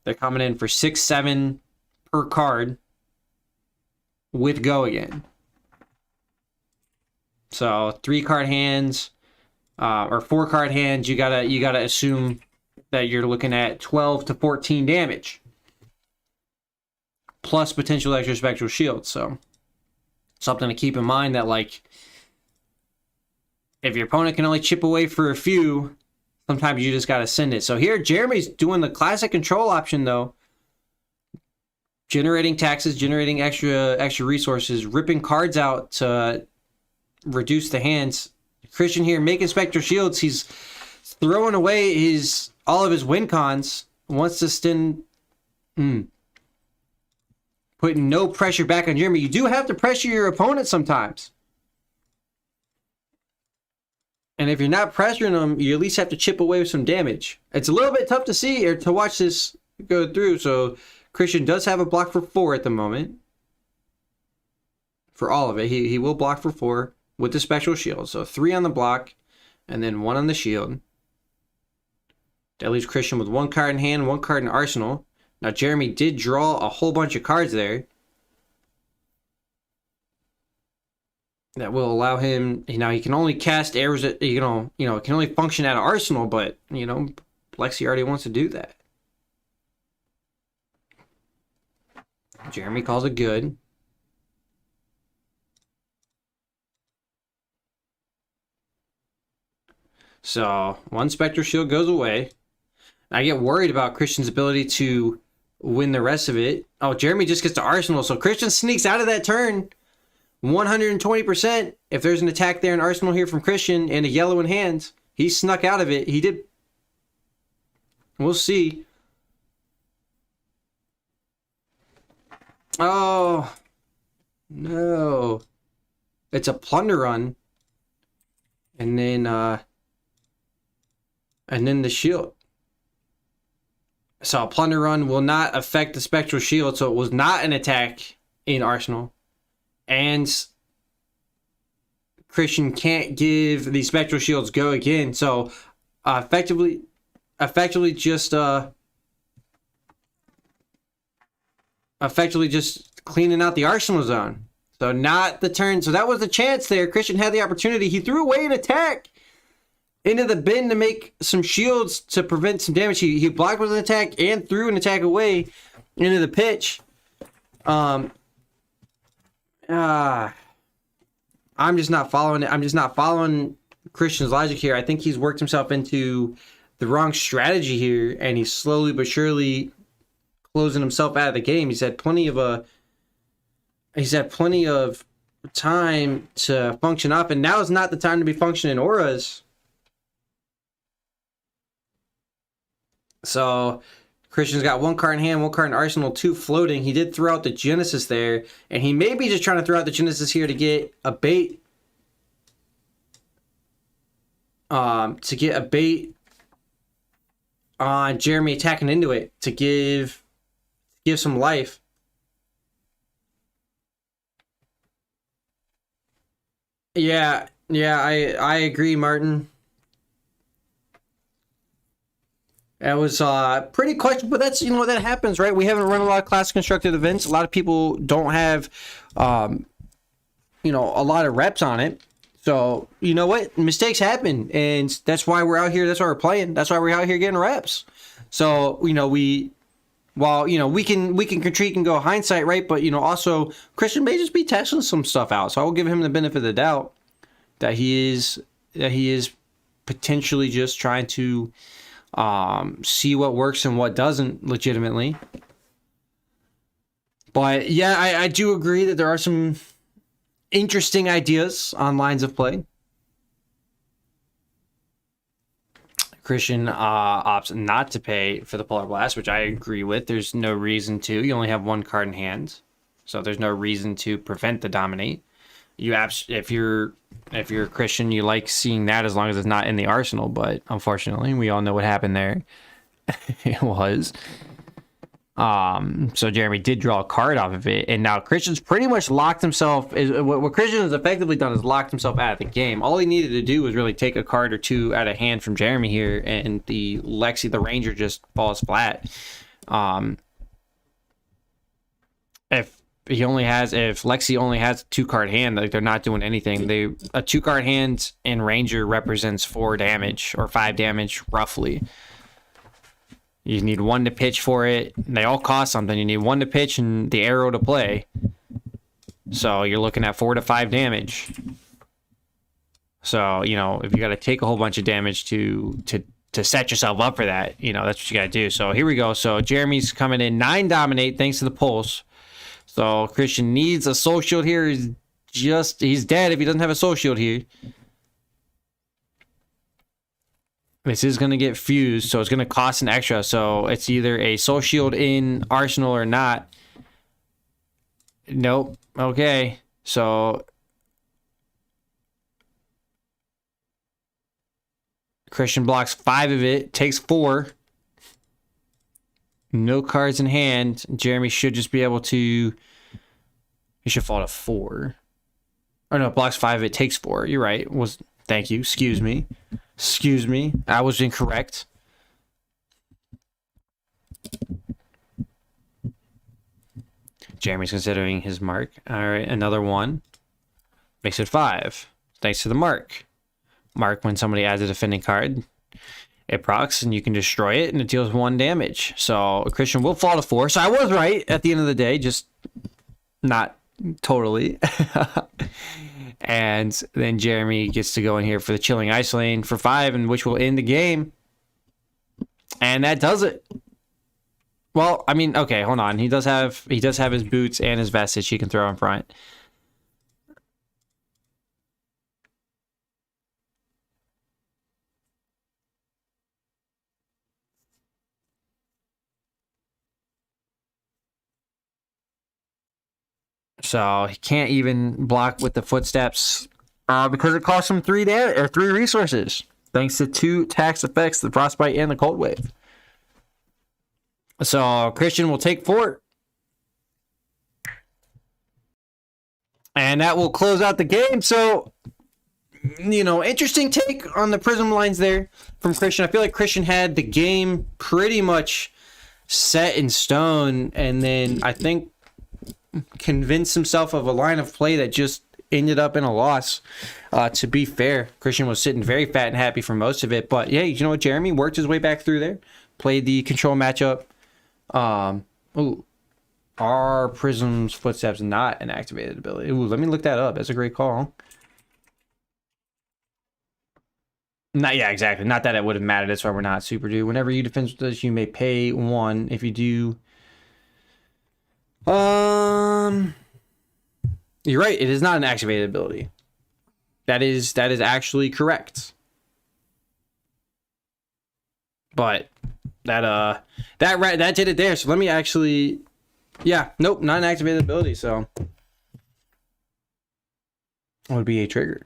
They're coming in for 6, 7 per card with go again. So 3-card hands or 4-card hands, you gotta assume that you're looking at 12 to 14 damage. Plus potential extra spectral shield. So something to keep in mind that, like, if your opponent can only chip away for a few, sometimes you just got to send it. So here, Jeremy's doing the classic control option, though. Generating taxes, generating extra resources, ripping cards out to reduce the hands. Christian here making spectral shields. He's throwing away all of his win cons. Wants to send... Putting no pressure back on Jeremy. You do have to pressure your opponent sometimes. And if you're not pressuring them, you at least have to chip away with some damage. It's a little bit tough to see or to watch this go through. So Christian does have a block for 4 at the moment. For all of it. He will block for 4 with the special shield. So 3 on the block and then 1 on the shield. That leaves Christian with 1 card in hand, 1 card in arsenal. Now Jeremy did draw a whole bunch of cards there. That will allow him, he can only cast arrows at, it can only function out of arsenal, but, Lexi already wants to do that. Jeremy calls it good. So, 1 Spectral Shield goes away. I get worried about Christian's ability to win the rest of it. Oh, Jeremy just gets to arsenal, so Christian sneaks out of that turn. 120%. If there's an attack there in arsenal here from Christian and a yellow in hand, he snuck out of it. He did. We'll see. Oh, no. It's a plunder run. And then the shield. So a plunder run will not affect the spectral shield, so it was not an attack in arsenal. And Christian can't give the spectral shields go again. So effectively just cleaning out the arsenal zone. So not the turn. So that was the chance there. Christian had the opportunity. He threw away an attack into the bin to make some shields to prevent some damage. He blocked with an attack and threw an attack away into the pitch. Um, uh, I'm just not following it. I'm just not following Christian's logic here. I think he's worked himself into the wrong strategy here, and he's slowly but surely closing himself out of the game. He's had plenty of time to function up, and now is not the time to be functioning auras. So Christian's got one card in hand, one card in arsenal, two floating. He did throw out the Genesis there, and he may be just trying to throw out the Genesis here to get a bait. To get a bait on Jeremy attacking into it to give some life. Yeah, I agree, Martin. That was pretty questionable, but that's, that happens, right? We haven't run a lot of class constructed events. A lot of people don't have, a lot of reps on it. So, you know what? Mistakes happen, and that's why we're out here. That's why we're playing. That's why we're out here getting reps. So, we can critique and go hindsight, right? But, also Christian may just be testing some stuff out. So I will give him the benefit of the doubt that he is potentially just trying to see what works and what doesn't legitimately. But yeah, I do agree that there are some interesting ideas on lines of play. Christian opts not to pay for the Polar Blast, which I agree with. There's no reason to. You only have one card in hand, so there's no reason to prevent the Dominate. If you're a Christian, you like seeing that as long as it's not in the arsenal. But unfortunately, we all know what happened there. It was. So Jeremy did draw a card off of it, and now Christian's pretty much locked himself. What Christian has effectively done is locked himself out of the game. All he needed to do was really take a card or two out of hand from Jeremy here, and the Lexi, the Ranger, just falls flat. If Lexi only has a 2-card hand, like, they're not doing anything. A 2-card hand in Ranger represents 4 damage or 5 damage roughly. You need 1 to pitch for it. They all cost something. You need 1 to pitch and the arrow to play. So you're looking at 4 to 5 damage. So, if you got to take a whole bunch of damage to set yourself up for that, that's what you got to do. So here we go. So Jeremy's coming in 9 dominate thanks to the pulse. So Christian needs a soul shield here. He's dead if he doesn't have a soul shield here. This is going to get fused, so it's going to cost an extra. So it's either a soul shield in arsenal or not. Nope. Okay. So Christian blocks 5 of it, takes 4. No cards in hand. Jeremy should just be able to... He should fall to 4. Oh no, blocks 5 of it, takes 4. You're right. Thank you. Excuse me. I was incorrect. Jeremy's considering his mark. All right, another 1. Makes it 5. Thanks to the mark. Mark, when somebody adds a defending card, it procs and you can destroy it, and it deals 1 damage. So Christian will fall to 4. So I was right at the end of the day, just not totally. And then Jeremy gets to go in here for the Chilling Ice Lane for 5, and which will end the game. And that does it. Well, I mean, okay, hold on. He does have his boots and his vestige he can throw in front. So he can't even block with the footsteps because it costs him 3 resources. Thanks to 2 tax effects, the Frostbite and the Cold Wave. So Christian will take 4. And that will close out the game. So, interesting take on the Prism lines there from Christian. I feel like Christian had the game pretty much set in stone. And then I think convinced himself of a line of play that just ended up in a loss. To be fair, Christian was sitting very fat and happy for most of it. But yeah, you know what? Jeremy worked his way back through there. Played the control matchup. Are Prism's Footsteps not an activated ability? Ooh, let me look that up. That's a great call. Not, yeah, exactly. Not that it would have mattered. That's why we're not super due. Whenever you defend with this, you may pay 1. If you do, you're right. It is not an activated ability. That is actually correct. But that did it there. So let me actually, yeah, nope, not an activated ability. So it would be a trigger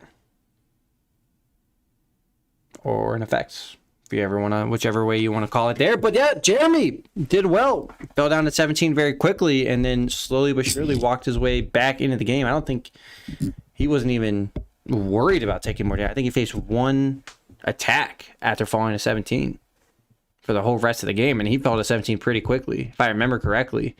or an effect, if you ever want to, whichever way you want to call it there. But yeah, Jeremy did well. Fell down to 17 very quickly, and then slowly but surely walked his way back into the game. I don't think he wasn't even worried about taking more damage. I think he faced 1 attack after falling to 17 for the whole rest of the game, and he fell to 17 pretty quickly, if I remember correctly.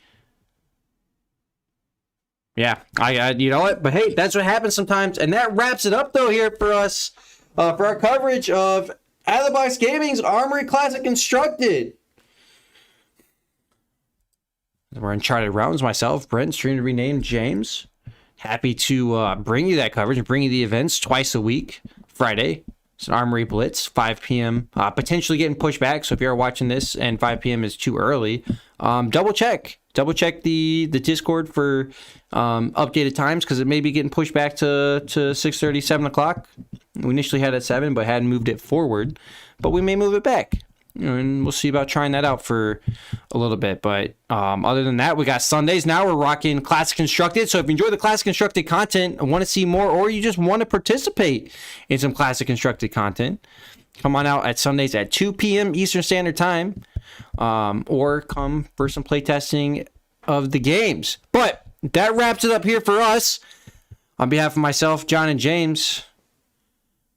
Yeah, I you know what? But hey, that's what happens sometimes, and that wraps it up though here for us. For our coverage of Out of the Box Gaming's Armory Classic Constructed. We're Uncharted rounds. Myself, Brent, stream to be named James. Happy to bring you that coverage and bring you the events twice a week. Friday, it's an Armory Blitz, 5 p.m. Potentially getting pushed back. So if you're watching this and 5 p.m. is too early, double check the Discord for updated times, because it may be getting pushed back to 6:30, 7 o'clock. We initially had it at 7, but hadn't moved it forward. But we may move it back. And we'll see about trying that out for a little bit. But other than that, we got Sundays now. We're rocking Classic Constructed. So if you enjoy the Classic Constructed content and want to see more, or you just want to participate in some Classic Constructed content, come on out at Sundays at 2 p.m. Eastern Standard Time. Or come for some playtesting of the games. But that wraps it up here for us. On behalf of myself, John, and James,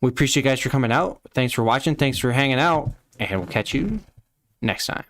we appreciate you guys for coming out. Thanks for watching. Thanks for hanging out. And we'll catch you next time.